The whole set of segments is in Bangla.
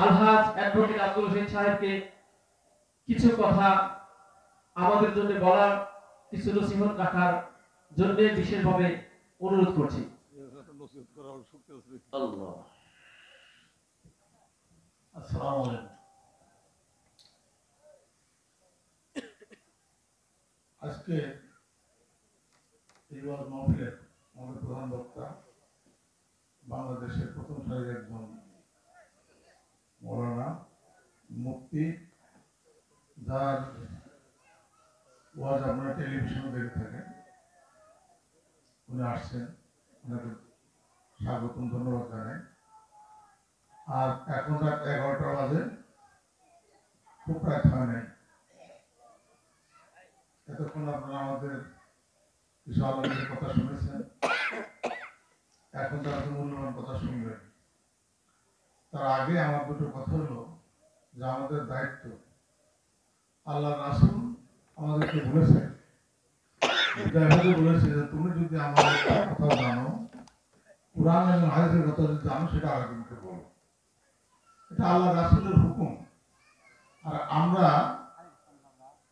আলহাজ অ্যাডভোকেট আব্দুল হোসেন সাহেবকে কিছু কথা আমাদের জন্য বলার, কিছু নসিহত রাখার জন্য বিশেষভাবে অনুরোধ করছি। আল্লাহ। আসসালামু আলাইকুম। আজকে এই ওয়াজ মাহফিলের আমাদের প্রধান বক্তা বাংলাদেশের প্রথম সারির একজন মৌলানা মুফতি, যার ওয়াজ আপনারা টেলিভিশনে দেখে থাকেন। উনি আসছেন, ওনাকে স্বাগতম, ধন্যবাদ জানাই। আর এখন রাত 11টা বাজে, খুব প্রায় হয় নাই। এতক্ষণ আপনারা আমাদের কিছু আলোচনার কথা শুনেছেন, এখন তারা তো মূল্যবান কথা শুনবেন। তার আগে আমার দুটো কথা হলো যে আমাদের দায়িত্ব, আল্লাহ রাসূল আমাদেরকে বলেছে, বলেছে যে তুমি যদি আমার কথা জানো, কুরআন এবং হাদিসের কথা যদি জানো, সেটা আরেকজনকে বলো। এটা আল্লাহ রাসূলের হুকুম। আর আমরা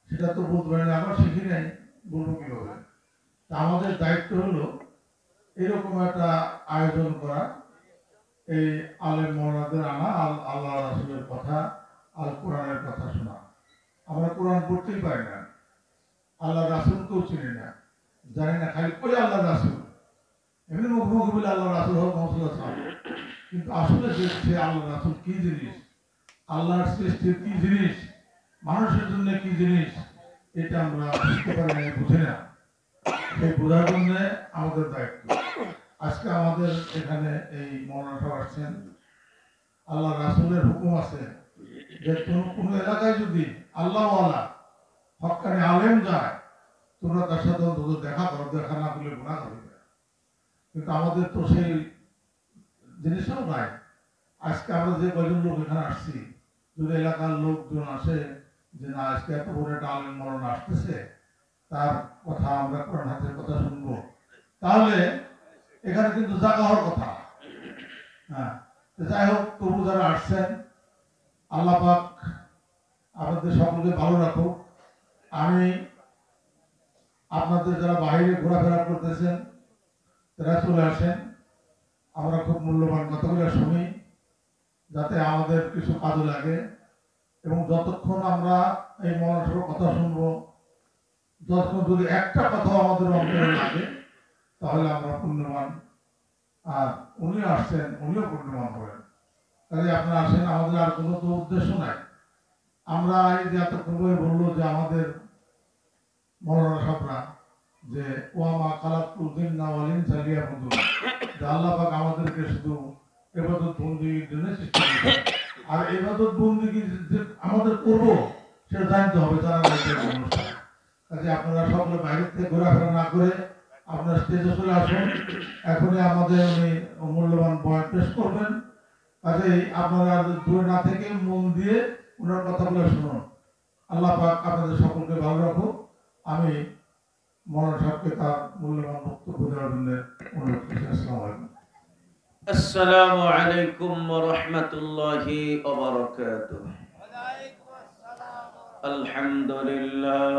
সেটা তো বলতে পারি না, আমরা শিখি নাই, বলবো কিভাবে? আমাদের দায়িত্ব হলো এরকম একটা আয়োজন করা, এই আলেম মাওলানাদের আনা, আল্লাহ রাসূলের কথা, আল কোরআনের কথা শোনা। আমরা কোরআন পড়তেই পারি না, আল্লাহ রাসূলকেও চিনি না, জানি না, খালি কই আল্লাহ রাসূল, এমনি মুখোমুখি বলে আল্লাহ রাসূল হোক মহসুল্লাহ, কিন্তু আসলে সে আল্লাহ রাসূল কি জিনিস, আল্লাহর সৃষ্টির কি জিনিস, মানুষের জন্য কি জিনিস, এটা আমরা বুঝতে পারি না, বুঝি না। সেই বোঝার জন্য আমাদের দায়িত্ব। আজকে আমাদের এখানে এই মৌলানা সাহেব আসছেন, আল্লাহ রাসূলের হুকুম আছে যে কোন এলাকায় যদি আল্লাহওয়ালা হক্কানি আলেম যায়, তোমরা তার সাথে অন্তত দেখা করো, দেখা না করলে গুনাহ করবে। কিন্তু আমাদের তো সেই জিনিসটাও নাই। আজকে আমরা যে কয়জন লোক এখানে আসছি, যদি এলাকার লোকজন আসে যে না আজকে এত বড় একটা আলেম মৌলানা আসতেছে, তার কথা আমরা কোরআন হাদিসের কথা শুনবো, তাহলে এখানে কিন্তু জায়গা হওয়ার কথা। হ্যাঁ, যাই হোক, তবু যারা আসছেন, আল্লাহ পাক আপনাদের সকলকে ভালো রাখুক। আমি আপনাদের যারা বাইরে ঘোরাফেরা করতেছেন, তারা চলে আসেন, আমরা খুব মূল্যবান কথাগুলো শুনি, যাতে আমাদের কিছু কাজে লাগে। এবং যতক্ষণ আমরা এই মনসর কথা শুনবো, যতক্ষণ যদি একটা কথা আমাদের অন্তরে লাগে, তাহলে আমরা পুণ্যবান। আর উনি আসছেন, উনিও পুণ্যবান হবেন। কাজে আপনারা আসেন, আমাদের আর কোনো তো উদ্দেশ্য নাই। আমরা এই যে এতক্ষণ বললো যে আমাদের মৌলানা সাহেবরা যে ওয়ামা খালাকুল জিন্না ওয়াল ইনসা লিয়াবুদুন, যে আল্লাহ পাক আমাদেরকে শুধু ইবাদত বন্দেগীর জন্য সৃষ্টি করেছেন। আর ইবাদত বন্দেগী যে আমাদের করব, সেটা জানতে হবে, জানা নাই। কাজে আপনারা সকলে বাইরে থেকে ঘোরাফেরা না করে আপনারা স্টেজে চলে আসুন। এখনই আমাদের উনি মূল্যবান বয়ান পেশ করবেন। কাজেই আপনারা দূরে না থেকে মন দিয়ে ওনার কথাগুলো শুনুন। আল্লাহ পাক আপনাদের সকলকে ভালো রাখুক। আমি মৌলানা সাহেবকে তার মূল্যবান বক্তব্য দেওয়ার জন্য অনুরোধ করছি। আসসালামু আলাইকুম ওয়া রাহমাতুল্লাহি ওয়া বারাকাতুহু। আলহামদুলিল্লাহ,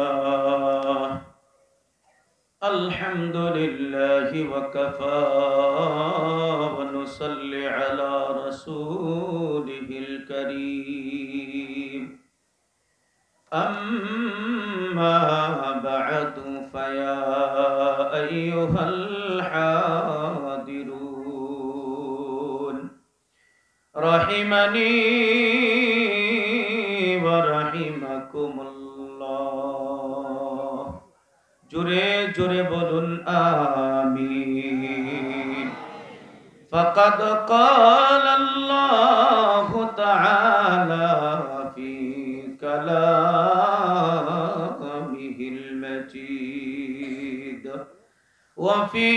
আলহামদুলিল্লাহি ওয়া কাফা ওয়া নুসাল্লি আলা রাসূলিহিল কারীম। أما بعد فيا أيها الحاضرون رحمني ورحمكم الله জোরে জোরে বলুন আমিন। فقد قال الله تعالى في كلامه المجيد وفي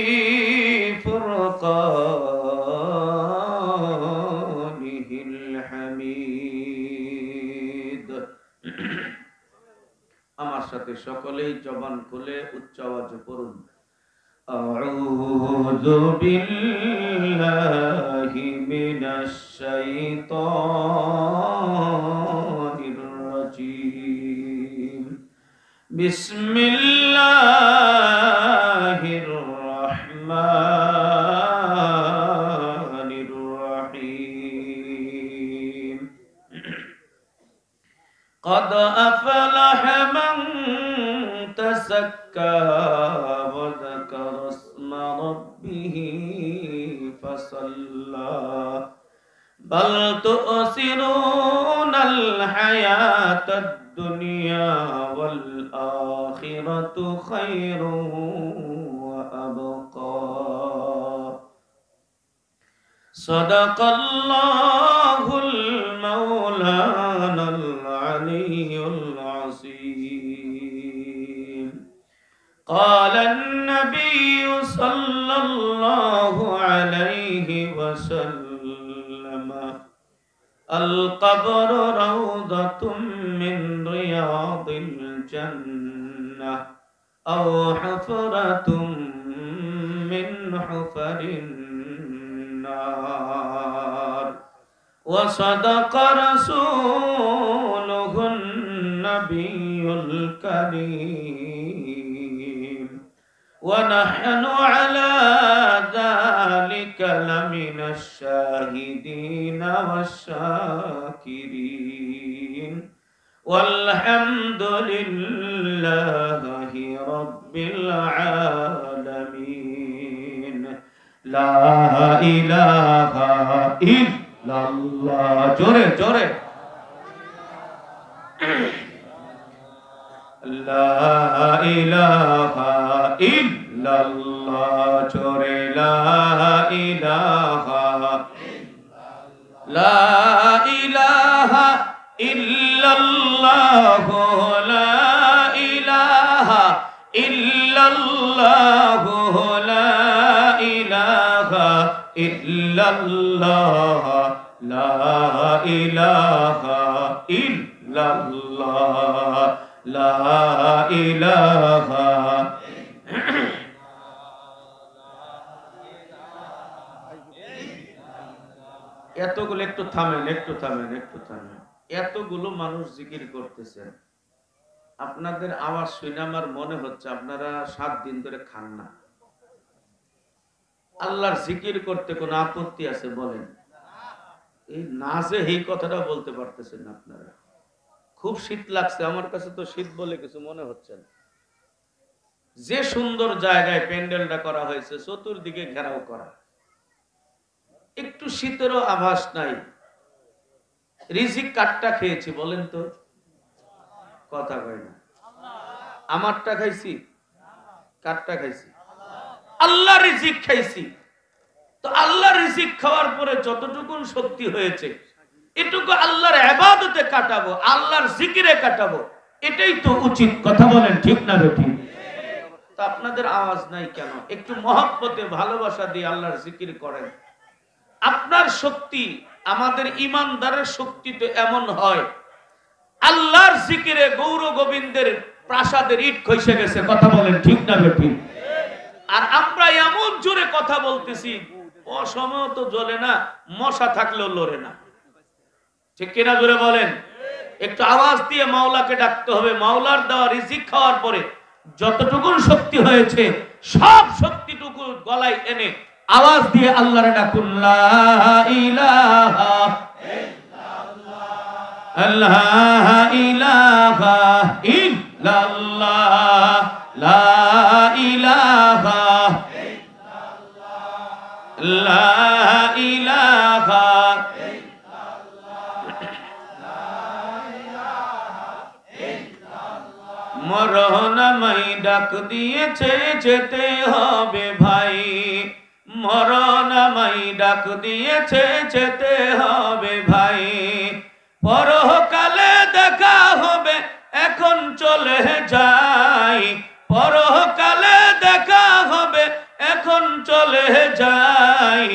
فرقانه الحميد। আমার সাথে সকলেই জবান খুলে উচ্চ আওয়াজে পড়ুন, أعوذ بالله من الشيطان الرجيم بسم الله الرحمن الرحيم قد أفلح من تزكى وذكر اسم ربه فصلى بل تؤثرون الحياة الدنيا والآخرة خير وأبقى صدق الله المولانا العلي العظيم قال النبي صلى الله عليه وسلم القبر روضة من رياض الجنة أو حفرة من حفر النار وصدق رسوله النبي الكريم ونحن على ذلك لمن الشاهدين والشاكرين والحمد لله رب العالمين لا إله إلا الله جورے جورے لا إله إلا الله جورے لا إله لا إله إلا الله لا إله إلا الله لا إله إلا الله لا إله إلا الله لا إله এতগুলো একটু থামেন এতগুলো মানুষ জিকির করতেছেন আপনাদের আওয়াজ শুনে আমার মনে হচ্ছে আপনারা 7 দিন ধরে খান না আল্লাহর জিকির করতে কোনো আপত্তি আছে বলেন এই নাজে এই কথাটা বলতে পারতেছেন আপনারা খুব শীত লাগছে আমার কাছে তো শীত বলে কিছু মনে হচ্ছে না যে সুন্দর জায়গায় প্যান্ডেলটা করা হয়েছে চতুর্দিকে ঘেরাও করা একটু শীতেরও আভাস নাই রিজিক কাটটা খেয়েছি বলেন তো কথা কয় না আমারটা খাইছি কাটটা খাইছি আল্লাহ রিজিক খাইছি তো আল্লাহ রিজিক খাওয়ার পরে যতটুকু শক্তি হয়েছে এটুকু আল্লাহর ইবাদতে কাটাবো আল্লাহর জিকিরে কাটাবো এটাই তো উচিত কথা বলেন ঠিক না ঠিক তো আপনাদের আওয়াজ নাই কেন একটু মহব্বতে ভালোবাসা দিয়ে আল্লাহর জিকির করেন আপনার শক্তি আমাদের ইমানদারের শক্তি তো এমন হয় আল্লাহর জিকিরে গৌর গোবিন্দের প্রাসাদের ইট খসে গেছে কথা বলেন ঠিক না ঠিক আর আমরা এমন জোরে কথা বলতেছি অসময় তো জ্বলে না মশা থাকলেও লড়ে না ঠিক কিনা জোরে বলেন একটু আওয়াজ দিয়ে মাওলাকে ডাকতে হবে মাওলার দেওয়া রিজিক খাওয়ার পরে যতটুকু শক্তি হয়েছে সব শক্তিটুকু গলায় এনে আওয়াজ দিয়ে আল্লাহর ডাকুন লা ইলাহা ইল্লাল্লাহ লা ইলাহা ইল্লাল্লাহ লা ইলাহা ইল্লাল্লাহ লা ইলাহা মরণ মাই ডাক দিয়েছে যেতে হবে ভাই মরণ মাই ডাক দিয়েছে যেতে হবে ভাই পরকালে দেখা হবে এখন চলে যাই পরকালে দেখা হবে এখন চলে যাই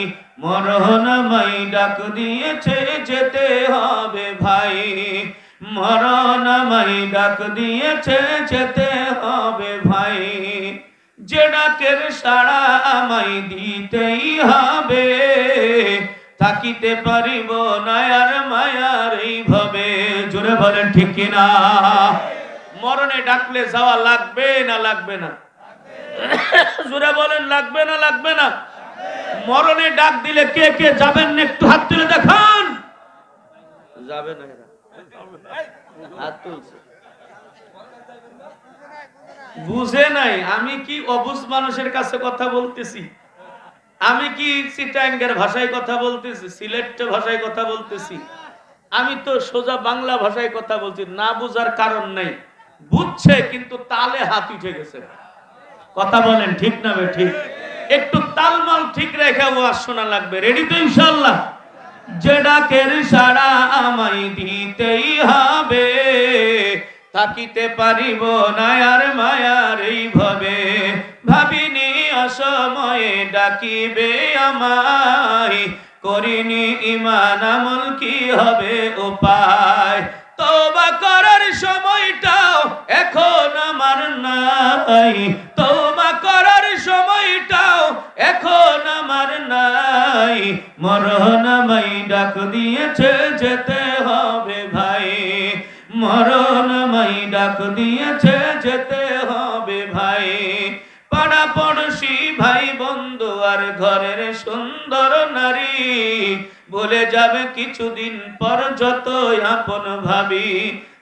মরণ মাই ডাক দিয়েছে যেতে হবে ভাই মরণ মাই ডাক দিয়েছে যেতে হবে ভাই যে ডাকের সাড়া আমায় দিতেই হবে, থাকিতে পারিব না আর মায়ার এইভাবে। জোরে বলেন ঠিক কিনা? মরণে ডাকলে যাওয়া লাগবে না লাগবে না? জোরে বলেন লাগবে না লাগবে না? মরণে ডাক দিলে কে কে যাবেন না একটু হাত তুলে দেখান। যাবে না এরা? হাত তুলছে, বুঝে নাই। আমি কি অবুঝ মানুষের কাছে কথা বলতেছি? আমি কি চিটাঙ্গের ভাষায় কথা বলতেছি, সিলেট ভাষায় কথা বলতেছি? আমি তো সোজা বাংলা ভাষায় কথা বলছি। না বুঝার কারণ নাই, বুঝছে কিন্তু তালে হাত উঠে গেছে। কথা বলেন ঠিক না বে ঠিক? একটু তালমাল ঠিক রেখে ওয়াজ শোনা লাগবে। রেডি তো ইনশাআল্লাহ? যে ডাকের সাড়া আমায় দিতেই হবে, থাকিতে পারিব না আর মায়ার এইভাবে। ভাবিনি অসময়ে ডাকিবে আমায়, করিনি ঈমান আমল কি হবে উপায়। তওবা করার সময়টাও এখন আমার নাই, তওবা করার সময়টাও এখন আমার নাই। মরণ আমায় ডাক দিয়েছে যেতে হবে ভাই, মরণ আমায় ডাক দিয়েছে যেতে হবে ভাই। পাড়া পড়শি ভাই বন্ধু আর ঘরের সুন্দর নারী ভুলে যাবে কিছুদিন পর যত আপন ভাবি।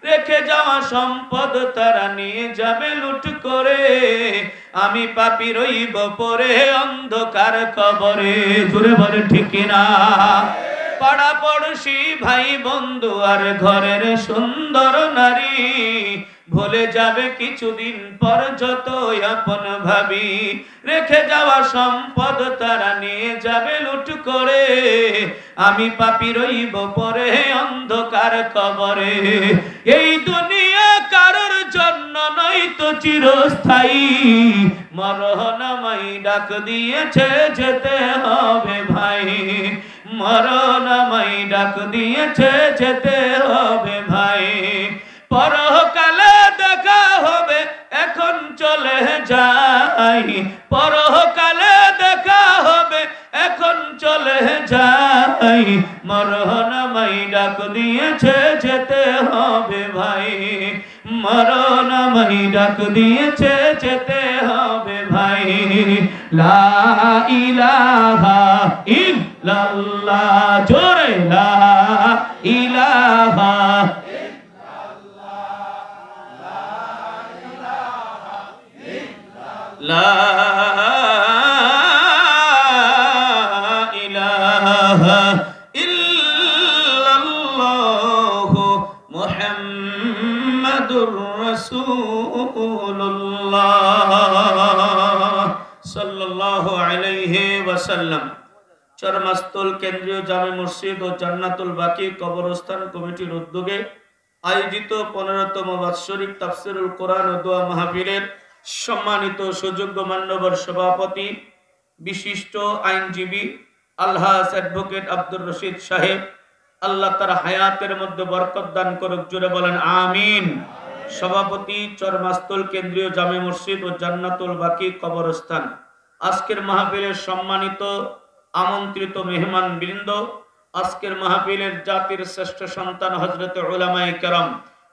রেখে যাওয়া সম্পদ তারা নিয়ে যাবে লুট করে, আমি পাপী রইব পরে অন্ধকার কবরে। জোরে বলে ঠিক কিনা? পাড়া পড়শি ভাই বন্ধু আর ঘরের সুন্দর নারী ভুলে যাবে কিছুদিন পর যত আপন ভাবি। রেখে যাওয়া সম্পদ তারা নিয়ে যাবে লুট করে, আমি পাপী রইব পরে অন্ধকার কবরে। এই দুনিয়া কারোর জন্য নয়তো চিরস্থায়ী, মরণ আমায় ডাক দিয়েছে যেতে হবে ভাই, মরণ আমায় ডাক দিয়েছে যেতে হবে ভাই। পরকালে দেখা হবে এখন চলে যাই, পরকালে দেখা হবে এখন চলে যাই। মরণ আমায় ডাক দিয়েছে যেতে হবে ভাই, মরণ আমায় ডাক দিয়েছে যেতে হবে ভাই। লা ইলাহা ইল্লাল্লাহ, জোরে লা ইলাহা লা ইলাহা ইল্লাল্লাহু মুহাম্মাদুর রাসূলুল্লাহ সাল্লাল্লাহু আলাইহি ওয়াসাল্লাম। চরমাস্তুল কেন্দ্রীয় জামে মসজিদ ও জান্নাতুল বাকি কবরস্থান কমিটির উদ্যোগে আয়োজিত 15তম বাৎসরিক তাফসীরুল কোরআন ও দোয়া মাহফিলের সম্মানিত সুযোগ্য মান্যবর সভাপতি বিশিষ্ট আইনজীবী আলহাজ অ্যাডভোকেট আব্দুর রশিদ সাহেব, আল্লাহ তার হায়াতের মধ্যে বরকত দান করুক। জুড়ে বলেন আমিন। সভাপতি চরমাস্তুল কেন্দ্রীয় জামে মসজিদ ও জান্নাতুল বাকি কবরস্থান। আজকের মাহফিলের সম্মানিত আমন্ত্রিত মেহমান বৃন্দ, আজকের মাহফিলের জাতির শ্রেষ্ঠ সন্তান হযরত উলামায়ে কেরাম,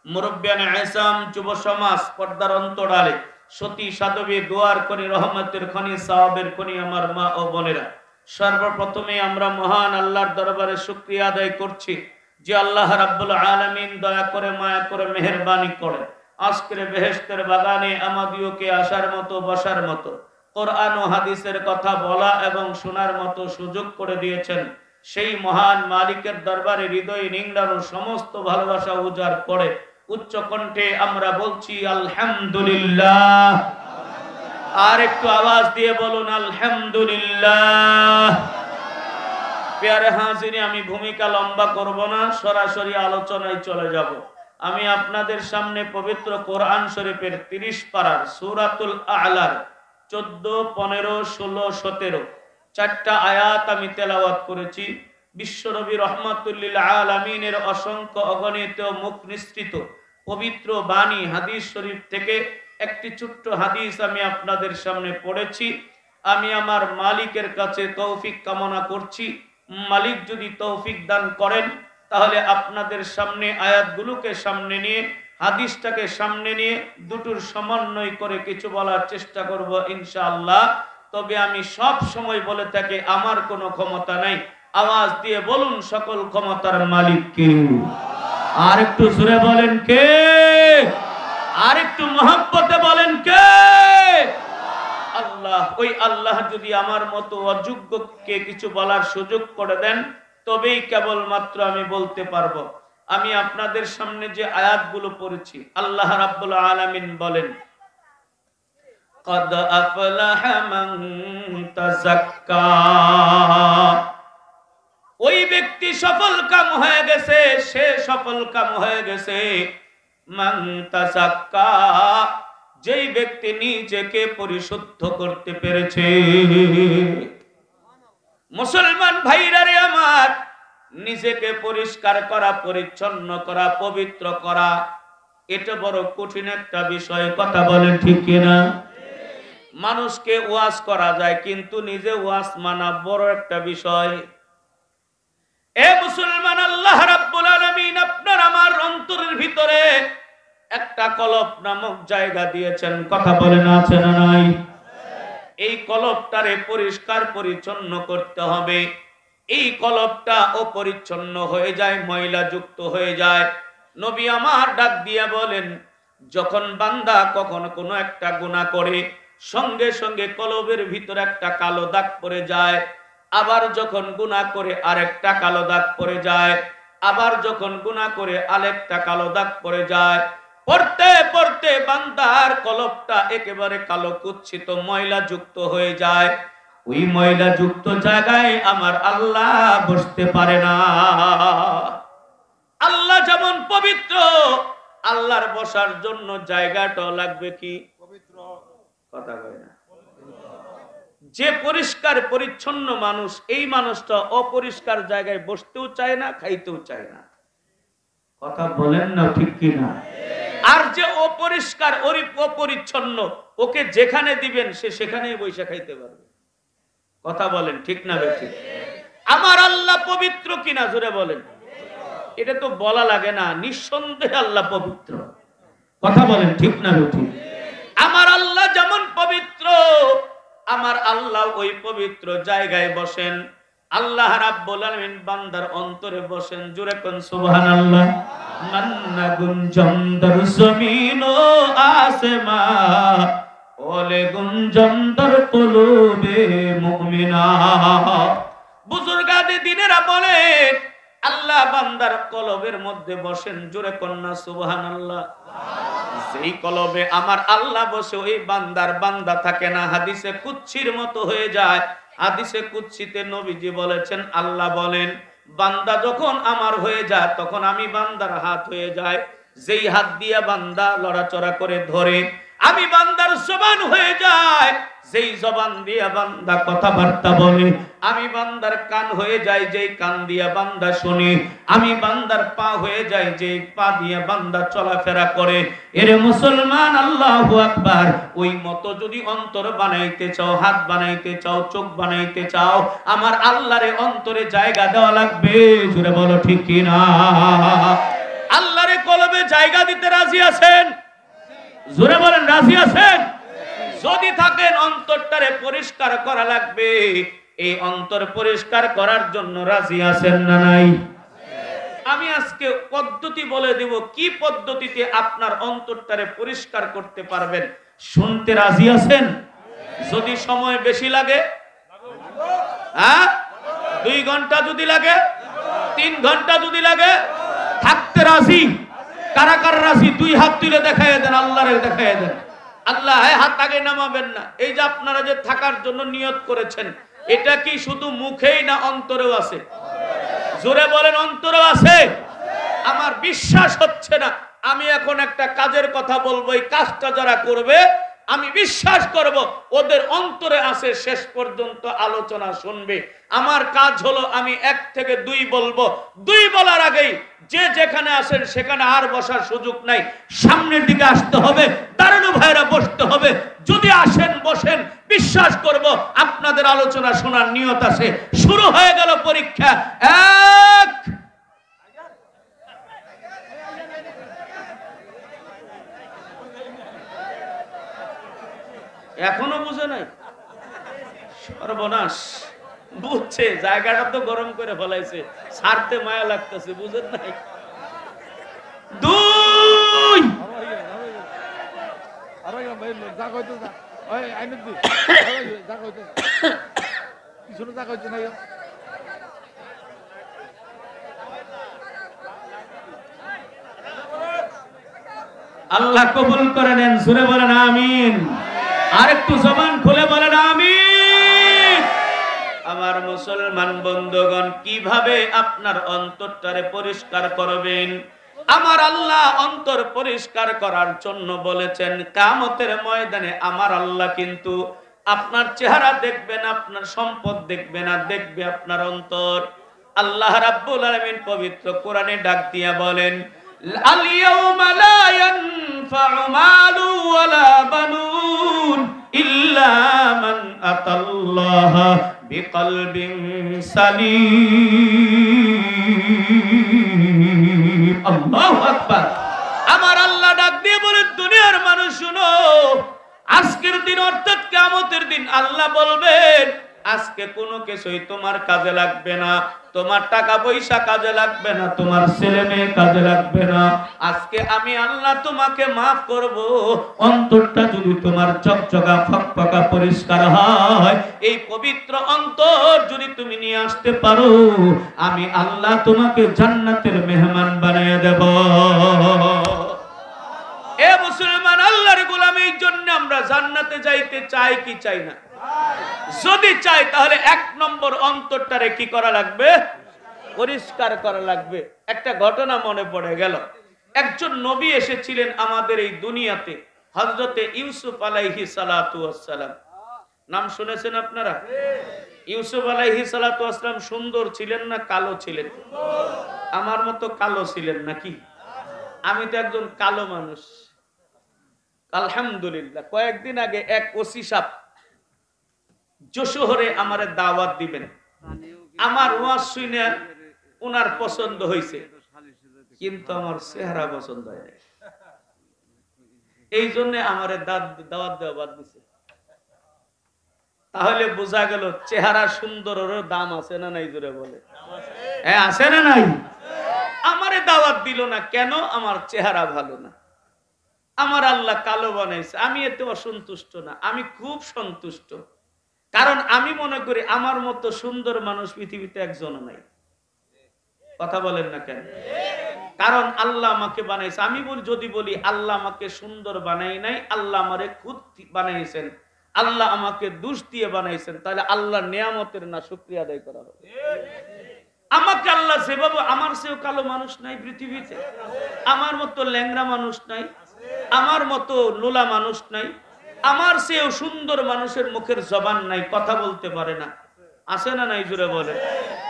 মুরব্বিয়ানে আযম, যুব সমাজ, পর্দার অন্তরালে সতী সাধবী, দোয়ার করি, রহমতের খনি, সাওয়াবের খনি আমার মা ও বোনেরা, সর্বপ্রথমে আমরা মহান আল্লাহর দরবারে শুকরিয়া আদায় করছি যে আল্লাহ রাব্বুল আলামিন দয়া করে, মায়া করে, মেহেরবানি করে আজকের বেহেশতের বাগানে আমাদিওকে আসার মতো, বসার মতো, কোরআন ও হাদিসের কথা বলা এবং শোনার মতো সুযোগ করে দিয়েছেন। সেই মহান মালিকের দরবারে হৃদয় নিংড়ানো সমস্ত ভালোবাসা উজাড় করে উচ্চ কণ্ঠে আমরা বলছি আলহামদুলিল্লাহ। আর একটু আওয়াজ দিয়ে বলুন আলহামদুলিল্লাহ। প্যারে হাজিরি, আমি ভূমিকা লম্বা করব না, সরাসরি আলোচনায় চলে যাব। আমি আপনাদের সামনে পবিত্র কোরআন শরীফের 30 পারার সূরাতুল আ'লার 14, 15, 16, 17 চারটা আয়াত আমি তেলাওয়াত করেছি। বিশ্বনবী রহমাতুল্লিল আলামিনের অসংখ্য অগণিত মুখ নিঃসৃত পবিত্র বাণী হাদিস শরীফ থেকে একটি ছোট্ট হাদিস আমি আপনাদের সামনে পড়েছি। আমি আমার মালিকের কাছে তৌফিক কামনা করছি। মালিক যদি তৌফিক দান করেন তাহলে আপনাদের সামনে আয়াতগুলোকে সামনে নিয়ে, হাদিসটাকে সামনে নিয়ে দুটোর সমন্বয় করে কিছু বলার চেষ্টা করব ইনশাআল্লাহ। তবে আমি সব সময় বলে থাকি আমার কোনো ক্ষমতা নাই। আওয়াজ দিয়ে বলুন সকল ক্ষমতার মালিক কে? আর একটু জোরে বলেন কে? আর একটু মহব্বতে বলেন কে? আল্লাহ। ওই আল্লাহ যদি আমার মতো অযোগ্যকে কিছু বলার সুযোগ করে দেন তবেই কেবলমাত্র আমি বলতে পারবো। আমি আপনাদের সামনে যে আয়াতগুলো পড়েছি, আল্লাহ রাব্বুল আলামিন বলেন, قد أفلح من تزكى, ওই ব্যক্তি সফল কাম হয়ে গেছে, সে সফল কাম হয়ে গেছে। মান তাযাক্কা, যেই ব্যক্তি নিজেকে পরিশুদ্ধ করতে পেরেছে। মুসলমান ভাইরা রে আমার, নিজেকে পরিষ্কার করা, পরিচ্ছন্ন করা, পবিত্র করা, এটা বড় কঠিন একটা বিষয়। কথা বলেন ঠিক কিনা? মানুষকে ওয়াজ করা যায়, কিন্তু নিজে ওয়াজ মানা বড় একটা বিষয়। এ মুসলমান, আল্লাহ রাব্বুল আলামিন আপনার আমার অন্তরের ভিতরে একটা কলব নামক জায়গা দিয়েছেন। কথা বলেন আছে না নাই? এই কলবটারে পরিষ্কার পরিচ্ছন্ন করতে হবে। এই কলবটা অপরিচ্ছন্ন হয়ে যায়, ময়লা যুক্ত হয়ে যায়। নবী আমার ডাক দিয়ে বলেন, যখন বান্দা কখনো কোনো একটা গুনাহ করে সঙ্গে সঙ্গে কলবের ভিতরে একটা কালো দাগ পড়ে যায়। আবার যখন গুনাহ করে আরেকটা কালো দাগ পড়ে যায়। আবার যখন গুনাহ করে আরেকটা কালো দাগ পড়ে যায়। পড়তে পড়তে বান্দার কলবটা একেবারে কালো কুৎসিত ময়লা যুক্ত হয়ে যায়। ওই ময়লা যুক্ত জায়গায় আমার আল্লাহ বসতে পারে না। আল্লাহ যেমন পবিত্র, আল্লাহর বসার জন্য জায়গাটা লাগবে কি পবিত্র। কথা কয় না? যে পরিষ্কার পরিচ্ছন্ন মানুষ, এই মানুষটা অপরিষ্কার জায়গায় বসতেও চায় না, খাইতেও চায় না। কথা বলেন না ঠিক কিনা? আর যে অপরিষ্কার, অপরিচ্ছন্ন, ওকে যেখানে দিবেন সে সেখানেই বসে খাইতে পারবে। কথা বলেন ঠিক না ঠিক? আমার আল্লাহ পবিত্র কিনা জোরে বলেন। এটা তো বলা লাগে না, নিঃসন্দেহে আল্লাহ পবিত্র। কথা বলেন ঠিক না ঠিক? আমার আল্লাহ যেমন পবিত্র, আমার আল্লাহ ওই পবিত্র জায়গায় বসেন। আল্লাহ রাব্বুল আলামিন বান্দার অন্তরে বসেন। জোরে কোন সুবহানাল্লাহ। মান্না গুঞ্জন্দর জমিন ও আসমান, ওলে গুঞ্জন্দর কুলুবে মুমিনা। বুজুর্গাদে দিনেরা বলেন, আল্লাহ বান্দার কলবের মধ্যে বসেন। জোরে কন্যা সুবহানাল্লাহ। যেই কলবে আমার আল্লাহ বসে, ওই বান্দার বান্দা থাকে না, হাদিসে কুচ্ছির মতো হয়ে যায়। হাদিসে কুচ্ছিতে নবীজি বলেছেন, আল্লাহ বলেন, বান্দা যখন আমার হয়ে যায় তখন আমি বান্দার হাত হয়ে যায়। যেই হাত দিয়া বান্দা লড়াচড়া করে ধরে, আমি বান্দার জবান হয়ে যায়। যেই জবান দিয়া বান্দা কথাবার্তা বলে, আমি বান্দার কান হয়ে যাই। যেই কান দিয়া বান্দা শুনে, আমি বান্দার পা হয়ে যাই। যেই পা দিয়া বান্দা চলাফেরা করে। এরে মুসলমান, আল্লাহু আকবার। ওই মতো যদি অন্তর বানাইতে চাও, হাত বানাইতে চাও, চোখ বানাইতে চাও, আমার আল্লাহরে অন্তরে জায়গা দেওয়া লাগবে। জোরে বলো ঠিক কিনা? আল্লাহরে কলবে জায়গা দিতে রাজি আছেন? জোরে বলেন রাজি আছেন? যদি থাকেন, অন্তরটারে পরিষ্কার করা লাগবে। এই অন্তর পরিষ্কার করার জন্য রাজি আছেন না নাই? আমি আজকে পদ্ধতি বলে দেব, কি পদ্ধতিতে আপনার অন্তরটারে পরিষ্কার করতে পারবেন। শুনতে রাজি আছেন? যদি সময় বেশি লাগে, হ্যাঁ, 2 ঘন্টা যদি লাগে, 3 ঘন্টা যদি লাগে, থাকতে রাজি? কারা কারা রাজি? 2 হাত তুলে দেখাইয়া দেন, আল্লাহরে দেখাইয়া দেন। আল্লাহ, হাত আগে নামাবেন না। এই যে আপনারা যে থাকার জন্য নিয়ত করেছেন, এটা কি শুধু মুখেই না অন্তরেও আছে? জোরে বলেন অন্তরেও আছে? আমার বিশ্বাস হচ্ছে না। আমি এখন একটা কাজের কথা বলবো, এই কাজটা যারা করবে আমি বিশ্বাস করব ওদের অন্তরে আছে। শেষ পর্যন্ত আলোচনা শুনবে। আমার কাজ হলো আমি 1 থেকে 2 বলবো। 2 বলার আগেই যে যেখানে আছেন সেখানে আর বসার সুযোগ নাই, সামনের দিকে আসতে হবে, দাঁড়ানো ভাইরা বসতে হবে। যদি আসেন বসেন, বিশ্বাস করব আপনাদের আলোচনা শোনার নিয়ত আছে। শুরু হয়ে গেল পরীক্ষা। এক, এখনো বুঝে নাই? সর্বনাশ। বুঝছে, জায়গাটা তো গরম করে ফেলাইছে, ছাড়তে মায়া লাগতেছে, বুঝেন নাই? দুই, আল্লাহ কবুল করে নেন, জোরে বলেন আমিন। আর একটু জবান খুলে বলেন আমিন। আমার মুসলমান বন্ধুগণ, কিভাবে আপনার অন্তরটারে পরিষ্কার করবেন? আমার আল্লাহ অন্তর পরিষ্কার করার জন্য বলেছেন, কিয়ামতের ময়দানে আমার আল্লাহ কিন্তু আপনার চেহারা দেখবে না, আপনার সম্পদ দেখবে না, দেখবে আপনার অন্তর। আল্লাহ রাব্বুল আলামিন পবিত্র কোরআনে ডাক দিয়া বলেন, আল ইয়াউমা লা ইয়ানফাউ মালু ওয়ালা বানুন ইল্লা মান আতাল্লাহা বিকলবিন সালিম। আল্লাহু আকবার। আমার আল্লাহ ডাক দিয়ে বলেন, দুনিয়ার মানুষ শুনো, আজকের দিন অর্থাৎ কিয়ামতের দিন আল্লাহ বলবেন, আজকে কোনো কিছুই তোমার কাজে লাগবে না, তোমার টাকা পয়সা কাজে লাগবে না, তোমার ছেলে মেয়ে কাজে লাগবে না। আজকে আমি আল্লাহ তোমাকে মাফ করব, অন্তরটা যদি তোমার চকচকা ফকফকা পরিষ্কার হয়, এই পবিত্র অন্তর যদি তুমি নিয়ে আসতে পারো, আমি আল্লাহ তোমাকে জান্নাতের মেহমান বানিয়ে দেব। এ মুসলমান, আল্লাহর গোলামীর জন্য আমরা জান্নাতে যাইতে চাই কি চাই না? যদি চাই তাহলে এক নম্বর অন্তরটারে কি করা লাগবে? পরিষ্কার করা লাগবে। একটা ঘটনা মনে পড়ে গেল। একজন নবী এসেছিলেন আমাদের এই দুনিয়াতে, হযরতে ইউসুফ আলাইহিস সালাতু ওয়াস সালাম। নাম শুনেছেন আপনারা? ইউসুফ আলাইহিস সালাতু ওয়াস সালাম সুন্দর ছিলেন না কালো ছিলেন? আমার মতো কালো ছিলেন নাকি? আমি তো একজন কালো মানুষ। আলহামদুলিল্লাহ। কয়েকদিন আগে এক ওসি সাহেব যশোহরে আমারে দাওয়াত দিবেন। আমার ওয়াজ শুনে ওনার পছন্দ হয়েছে, কিন্তু আমার চেহারা পছন্দ হয় না। এই জন্য আমারে দাওয়াত দেওয়া বাদ দিছে। তাহলে বোঝা গেল চেহারা সুন্দরেরও দাম আছে না নাই? জোরে বলে হ্যাঁ, আছে না নাই? আমারে দাওয়াত দিল না কেন? আমার চেহারা ভালো না। আমার আল্লাহ কালো বানাইছে, আমি এতে অসন্তুষ্ট না, আমি খুব সন্তুষ্ট। কারণ আমি মনে করি আমার মতো সুন্দর মানুষ পৃথিবীতে একজন নাই। কথা বলেন না কেন? কারণ আল্লাহ আমাকে বানাইছে। আমি যদি বলি আল্লাহ আমাকে সুন্দর বানাই নাই, আল্লাহ আমারে খুদ বানাইছেন, আল্লাহ আমাকে দোষ দিয়ে বানাইছেন, তাহলে আল্লাহর নিয়ামতের না শুকরিয়া আদায় করা হবে? আমাকে আল্লাহ যেভাবে, আমার চেয়েও কালো মানুষ নাই পৃথিবীতে, আমার মতো ল্যাংড়া মানুষ নাই, আমার মতো লোলা মানুষ নাই, আমার চেয়েও সুন্দর মানুষের মুখের জবান নাই, কথা বলতে পারে না। আছে না নাই? জুড়ে বলে।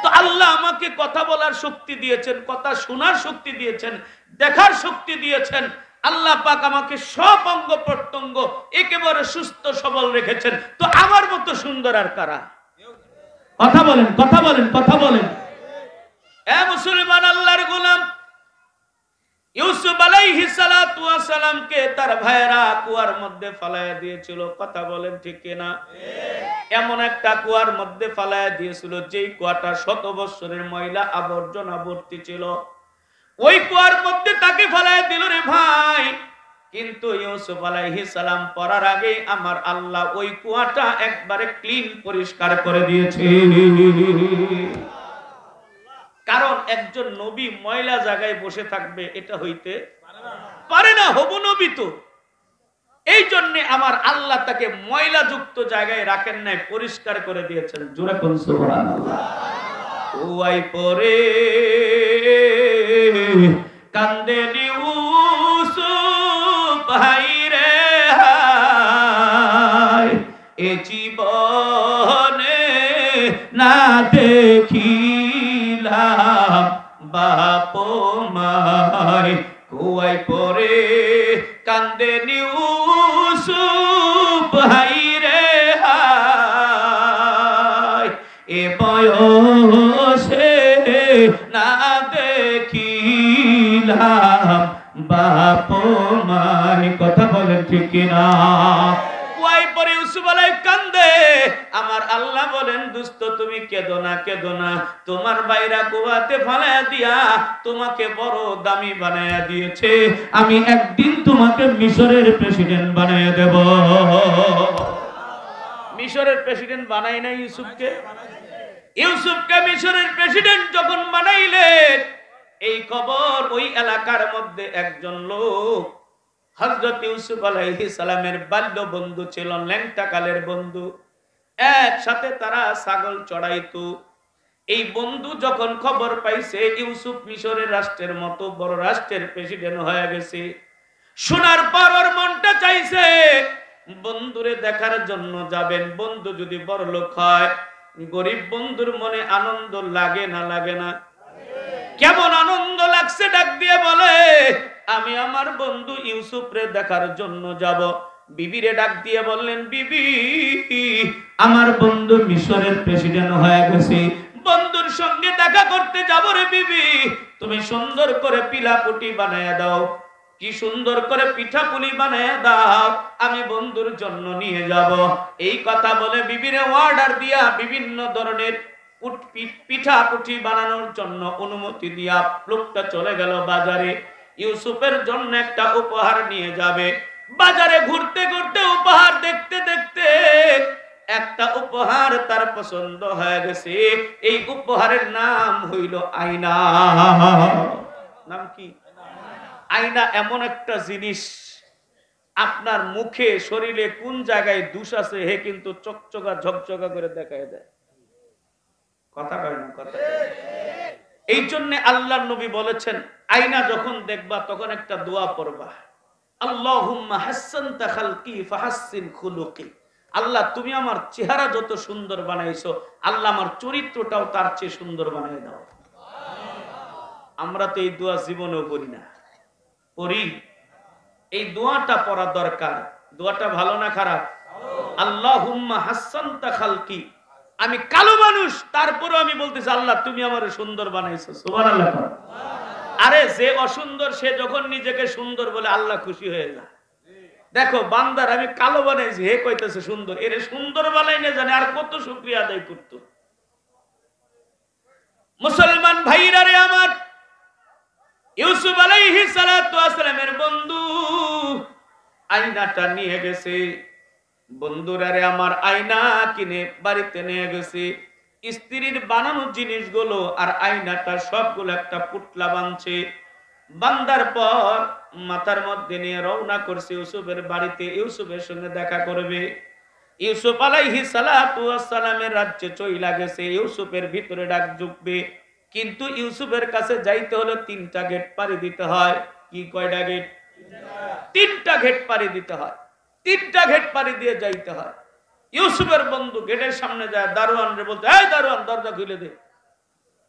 তো আল্লাহ আমাকে কথা বলার শক্তি দিয়েছেন, কথা শোনার শক্তি দিয়েছেন, দেখার শক্তি দিয়েছেন। আল্লাহ পাক আমাকে সব অঙ্গ প্রত্যঙ্গ একেবারে সুস্থ সবল রেখেছেন। তো আমার মতো সুন্দর আর কারা? কথা বলেন, কথা বলেন, কথা বলেন। এ মুসলমান, আল্লাহর গোলাম, ইউসুফ আলাইহিস সালাতু ওয়াস সালামকে তার ভাইরা কুয়ার মধ্যে ফালায়া দিয়েছিল। কথা বলেন ঠিক কিনা? এমন একটা কুয়ার মধ্যে ফালায়া দিয়েছিল যেই কুয়াটা 100 বছরের ময়লা আবর্জনা ভর্তি ছিল। ওই কুয়ার মধ্যে তাকে ফালায়া দিল রে ভাই। কিন্তু ইউসুফ আলাইহিস সালাম পড়ার আগে আমার আল্লাহ ওই কুয়াটা একবারে ক্লিন পরিষ্কার করে দিয়েছে। কারণ একজন নবী ময়লা জায়গায় বসে থাকবে এটা হইতে পারে না, হবু নবী তো। এই জন্য আমার আল্লাহ তাকে ময়লা যুক্ত জায়গায় রাখেন নাই, পরিষ্কার করে দিয়েছেন। জোরে কোন সুবহানাল্লাহ। ওই পরে কান্দে ইউসুফ হায়রে হায়, এ জীবনে না দেখি বাবা বাপ মায় কুয়াই পরে কান্দে ইউসুফ হাইরে হায় এ বয়সে না দেখিলাম বাপ মায়। কথা বলেন ঠিক কিনা? কুয়াই পরে ইউসুফ আলাইহিস কান্দে। আমার আল্লাহ বলেন দোস্ত তুমি কেঁদো না, কেঁদো না, তোমার বাইরা কুয়াতে ফালাইয়া দিয়া তোমাকে বড় দামি বানায়া দিয়েছে, আমি একদিন তোমাকে মিশরের প্রেসিডেন্ট বানায়া দেব। মিশরের প্রেসিডেন্ট বানাই নাই ইউসুফকে? ইউসুফকে মিশরের প্রেসিডেন্ট যখন বানাইলেন, এই খবর ওই এলাকার মধ্যে একজন লোক হযরত ইউসুফ আলাইহিস সালামের বাল্য বন্ধু ছিল, ল্যাংটা কালের বন্ধু, একসাথে তারা ছাগল চড়াইতো। এই বন্ধু যখন খবর পাইছে ইউসুফ মিশরের রাষ্ট্রের মতো বড় রাষ্ট্রের প্রেসিডেন্ট হয়ে গেছে, শোনার পর ওর মনটা চাইছে বন্ধুরে দেখার জন্য যাবেন। বন্ধু যদি বড় লোক হয়, গরিব বন্ধুর মনে আনন্দ লাগে না লাগে না? কেমন আনন্দ লাগছে, ডাক দিয়ে বলে আমি আমার বন্ধু ইউসুফরে দেখার জন্য যাব। বিবিরে ডাক দিয়ে বললেন, বিবি আমার বন্ধু মিশরের প্রেসিডেন্ট হয়ে গেছে, বন্ধুর সঙ্গে দেখা করতে যাব রে বিবি, তুমি সুন্দর করে পিলাপুটি বানায়া দাও, কি সুন্দর করে পিঠাপুলি বানায়া দাও, আমি বন্ধুর জন্য নিয়ে যাব। এই কথা বলে বিবিরে অর্ডার দিয়া বিভিন্ন ধরনের পিঠা পুঠি বানানোর জন্য অনুমতি দিয়া লোকটা চলে গেল বাজারে। ইউসুফের জন্য একটা উপহার নিয়ে যাবে। বাজারে ঘুরতে ঘুরতে উপহার দেখতে দেখতে একটা উপহার তার পছন্দ হয়ে গেছে। এই উপহারের নাম হইল আয়না। নাম কি? আয়না এমন একটা জিনিস, আপনার মুখে শরীরে কোন জায়গায় দোষ আছে হে কিন্তু চকচকা ঝকঝকা করে দেখায় দেয়। কথা কয় না? কথা। এই জন্য আল্লাহর নবী বলেছেন আয়না যখন দেখবা তখন একটা দোয়া পড়বা, আল্লাহুম্মা হাসসানতা খালকি ফাহাসসিন খুলুকি। আল্লাহ তুমি আমার চেহারা যত সুন্দর বানাইছো, আল্লাহ আমার চরিত্রটাও তার চেয়ে সুন্দর বানিয়ে দাও। আমরা তো এই দোয়া জীবনেও করি না। পড়ি? এই দোয়াটা পড়া দরকার। দোয়াটা ভালো না খারাপ? আল্লাহুম্মা হাসসানতা খালকি, আমি কালো মানুষ তারপরেও আমি বলতেছি আল্লাহ তুমি আমারে সুন্দর বানাইছো। সুবহানাল্লাহ। আরে যে অসুন্দর সে যখন নিজেকে সুন্দর বলে আল্লাহ খুশি হয়ে যায়। দেখো বান্দার আমি কালো বানাইছি, হে কইতেছে সুন্দর, এরে সুন্দর বানাই না জানে আর কত শুকরিয়া আদায় করতো। মুসলমান ভাইরা রে আমার, ইউসুফ আলাইহিস সালাতু ওয়াস সালামের বন্ধু আয়নাটা নিয়ে গেছে। বন্ধুরা রে আমার, আয়না কিনে বাড়িতে নিয়ে গেছে। স্ত্রীর বানানো জিনিসগুলো আর আয়নাটা সবগুলো একটা পুটলা বানছে। বান্দার পর মাথার মধ্যে নিয়ে রওনা করছে ইউসুফের বাড়িতে, ইউসুফের সঙ্গে দেখা করবে। ইউসুফ আলাইহিস সালাতু ওয়াস সালামের রাজ্যে চইলা গেছে, ইউসুফের ভিতরে ডাক ঢুকবে। কিন্তু ইউসুফের কাছে যাইতে হলে 3টা গেট পাড়ি দিতে হয়। কি কয়টা গেট? 3টা গেট পাড়ি দিতে হয়। 3টা গেট পাড়ি দিয়ে যাইতে হয়। ইউসুফের বন্ধু গেটের সামনে যায়, দারোয়ান রে বলতে, এই দারোয়ান দরজা খুলে দে।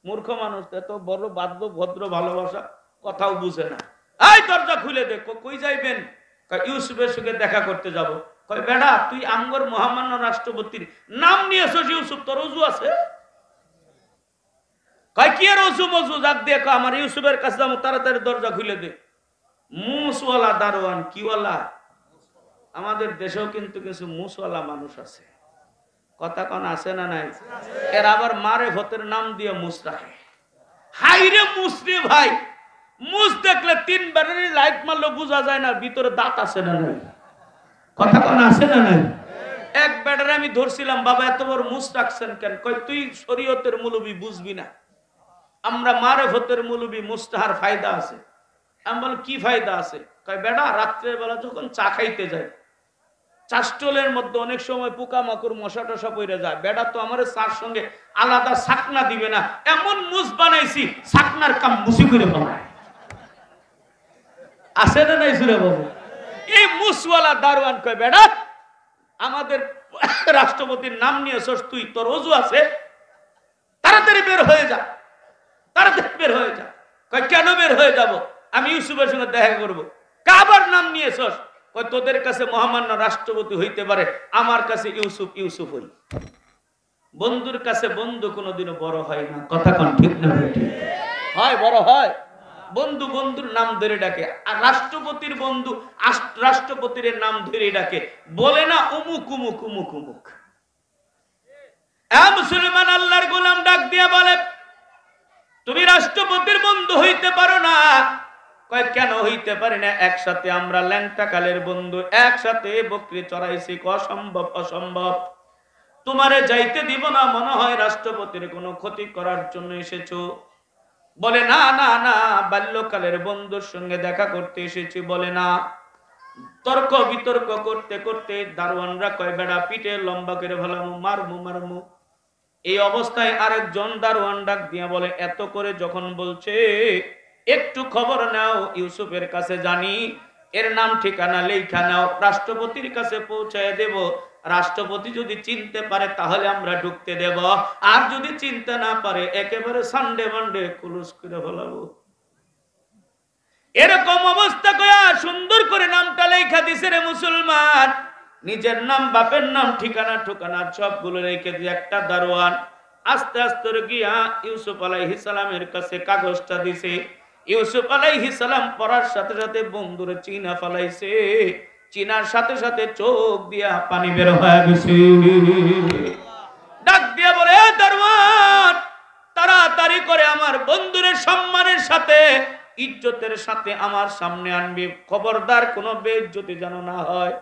মূর্খ মানুষ, এত বড় বাদ্য ভদ্র ভালোবাসা, কথাও বুঝে না। এই দরজা খুলে দে। কই যাইবেন? ইউসুফের সঙ্গে দেখা করতে যাব। কয় বেটা তুই আমগর মহামান্য রাষ্ট্রপতির নাম নিয়েছিস, ইউসুফ তোর ওযু আছে? কয় কি আর ওযু মজু, যাক দিয়ে আমার ইউসুফের কাছে যাবো, তাড়াতাড়ি দরজা খুলে দে। মুসওয়ালা দারোয়ান, কিওয়ালা? আমাদের দেশেও কিন্তু কিছু মুসওয়ালা মানুষ আছে। কথা কোন আছে না নাই? এর আবার মারে ভতের নাম দিয়ে মুস রাখে। হাই রে মুসরে ভাই, মুস দেখলে 3 ব্যাটারি লাইট মারলে বোঝা যায় না ভিতরে দাঁত আছে না নাই। কথা কোন আছে না নাই? এক ব্যাটারি আমি ধরছিলাম, বাবা এত বড় মুস রাখছেন কেন? কই তুই শরীয়তের মুলবি বুঝবি না, আমরা মারে ভতের মুলবি, মুস্তাহার ফায়দা আছে। আমি বল কি ফায়দা আছে? কয় বেটা রাত্রের বেলা যখন চা খাইতে যায়, চাষটলের মধ্যে অনেক সময় পোকামাকড় মশা টশা পড়ে যায়, বেটা তো আমার চার সঙ্গে আলাদা ছাকনা দিবে না, এমন মুস বানাইছি ছাকনার কাম মুসি করে বানায়। আছে না নাই সুরে বাবু? এই মুসওয়ালা দারোয়ান কয় বেটা আমাদের রাষ্ট্রপতির নাম নিয়েছস তুই, তোর ওযু আছে? তাড়াতাড়ি বের হয়ে যা, তাড়াতাড়ি বের হয়ে যা। কয় কেন বের হয়ে যাব? আমি ইউসুফের সঙ্গে দেখা করব। কাবার নাম নিয়েছস? কয় তোদের কাছে মহামান্য রাষ্ট্রপতি হইতে পারে, আমার কাছে ইউসুফ ইউসুফ হই। বন্ধুর কাছে বন্ধু কোনোদিনও বড় হয় না, কথা কোন ঠিক না ঠিক? হয়, বড় হয়। বন্ধু বন্ধুর নাম ধরে ডাকে, আর রাষ্ট্রপতির বন্ধু রাষ্ট্রপতির নাম ধরে ডাকে, বলে না উমুক উমুক উমুক উমুক। মুসলমান আল্লাহর গোলাম ডাক দিয়া বলে, তুমি রাষ্ট্রপতির বন্ধু হইতে পারো না। কয় কেন হইতে পারি না? একসাথে আমরা ল্যাংটা কালের বন্ধু, একসাথে বকরি চড়াইছি, অসম্ভব অসম্ভব। তোমারে যাইতে দিব না, মনে হয় রাষ্ট্রপতির কোনো ক্ষতি করার জন্য এসেছো। বলে না না না, বাল্যকালের বন্ধুর সঙ্গে দেখা করতে এসেছি। বলে না। তর্ক বিতর্ক করতে করতে দারোয়ানরা কয় বেড়া পিঠে লম্বা করে ভালামু, মারমু মারমু। এই অবস্থায় আরেকজন দারোয়ান ডাক দিয়া বলে, এত করে যখন বলছে একটু খবর নাও, ইউসুফের কাছে জানি, এর নাম ঠিকানা লেখা নাও, রাষ্ট্রপতির কাছে পৌঁছায় দেব। রাষ্ট্রপতি যদি চিনতে পারে তাহলে আমরা ঢুকতে দেব, আর যদি চিনতে না পারে একেবারে সানডে মানডে কুলুস করে ফেলাবো। এরকম অবস্থা কয়া সুন্দর করে নামটা লেখা দিছে রে মুসলমান। নিজের নাম, বাপের নাম, ঠিকানা ঠিকানা সবগুলো রেখে দিয়ে একটা দারোয়ান আস্তে আস্তে গিয়া ইউসুফ আলাইহিস সালামের কাছে কাগজটা দিছে। ইউসুফ আলাইহিস সালাম পড়ার সাথে সাথে বন্ধুরে চিনা ফলাইছে, চিনার সাথে সাথে চোখ দিয়া পানি বের হয়ে গেছে। ডাক দিয়া বলে, দারোয়ান তাড়াতাড়ি করে আমার বন্ধুরের সম্মানের সাথে ইজ্জতের সাথে আমার সামনে আনবি, খবরদার কোনো বেইজ্জতি যেন না হয়।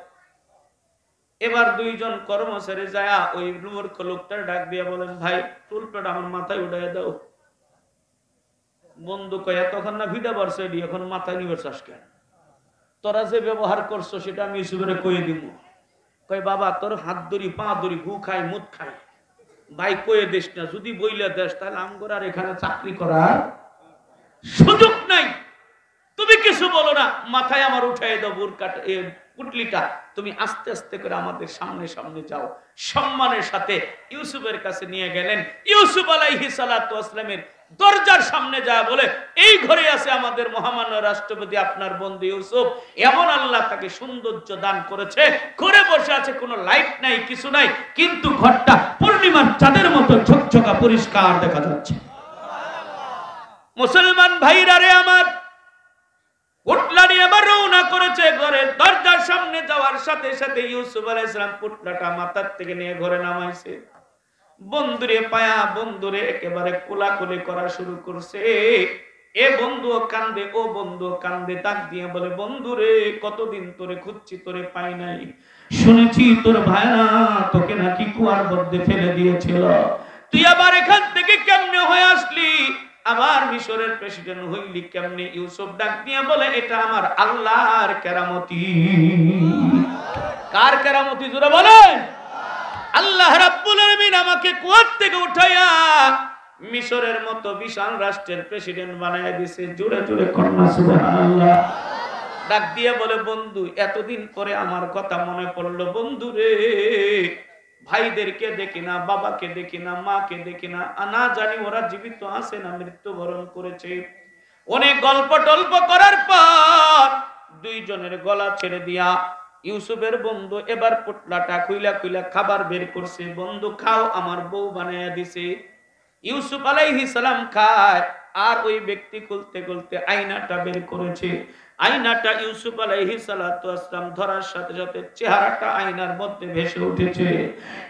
এবার দুইজন কর্মচারী যায় ওই মূর্খ লোকটার ডাক দিয়া বলেন, ভাই চুলটা আমার মাথায় উঠাই দাও। বন্ধু কয়, তখন না ভিডা বাড়ছে, এখন মাথায় নিবে চাষ কেন? তোরা যে ব্যবহার করছো সেটা আমি ইউসুফের কয়ে দিব। কয় বাবা তোর হাত ধরি পা ধরি গু খাই মুদ খাই, ভাই কয়ে দিস না, যদি বইলে দেশ তাহলে আমগোর আর এখানে চাকরি করার সুযোগ নাই। তুমি কিছু বলো না, মাথায় আমার উঠাই দাও বুরকাটা, পুটলিটা, তুমি আস্তে আস্তে করে আমাদের সামনে সামনে যাও। সম্মানের সাথে ইউসুফের কাছে নিয়ে গেলেন। ইউসুফ আলাইহিস সালাতু ওয়াস সালামের দরজার সামনে যায় বলে, এই ঘরে আছে আমাদের মহামান্য রাষ্ট্রপতি, আপনার বন্ধু ইউসুফ। এমন আল্লাহ তাকে সৌন্দর্য দান করেছে, ঘরে বসে আছে, কোনো লাইট নাই, কিছু নাই, কিন্তু ঘরটা পূর্ণিমার চাঁদের মতো ঝকঝকা পরিষ্কার দেখা যাচ্ছে। মুসলমান ভাইরা রে আমার, পুটলা নিয়ে আবার রওনা করেছে ঘরের দরজার সামনে যাওয়ার সাথে সাথে ইউসুফ আলাইহিস সালাম পুটলাটা মাথার থেকে নিয়ে ঘরে নামাইছে। বন্ধুরে পায়া বন্ধুরে একেবারে কোলাকুলি করা শুরু করছে। এ বন্ধু কান্দে, ও বন্ধু কান্দে, ডাক দিয়ে বলে, বন্ধুরে কতদিন তোরে খুঁজছি, তোরে পাই নাই। শুনেছি তোর ভাইরা তোকে নাকি কুয়ার মধ্যে ফেলে দিয়েছিল, তুই আবার এখান থেকে কেমনে হয়ে আসলি, আবার মিশরের প্রেসিডেন্ট হইলি কেমনে? ইউসুফ ডাক দিয়ে বলে, এটা আমার আল্লাহর কেরামতি। কার কেরামতি জোরে বলেন? আল্লাহ রাব্বুল আলামিন আমাকে কুয়ার থেকে উঠাইয়া মিশরের মতো বিশাল রাষ্ট্রের প্রেসিডেন্ট বানায় দিয়েছে। জোরে জোরে কন্যা সুবহানাল্লাহ। ডাক দিয়ে বলে, বন্ধু এতদিন পরে আমার কথা মনে পড়লো। বন্ধু রে, ভাইদেরকে দেখি না, বাবাকে দেখি না, মাকে দেখি না, না জানি ওরা জীবিত আছে না মৃত্যুবরণ করেছে। অনেক গল্প টল্প করার পর দুইজনের গলা ছেড়ে দিয়া ইউসুফের বন্ধু এবার পুটলাটা খুইলা খুইলা খাবার বের করছে। বন্ধু খাও, আমার বউ বানাইয়া দিছে। ইউসুফ আলাইহিস সালাম খায়, আর ওই ব্যক্তি খুলতে খুলতে আয়নাটা বের করেছে। আয়নাটা ইউসুফ আলাইহিস সালাতু ওয়াস সালাম ধরার সাথে সাথে চেহারাটা আয়নার মধ্যে ভেসে উঠেছে।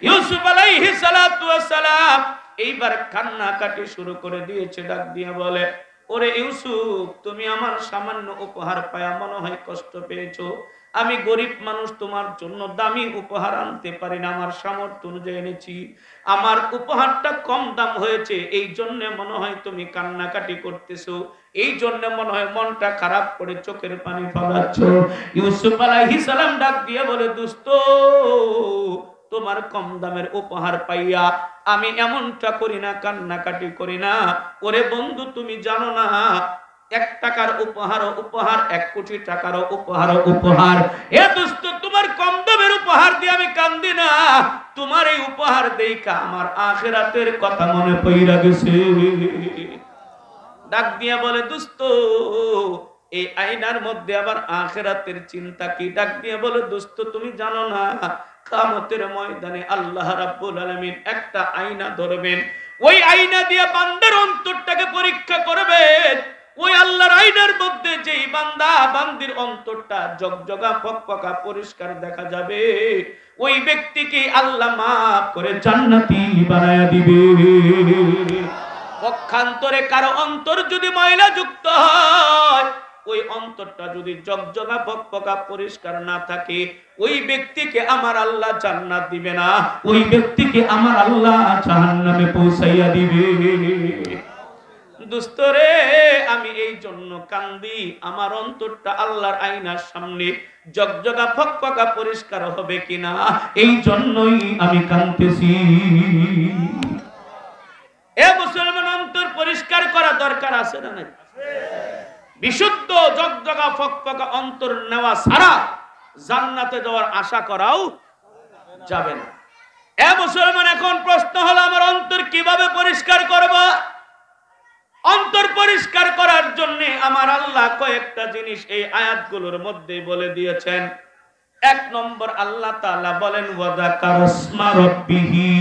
ইউসুফ আলাইহিস সালাতু ওয়াস সালাম এইবার কান্নাকাটি শুরু করে দিয়েছে। ডাক দিয়ে বলে, ওরে ইউসুফ, তুমি আমার সামান্য উপহার পায়া মনে হয় কষ্ট পেয়েছো। আমি গরিব মানুষ, তোমার জন্য দামি উপহার আনতে পারি না, আমার সামর্থ্য অনুযায়ী এনেছি। আমার উপহারটা কম দাম হয়েছে, এই জন্য মনে হয় তুমি কান্নাকাটি করতেছো, এই জন্য মনে হয় মনটা খারাপ করে চোখের পানি ফেলাচ্ছো। ইউসুফ আলাইহিস সালাম ডাক দিয়ে বলে, দোস্ত, তোমার কম দামের উপহার পাইয়া আমি এমনটা করি না, কান্নাকাটি করি না। ওরে বন্ধু, তুমি জানো না, 1 টাকার উপহার উপহার, 1 কোটি টাকার উপহার উপহার। এ দোস্ত, তোমার কম দামের উপহার দিয়ে আমি কান্দি না, তোমার এই উপহার দেখা আমার আখিরাতের কথা মনে পইরা গেছে। ডাক দিয়া বলে দোস্ত এই আয়নার মধ্যে আবার আখিরাতের চিন্তা কি? ডাক দিয়া বলে দোস্ত তুমি জানো না কিয়ামতের ময়দানে আল্লাহ রাব্বুল আলামিন একটা আয়না ধরবেন, ওই আয়না দিয়ে বান্দার অন্তরটাকে পরীক্ষা করবেন। ওই আল্লাহর আয়নার মধ্যে যেই বান্দা বান্দির অন্তরটা জগজগা ফকফকা পরিষ্কার দেখা যাবে, ওই ব্যক্তিকে আল্লাহ মাফ করে জান্নাতি বানায়া দিবে। পক্ষান্তরে কারো অন্তর যদি ময়লা যুক্ত হয়, ওই অন্তরটা যদি জগজগা ফকফকা পরিষ্কার না থাকে, ওই ব্যক্তিকে আমার আল্লাহ জান্নাত দিবে না, ওই ব্যক্তিকে আমার আল্লাহ জাহান্নামে পৌঁছাইয়া দিবে। দোস্তরে আমি এই জন্য কান্দি, আমার অন্তরটা আল্লাহর আয়নার সামনে জগজগা ফকফকা পরিষ্কার হবে কিনা, এই জন্যই আমি কাঁদতেছি। এ মুসলমান, অন্তর পরিষ্কার করা দরকার আছে না নাই? বিশুদ্ধ জগজগা ফকফকা অন্তর নেওয়া ছাড়া জান্নাতে যাওয়ার আশা করাও যাবে না। এ মুসলমান, এখন প্রশ্ন হলো আমার অন্তর কিভাবে পরিষ্কার করব? অন্তর পরিষ্কার করার জন্য আমার আল্লাহ কয়েকটা জিনিস এই আয়াতগুলোর মধ্যে বলে দিয়েছেন। এক নম্বর, আল্লাহ তাআলা বলেন ওয়াযাকারাসমা রাব্বিহি,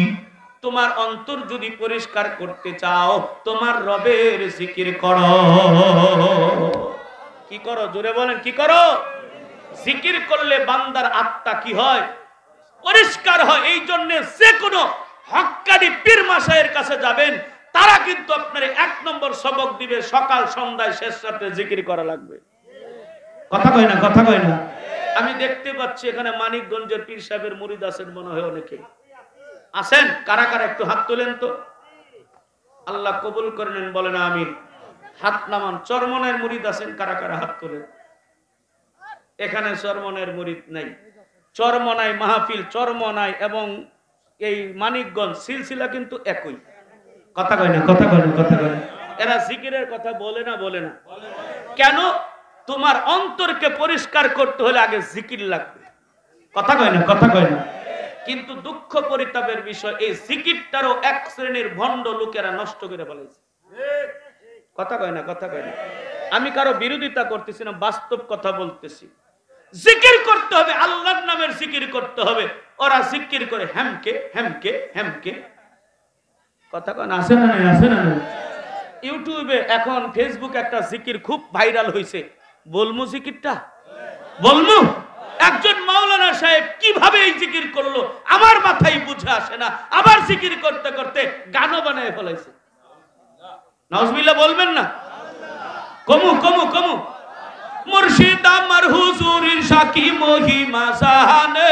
তোমার অন্তর যদি পরিষ্কার করতে চাও তোমার রবের জিকির করো। কি করো? জোরে বলেন, কি করো? জিকির করলে বান্দার আত্মা কি হয়? পরিষ্কার হয়। এই জন্য যে কোনো হক্কানি পীর মাশায়ের কাছে যাবেন, তারা কিন্তু আপনার এক নম্বর সবক দিবে, সকাল সন্ধ্যায় শেষ রাতে জিকির করা লাগবে। কথা কয় না, কথা কয় না। আমি দেখতে পাচ্ছি এখানে মানিকগঞ্জের পীর সাহেবের মুরিদ আছেন মনে হয় অনেকে আছেন। কারা কারা একটু হাত তোলেন তো, আল্লাহ কবুল করে নেন, বলেন আমিন। হাত নামান। চরমনের মুরিদ আছেন কারা কারা? হাত তোলেন। এখানে চরমনের মুরিদ নাই। চরমনাই মাহফিল, চরমনাই এবং এই মানিকগঞ্জ সিলসিলা কিন্তু একই। কথা কয় না, কথা কয় না, কথা কয় না। এরা জিকিরের কথা বলে না, বলে না কেন? তোমার অন্তরকে পরিষ্কার করতে হলে আগে জিকির লাগবে। কথা কয় না, কথা কয় না। কিন্তু দুঃখ পরিতাপের বিষয়, এই জিকিরটারও এক শ্রেণীর ভণ্ড লোকেরা নষ্ট করে ফেলেছে। কথা কয় না, কথা কয় না। আমি কারো বিরোধিতা করতেছি না, বাস্তব কথা বলতেছি। জিকির করতে হবে, আল্লাহর নামের জিকির করতে হবে। ওরা জিকির করে হেমকে হেমকে হেমকে। কথা কয় না, আছে না নাই? আছে না নাই? ইউটিউবে এখন ফেসবুক একটা জিকির খুব ভাইরাল হয়েছে, বলমু জিকিরটা বলমু। একজন মাওলানা সাহেব কিভাবে এই জিকির করলো আমার মাথায় বুঝে আসে না। আবার জিকির করতে করতে গানও বানায় ফেলাইছে। নাউজুবিল্লাহ বলবেন না? কমু কমু কমু। মুর্শিদ আমার হুজুরের সাকি মহিমা জানে,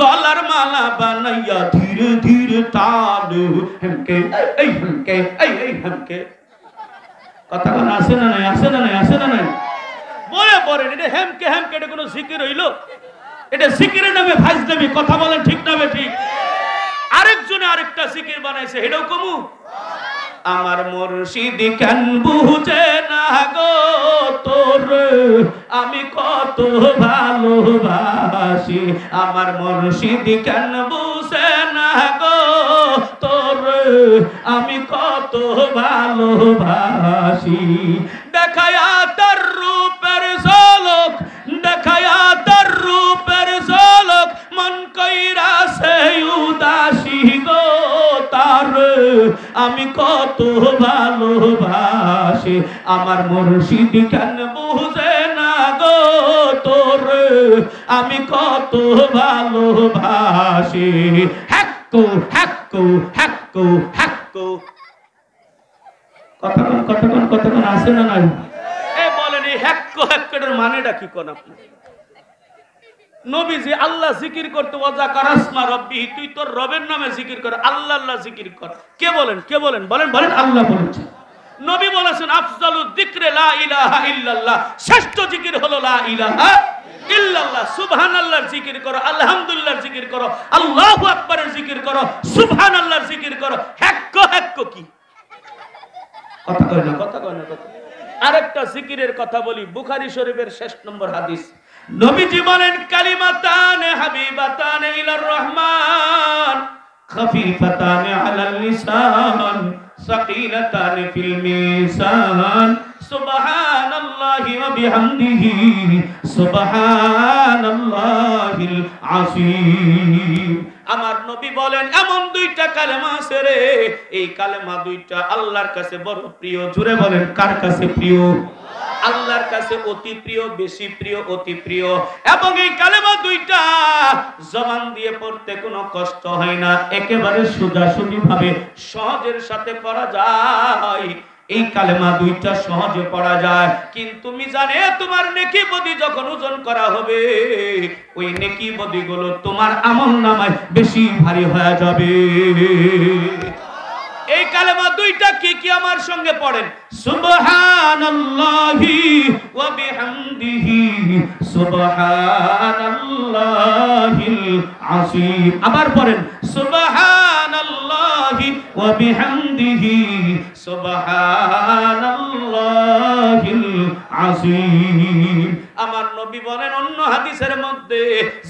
গলার মালা বানাইয়া ধীরে ধীরে টানে হেমকে এই হেমকে এই এই হেমকে। কথা কোন আছে না নাই? আছে না নাই? আছে না নাই? বলে পড়েন, এটা হেমকে হেমকে, এটা কোনো জিকির হইল? এটা জিকিরের নামে ফাজলামি। কথা বলেন ঠিক না ঠিক? আরেকজনে আরেকটা জিকির বানাইছে, এটাও কমু। আমার মুর্শিদ কেন বুঝে না গো তোরে আমি কত ভালোবাসি, আমার মুর্শিদ কেন বুঝে না গো তোরে আমি কত ভালোবাসি। দেখায়া তার রূপের ঝলক, দেখায়া তার রূপের ঝলক, মন কইরা সে উদাসী গো তার আমি কত ভালোবাসি, আমার মুর্শিদ কেন বুঝে না গো তোরে আমি কত ভালোবাসি। হ্যাক্কু হ্যাক্কু হ্যাক্কু হ্যাক্কু। কতক্ষণ কতক্ষণ কতক্ষণ আছে না নাই? এ বলেন এই হ্যাক্কু হ্যাক্কুর মানেটা কি কোন? আপনি নবীজি আল্লাহ জিকির করতে ওয়াযাকারাসমা রাব্বিহি, তুই তোর রবের নামে জিকির কর, আল্লাহ আল্লাহ জিকির কর। কে বলেন? কে বলেন? বলেন বলেন। আল্লাহ বলেছেন। নবী বলেছেন আফজালুদ যিকরি লা ইলাহা ইল্লাল্লাহ, শ্রেষ্ঠ জিকির হলো লা ইলাহা ইল্লাল্লাহ। সুবহানাল্লাহর জিকির করো, আলহামদুলিল্লাহর জিকির করো, আল্লাহু আকবারের জিকির করো, সুবহানাল্লাহর জিকির করো। হ্যাক্কু হ্যাক্কু কি? কথা কয় না, কথা কয় না, কথা। আরেকটা জিকিরের কথা বলি, বুখারী শরীফের 6 নম্বর হাদিস। নবীজি বলেন কালিমাতান হাবিবাতান ইলার রহমান খাফিফাতান আলাল লিসান ثقيلتان في الميزان سبحان الله وبحمده سبحان الله العظيم আমার নবী বলেন এমন দুইটা কালেমা আছে রে এই কালেমা দুইটা আল্লাহর কাছে বড় প্রিয় জোরে বলেন কার কাছে প্রিয় আল্লাহর কাছে অতি প্রিয় বেশি প্রিয় অতি প্রিয় এবং এই কালেমা দুইটা জবান দিয়ে পড়তে কোনো কষ্ট হয় না একেবারে সোজাসুজি ভাবে সহজের সাথে পড়া যায় এই কালেমা দুইটা সহজে পড়া যায় কিন্তু মিজানে তোমার নেকি বদি যখন ওজন করা হবে ওই নেকি বদিগুলো তোমার আমলনামায় বেশি ভারী হয়ে যাবে এই কালেমা দুইটা কি কি আমার সঙ্গে পড়েন সুবহানাল্লাহি ওয়া বিহামদিহি সুবহানাল্লাহিল আযীম আবার পড়েন সুবহানাল্লাহি ওয়া বিহামদিহি সুবহানাল্লাহিল আযীম আমার নবী বলেন অন্য হাদিসের মধ্যে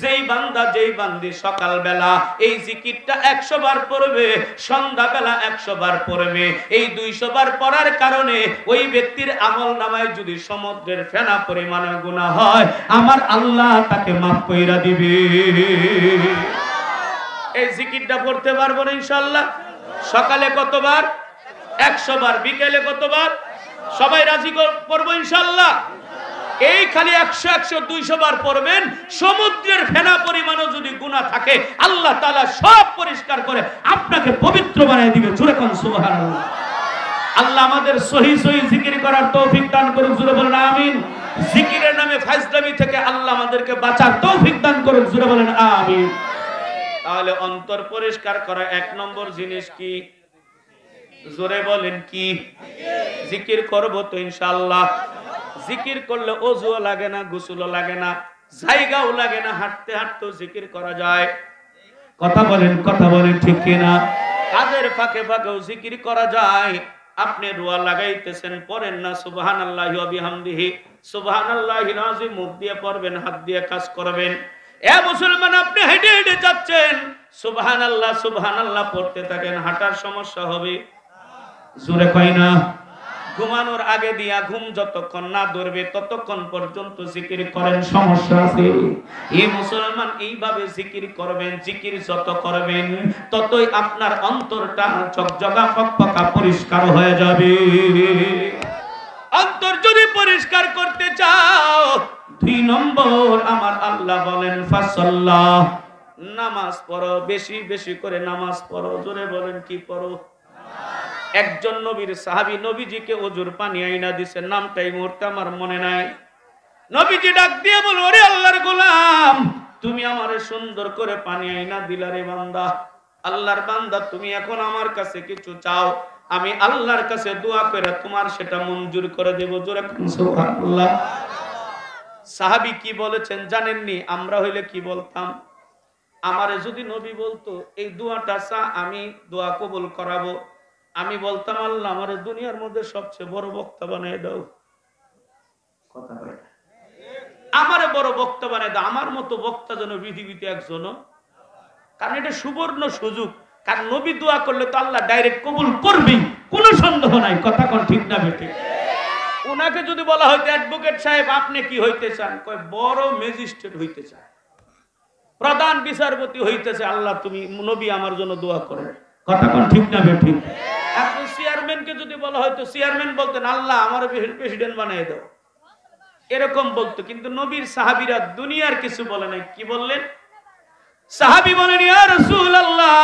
যেই বান্দা যেই বান্দি সকাল বেলা এই জিকিরটা 100 বার পড়বে সন্ধ্যা বেলা 100 বার পড়বে এই 200 বার পড়ার কারণে ওই ব্যক্তির আমলনামায় যদি সমুদ্রের ফেনা পরিমাণের গুনাহ হয় আমার আল্লাহ তাকে maaf কইরা দিবে এই জিকিরটা পড়তে পারবো না ইনশাআল্লাহ সকালে কতবার 100 বার বিকেলে কতবার সবাই রাজি পড়বো ইনশাআল্লাহ এই খালি 100 100 200 বার পড়বেন সমুদ্রের ফেনা পরিমাণও যদি গুনাহ থাকে আল্লাহ তাআলা সব পরিষ্কার করে আপনাকে পবিত্র বানিয়ে দিবে জোরে কোন সুবহানাল্লাহ আল্লাহ আমাদের সহি সহি জিকির করার তৌফিক দান করুন জোরে বলেন আমিন জিকিরের নামে ফাজলামি থেকে আল্লাহ আমাদেরকে বাঁচার তৌফিক দান করুন জোরে বলেন আমিন তাহলে অন্তর পরিষ্কার করা এক নম্বর জিনিস কি জোরে বলেন কি জিকির করব তো ইনশাআল্লাহ জিকির করলে ওযুও লাগে না গোসলও লাগে না জায়গাও লাগে না হাঁটতে হাঁটতে জিকির করা যায় কথা বলেন ঠিক কিনা কাজের ফাঁকে ফাঁকেও জিকির করা যায় আপনি রুয়া লাগাইতেছেন পড়েন না সুবহানাল্লাহি ওয়া বিহামদিহি সুবহানাল্লাহিল আযীম মুখ দিয়ে পড়বেন হাত দিয়ে কাজ করবেন এ মুসলমান আপনি হেঁটে হেঁটে যাচ্ছেন সুবহানাল্লাহ সুবহানাল্লাহ পড়তে থাকেন হাঁটার সমস্যা হবে জোরে কয় না ঘুমানোর আগে দিয়া ঘুম যতক্ষণ না ধরবে ততক্ষণ পর্যন্ত জিকির করেন সমস্যা আছে এই মুসলমান এইভাবে জিকির করবেন জিকির যত করবেন ততই আপনার অন্তরটা ঝকঝকা ফকফকা পরিষ্কার হয়ে যাবে অন্তর যদি পরিষ্কার করতে চাও 2 নম্বর আমার আল্লাহ বলেন ফাসাল্লাহ নামাজ পড়ো বেশি বেশি করে নামাজ পড়ো জোরে বলেন কি পড়ো একজন নবীর সাহাবী নবীজিকে ওজুর পানি আইনা দিছে নামটা এই মুহূর্তে আমার মনে নাই নবীজি ডাক দিয়ে বলল ওরে আল্লাহর গোলাম তুমি আমারে সুন্দর করে পানি আইনা দিলা রে বান্দা আল্লাহর বান্দা তুমি এখন আমার কাছে কিছু চাও আমি আল্লাহর কাছে দোয়া করে তোমার সেটা মঞ্জুর করে দেব জোরে সুবহানাল্লাহ সাহাবী কি বলেছেন জানেননি আমরা হইলে কি বলতাম আমারে যদি নবী বলতো এই দোয়াটা চা আমি দোয়া কবুল করাবো আমি বলতাম আল্লাহ আমারে দুনিয়ার মধ্যে সবচেয়ে বড় বক্তা বানিয়ে দাও কথা বলে আমারে বড় বক্তা বানিয়ে দাও আমার মতো বক্তা যেন পৃথিবীতে একজন কারণ এটা সুবর্ণ সুযোগ কারণ নবী দোয়া করলে তো আল্লাহ ডাইরেক্ট কবুল করবেই কোনো সন্দেহ নাই কথা কোন ঠিক না বেঠিক ওনাকে যদি বলা হয়তো অ্যাডভোকেট সাহেব আপনি কি হইতে চান কয় বড় ম্যাজিস্ট্রেট হইতে চান প্রধান বিচারপতি হইতে চায় আল্লাহ তুমি নবী আমার জন্য দোয়া করেন কথা কোন ঠিক না বেঠিক এখন চেয়ারম্যানকে যদি বলা হয়তো চেয়ারম্যান বলতেন আল্লাহ আমার প্রেসিডেন্ট বানিয়ে দাও এরকম বলতো কিন্তু নবীর সাহাবীরা দুনিয়ার কিছু বলে নাই কি বললেন সাহাবী বলেন ইয়া রাসূলুল্লাহ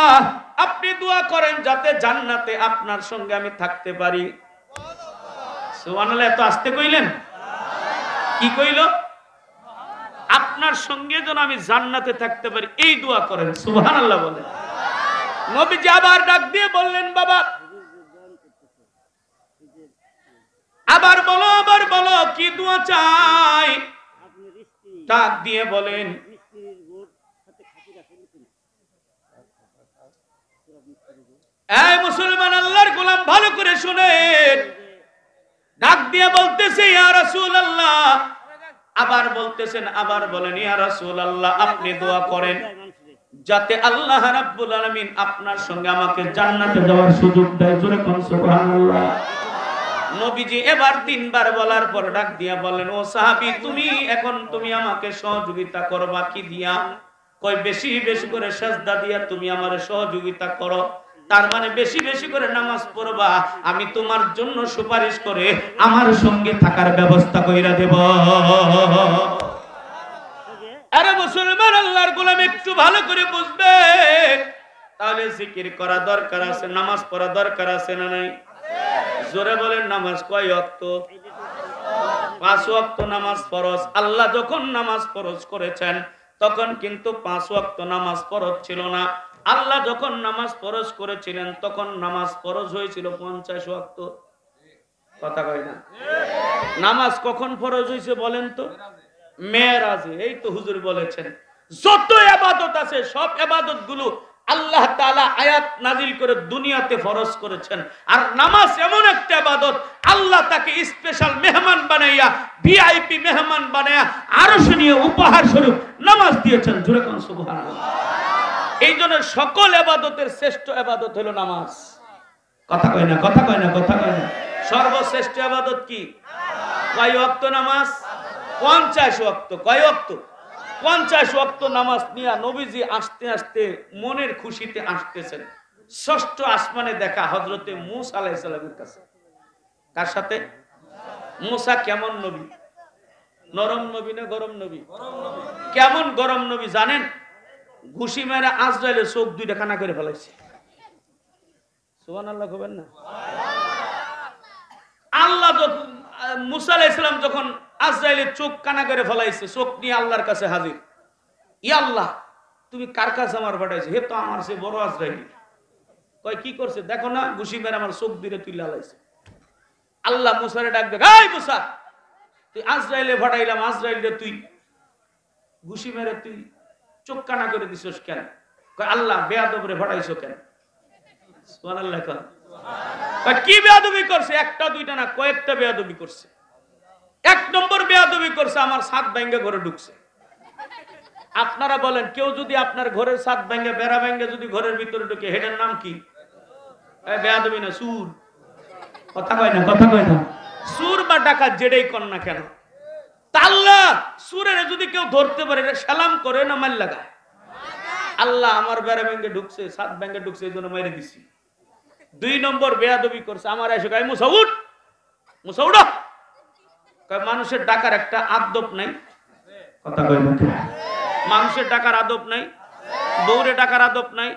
আপনি দোয়া করেন যাতে জান্নাতে আপনার সঙ্গে আমি থাকতে পারি সুবহানাল্লাহ এত আস্তে কইলেন কি কইলো আপনার সঙ্গে যেন আমি জান্নাতে থাকতে পারি এই দোয়া করেন সুবহানাল্লাহ বলেন নবীজি আবার ডাক দিয়ে বললেন বাবা আবার বলো কি দোয়া চাই ডাক দিয়ে বলেন এই মুসলমান আল্লাহর গোলাম ভালো করে শুনেন ডাক দিয়ে বলতেছে ইয়া রাসূলুল্লাহ আবার বলতেছেন আবার বলেন ইয়া রাসূলুল্লাহ আপনি দোয়া করেন যাতে আল্লাহ রাব্বুল আলামিন আপনার সঙ্গে আমাকে জান্নাতে যাওয়ার সুযোগ দেয়। জোরে কোন সুবহানাল্লাহ। নবীজি এবার 3 বার বলার পর ডাক দিয়া বলেন, ও সাহাবী, তুমি আমাকে সহযোগিতা করবা কি দিয়া? কয় বেশি বেশি করে সিজদা দিয়া তুমি আমারে সহযোগিতা করো। তার মানে বেশি বেশি করে নামাজ পড়বা, আমি তোমার জন্য সুপারিশ করে আমার সঙ্গে থাকার ব্যবস্থা কইরা দেব। আরে মুসলমান, আল্লাহর গোলাম, একটু ভালো করে বুঝবে, তাহলে জিকির করা দরকার আছে, নামাজ পড়া দরকার আছে না নাই? জোরে বলেন, নামাজ কয় ওয়াক্ত? 5 ওয়াক্ত নামাজ ফরজ। আল্লাহ যখন নামাজ ফরজ করেছেন তখন কিন্তু 5 ওয়াক্ত নামাজ ফরজ ছিল না। আল্লাহ যখন নামাজ ফরজ করেছিলেন তখন নামাজ ফরজ হয়েছিল 50 ওয়াক্ত। কথা কয় না? নামাজ কখন ফরজ হয়েছে বলেন তো? মেরাজে। এই তো হুজুর বলেছেন, যত ইবাদত আছে সব ইবাদত গুলো আল্লাহ তাআলা আয়াত নাজিল করে দুনিয়াতে ফরজ করেছেন। আর নামাজ এমন একটা ইবাদত, আল্লাহ তাকে স্পেশাল মেহমান বানাইয়া, ভিআইপি মেহমান বানাইয়া আরশে নিয়ে উপহার স্বরূপ নামাজ দিয়েছেন। জোরে কোন সুবহানাল্লাহ। এই জন্য সকল ইবাদতের শ্রেষ্ঠ ইবাদত হলো নামাজ। কথা কয় না, কথা কয় না, কথা কয় না। সর্বশ্রেষ্ঠ ইবাদত কি? কয় ওয়াক্ত নামাজ? 50 ওয়াক্ত। কয় ওয়াক্ত? 50 ওয়াক্ত নামাজ নিয়ে নবীজি আস্তে আস্তে মনের খুশিতে আসতেছেন। ষষ্ঠ আসমানে দেখা হযরতে মূসা আলাইহিস সালামের কাছে। কার সাথে? মূসা কেমন নবী? নরম নবী না গরম নবী? কেমন গরম নবী জানেন? ঘুষি মেরে আজরাইলের চোখ 2টা কানা করে ফেলাইছে। সুবহানাল্লাহ কইবেন না? আল্লাহ মূসা আলাইহিস সালাম যখন আজরাইলের চোখ কানা করে ফেলাইছে, চোখ নিয়ে আল্লাহর কাছে হাজির। ইয়া আল্লাহ, তুমি কার কাছে আমার পাঠাইছো? হে তো আমার সে বড় আজরাইল। কয় কি করছে? দেখো না, ঘুষি মেরে আমার চোখ দিয়ে তুলে লাইছে। আল্লাহ মূসারে ডাক দেয়, এই মূসা, তুই আজরাইলে পাঠাইলাম, আজরাইলে তুই ঘুষি মেরে তুই চোখ কানা করে দিছস কেন? কয় আল্লাহ বেয়াদবরে পাঠাইছো কেন? সুবহানাল্লাহ। কয় কি বেয়াদবি করছে? একটা দুইটা না, কয়েকটা বেয়াদবি করছে। 1 নম্বর বেয়াদবি করছে, আমার ছাদ ভাঙা ঘরে ঢুকছে। আপনারা বলেন, কেউ যদি আপনার ঘরের ছাদ ভাঙা, বেড়া ভাঙা যদি ঘরের ভিতরে ঢুকে, হেটার নাম কি? বেয়াদবি না, সুর। কথা কয় না, কথা কয় না। সুর বা ডাকাত যেটাই কর না কেন, আল্লাহ সুরের যদি কেউ ধরতে পারে, সালাম করে না মাল লাগায়? আল্লাহ আমার বেড়া ভাঙা ঢুকছে, ছাদ ভাঙা ঢুকছে, এই জন্য মেরে দিছি। 2 নম্বর বেয়াদবি করছে, আমার এসে গায়ে মুসা উঠ, মুসা উঠো। মানুষের ডাকার একটা আদব নাই। কথা কয় না? মানুষের ডাকার আদব নাই, বউরে ডাকার আদব নাই।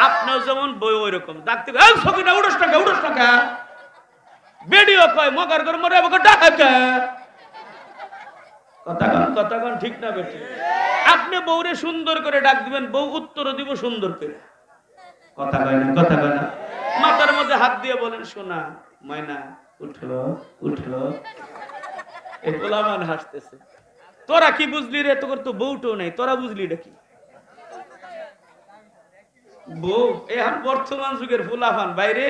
আপনিও যেমন বউ ওই রকম ডাকতে, এই সকিনা উঠোস টাকা, উঠোস টাকা। বেডিও কয় মগার করে মরে আমাকে ডাকা। কথা কন ঠিক না বেটি? আপনি বউরে সুন্দর করে ডাক দিবেন, বউ উত্তর দিব সুন্দর করে। কথা কয় না, কথা কয় না। মাথার মধ্যে হাত দিয়ে বলেন, সোনা ময়না উঠলো, উঠলো। এই গোলামান হাসতেছে। তোরা কি বুঝলি রে? তোর তো বউটাও নাই, তোরা বুঝলি এটা কি? বউ এখন বর্তমান যুগের ফুলাফান বাইরে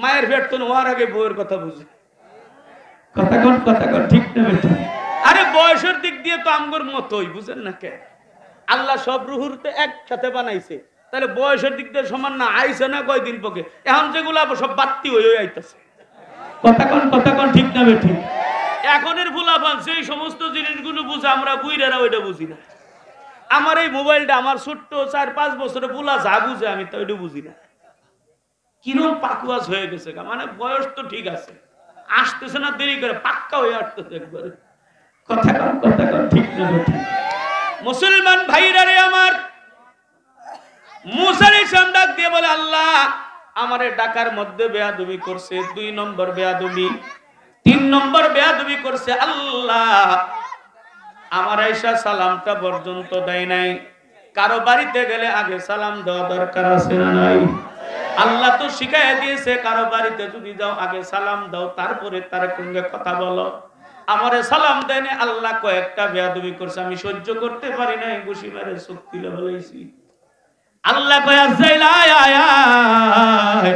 মায়ের পেট তো হওয়ার আগে বউয়ের কথা বুঝে। কথা কন, কথা কন ঠিক না বেটা? আরে বয়সের দিক দিয়ে তো আমগর মতই, বুঝেন না কে? আল্লাহ সব রুহুরতে একসাথে বানাইছে, তাহলে বয়সের দিক দিয়ে সমান না? আইছে না কয়দিন পকে, এখন যেগুলো সব বাত্তি হয়ে আইতাছে। কথা কন, কথা কন ঠিক না বেটি? এখনের ফুলাফান সেই সমস্ত জিনিসগুলো বুঝে, আমরা বুইরারা ওইটা বুঝি না। আমার এই মোবাইলটা আমার ছোট্ট 4-5 বছরের ফুলা যা বুঝে আমি তো ওইটা বুঝি না। কিরকম পাকুয়াজ হয়ে গেছে, মানে বয়স তো ঠিক আছে, আসতেছে না দেরি করে, পাক্কা হয়ে আসতেছে একবারে। কথা কন, কথা কন ঠিক না বেটি? মুসলমান ভাইরা রে আমার, মূসা আলাইহিস সালাম ডাক দিয়ে বলে, আল্লাহ আমারে ডাকার মধ্যে বেয়াদবি করছে, 2 নম্বর বেয়াদবি। 3 নম্বর বেয়াদবি করছে, আল্লাহ আমার আয়েশা সালামটা পর্যন্ত দেয় নাই। কারো বাড়িতে গেলে আগে সালাম দেওয়া দরকার আছে না নাই? আল্লাহ তো শিখাইয়া দিয়েছে, কারো বাড়িতে যদি যাও আগে সালাম দাও, তারপরে তার সঙ্গে কথা বলো। আমারে সালাম দেয়নি, আল্লাহ কয়েকটা বেয়াদবি করছে, আমি সহ্য করতে পারি নাই, ঘুষি মেরে চোখ তুলে ফেলেছি। আল্লাহ কয় আজরাইল আয় আয় আয়,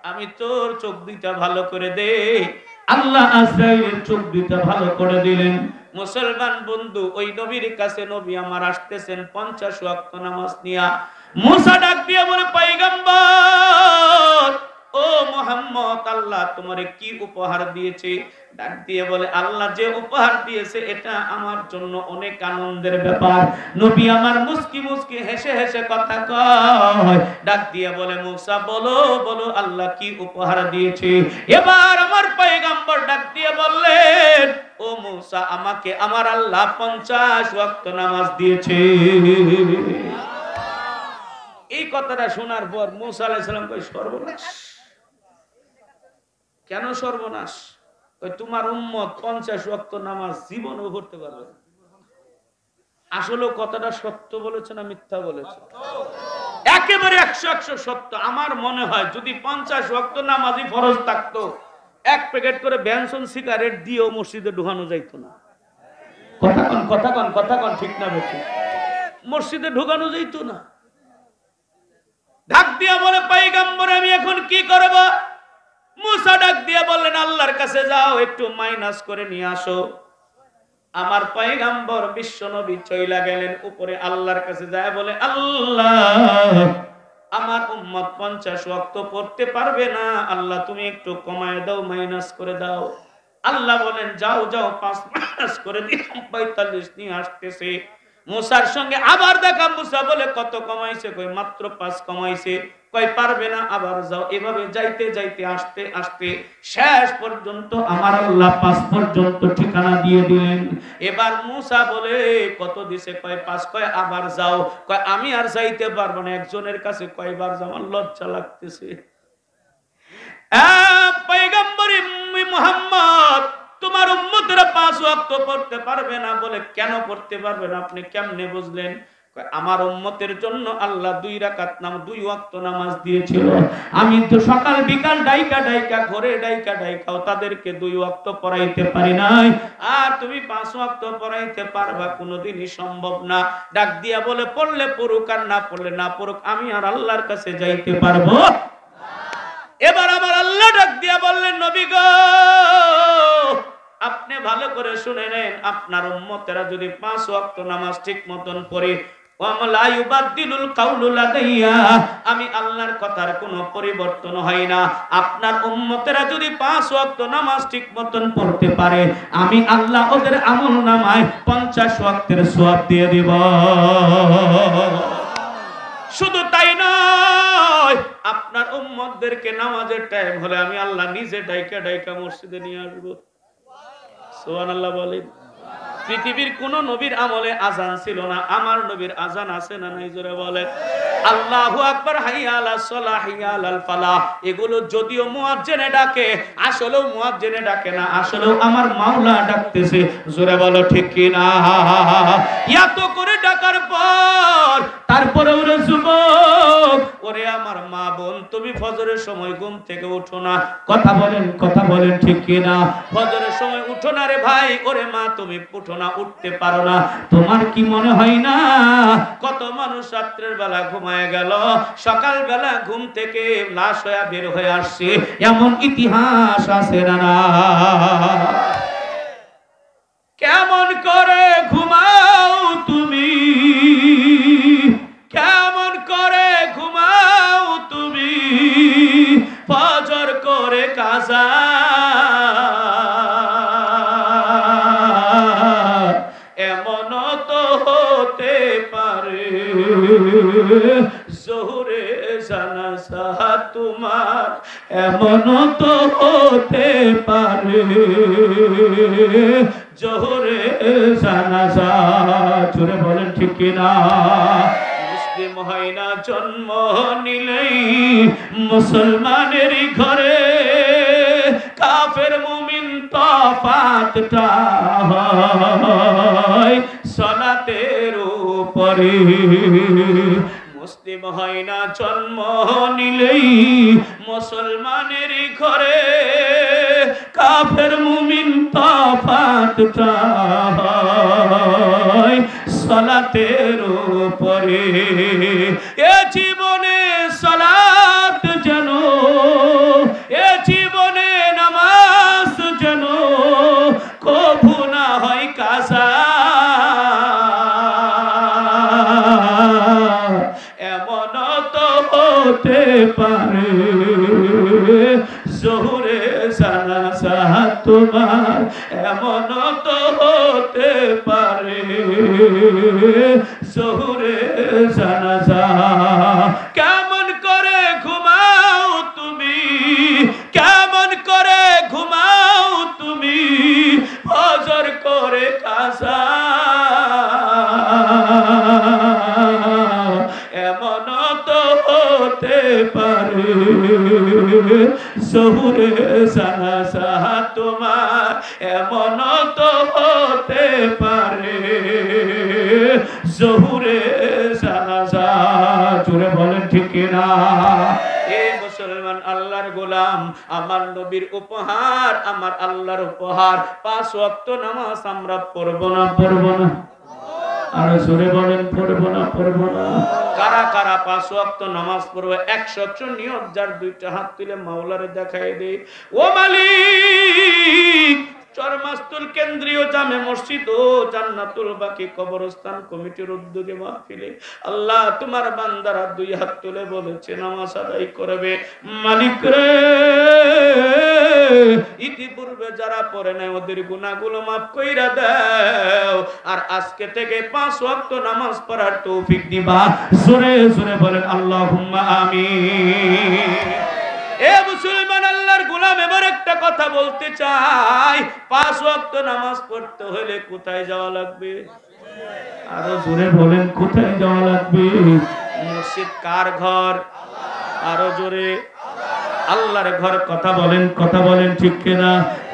আমি তোর চোখ 2টা ভালো করে দে। আল্লাহ আজরাইলের চোখ 2টা ভালো করে দিলেন। মুসলমান বন্ধু, ওই নবীর কাছে নবী আমার আসতেছেন 50 ওয়াক্ত নামাজ নিয়া। মুসা ডাক দিয়ে বলে, পয়গম্বর ও মুহাম্মদ, আল্লাহ তোমারে কি উপহার দিয়েছে? ডাক দিয়ে বলে, আল্লাহ যে উপহার দিয়েছে এটা আমার জন্য অনেক আনন্দের ব্যাপার। নবী আমার মুস্কি মুস্কি হেসে হেসে কথা কয়। ডাক দিয়ে বলে, মুসা বলো বলো আল্লাহ কি উপহার দিয়েছে? এবার আমার পয়গম্বর ডাক দিয়ে বললেন, ও মুসা, আমাকে আমার আল্লাহ 50 ওয়াক্ত নামাজ দিয়েছে। এই কথাটা শোনার পর মুসা আলাইহিস সালাম কই, সর্বনাশ। কেন সর্বনাশ? কই, তোমার উম্মত 50 ওয়াক্ত নামাজ জীবনেও পড়তে পারবে না। আসলে কথাটা সত্য বলেছে না মিথ্যা বলেছে? একেবারে 100% সত্য। আমার মনে হয় যদি 50 ওয়াক্ত নামাজই ফরজ থাকতো, এক প্যাকেট করে বেনসন সিগারেট দিয়েও মসজিদে ঢুকানো যাইতো না। কথা কন ঠিক না বেঠিক? মসজিদে ঢুকানো যাইতো না। ডাক দিয়া বলে, পয়গম্বর আমি এখন কি করব? মুসা ডাক দিয়া বললেন, আল্লাহর কাছে যাও, একটু মাইনাস করে নিয়ে আসো। আমার পয়গম্বর বিশ্ব নবী চইলা গেলেন উপরে, আল্লাহর কাছে যায় বলে, আল্লাহ আমার উম্মত 50 ওয়াক্ত পড়তে পারবে না, আল্লাহ তুমি একটু কমায় দাও, মাইনাস করে দাও। আল্লাহ বলেন, যাও যাও 5 মাইনাস করে দিলাম, 45 নিয়ে আসতেছে। মুসার সঙ্গে আবার দেখা। মুসা বলে, কত কমাইছে? কই মাত্র 5 কমাইছে। কই পারবে না, আবার যাও। এভাবে যাইতে যাইতে আসতে আসতে শেষ পর্যন্ত আমার আল্লাহ 5 পর্যন্ত ঠিকানা দিয়ে দিলেন। এবার মুসা বলে, কত দিছে? কয় 5। কয় আবার যাও। কয় আমি আর যাইতে পারবো না, একজনের কাছে কয়বার যাও, আমার লজ্জা লাগতেছে। পয়গম্বর মুহাম্মদ, তোমার উম্মতেরা 5 ওয়াক্ত পড়তে পারবে না। বলে, কেন পড়তে পারবে না? আপনি কেমনে বুঝলেন? আমার উম্মতের জন্য আল্লাহ 2 রাকাত 2 ওয়াক্ত নামাজ দিয়েছিল। আমি তো সকাল বিকাল ডাইকা ঘরে ডাইকাও তাদেরকে 2 ওয়াক্ত পড়াইতে পারি নাই, আর তুমি 5 ওয়াক্ত পড়াইতে পারবা? কোনোদিনই সম্ভব না। ডাক দিয়া বলে, পড়লে পড়ুক আর না পড়লে না পড়ুক, আমি আর আল্লাহর কাছে যাইতে পারবো। এবার আমার আল্লাহ ডাক দিয়া বললেন, নবী গো, আপনি ভালো করে শুনে নেন, আপনার উম্মতেরা যদি 5 ওয়াক্ত নামাজ ঠিক মতন পড়ে, আমি আল্লাহর কথার কোনো পরিবর্তন হয় না। আপনার উম্মতেরা যদি 5 ওয়াক্ত নামাজ ঠিক মতন পড়তে পারে, আমি আল্লাহ ওদের আমলনামায় 50 ওয়াক্তের সওয়াব দিয়ে দিব। শুধু তাই নয়, আপনার উম্মতদেরকে নামাজের টাইম হলে আমি আল্লাহ নিজে ডাইকা মসজিদে নিয়ে আসবো। সুবহানাল্লাহ বলেন। পৃথিবীর কোন নবীর আমলে আজান ছিল না, আমার নবীর আজান আছে না নাই? জোরে বলেন আল্লাহু আকবার, হাইয়া আলাস সালাহ, হাইয়া আলাল ফালাহ। এগুলো যদিও মুয়াজ্জিনে ডাকে, আসলেও মুয়াজ্জিনে ডাকে না, আসলেও আমার মাওলা ডাকতেছে। জোরে বলো ঠিক কি না? এত করে ডাকার পর তারপরে ওরে যুবক, ওরে আমার মা বোন, তুমি ফজরের সময় ঘুম থেকে উঠো না। কথা বলেন ঠিক কি না? ফজরের সময় উঠো না রে ভাই। ওরে মা, তুমি উঠো না, উঠতে পারো না। তোমার কি মনে হয় না কত মানুষ রাত্রের বেলা ঘুমায় গেল, সকাল বেলা ঘুম থেকে লাশ হয়ে বের হয়ে আসছে? এমন ইতিহাস আছে না? কেমন করে ঘুমাও তুমি, কেমন করে ঘুমাও তুমি, ফজর করে কাজা। এমন তো হতে পারে জোহরে জানাজা তোমার, এমন তো হতে পারে জোহরে জানাজা। জোরে বলেন ঠিক কিনা? মুসলিম হয় না জন্ম নিলেই মুসলমানের ঘরে, কাফের মুমিন তফাতটা হয় সালাতের উপরে। মুসলিম হয় না জন্ম নিলেই মুসলমানের ঘরে, কাফের মুমিন তফাতটা হয় সালাতের উপরে। এ জীবনে সালাত যেন, এ জীবনে নামাজ যেন কভু না হয় কাজা এমন তো হতে পারে জোহরে জানাজা তোমার এমন তো হতে পারে জোহরে জানাজা কেমন করে ঘুমাও তুমি কেমন করে ঘুমাও তুমি ফজর করে কাজা এমন তো হতে পারে জোহরে জানাজা তোমার এমন তো হতে পারে জোহরে জানাজা জোরে বলেন ঠিক না এ মুসলমান আল্লাহর গোলাম আমার নবীর উপহার আমার আল্লাহর উপহার 5 ওয়াক্ত নামাজ আমরা পড়ব না আর জোরে বলেন পড়ব না কারা কারা 5 ওয়াক্ত নামাজ পড়বে 100 নিয়ত যার দুইটা হাত তুলে মাওলারে দেখায় দে ও মালিক চরমাস্তুল কেন্দ্রীয় জামে মসজিদ ও জান্নাতুল বাকি কবরস্থান কমিটির উদ্যোগে মাহফিলে আল্লাহ তোমার বান্দারা দুই হাত তুলে বলেছে নামাজ আদায় করবে মালিক রে ইতিপূর্বে যারা পড়ে নাই ওদের গুনাহগুলো মাফ কইরা দাও আর আজকে থেকে 5 ওয়াক্ত নামাজ পড়ার তৌফিক দিবা জোরে জোরে বলেন আল্লাহুম্মা আমিন এ মুসলমান আল্লাহর গোলাম এবার একটা কথা বলতে চাই 5 ওয়াক্ত নামাজ পড়তে হলে কোথায় যাওয়া লাগবে আরো জোরে বলেন কোথায় যাওয়া লাগবে মসজিদ কার ঘর আরো জোরে আল্লাহর ঘর কথা বলেন ঠিক কিনা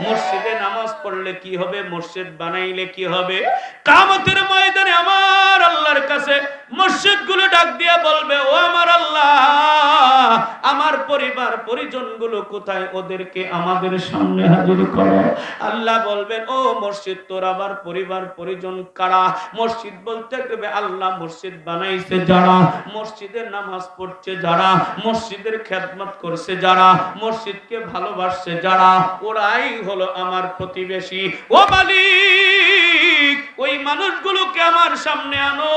মসজিদে নামাজ পড়লে কি হবে মসজিদ বানাইলে কি হবে কিয়ামতের ময়দানে আমার আল্লাহর কাছে মসজিদগুলো ডাক দিয়া বলবে ও আমার আল্লাহ আমার পরিবার পরিজনগুলো কোথায় ওদেরকে আমাদের সামনে হাজির করো আল্লাহ বলবেন ও মসজিদ তোর আবার পরিবার পরিজন কারা মসজিদ বলতে হবে আল্লাহ মসজিদ বানাইছে যারা মসজিদে নামাজ পড়ছে যারা মসজিদের খেদমত করছে যারা মসজিদকে ভালোবাসছে যারা ওরাই হলো আমার প্রতিবেশী ও মালিক ওই মানুষগুলোকে আমার সামনে আনো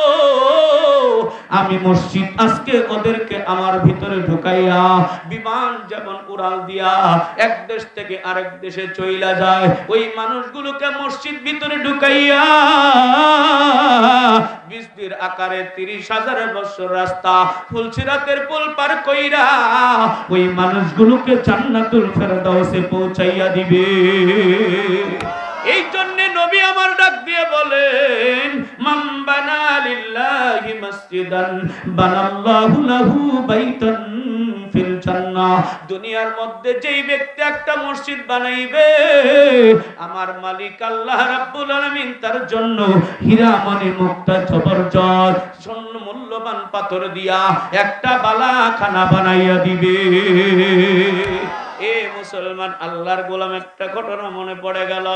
আমি মসজিদ আজকে ওদেরকে আমার ভিতরে ঢুকাইয়া বিমান যেমন উড়াল দিয়া এক দেশ থেকে আরেক দেশে চইলা যায় ওই মানুষগুলোকে মসজিদ ভিতরে ঢুকাইয়া বিস্তির আকারে 30,000 বছর রাস্তা ফুলসিরাতের পুল পার কইরা ওই মানুষগুলোকে জান্নাতুল ফেরদাউসে পৌঁছাইয়া দিবে এই জন্য নবী আমার ডাক দিয়ে বলেন মান বানা লিল্লাহি মসজিদান বানাল্লাহু লাহু বাইতান ফিল জান্নাহ দুনিয়ার মধ্যে যেই ব্যক্তি একটা মসজিদ বানাইবে আমার মালিক আল্লাহ রাব্বুল আলামিন তার জন্য হীরা মণি মুক্তা জবরদস্ত স্বর্ণ মূল্যবান পাথর দিয়া একটা বালাখানা বানাইয়া দিবে এ মুসলমান আল্লাহর গোলাম একটা ঘটনা মনে পড়ে গেল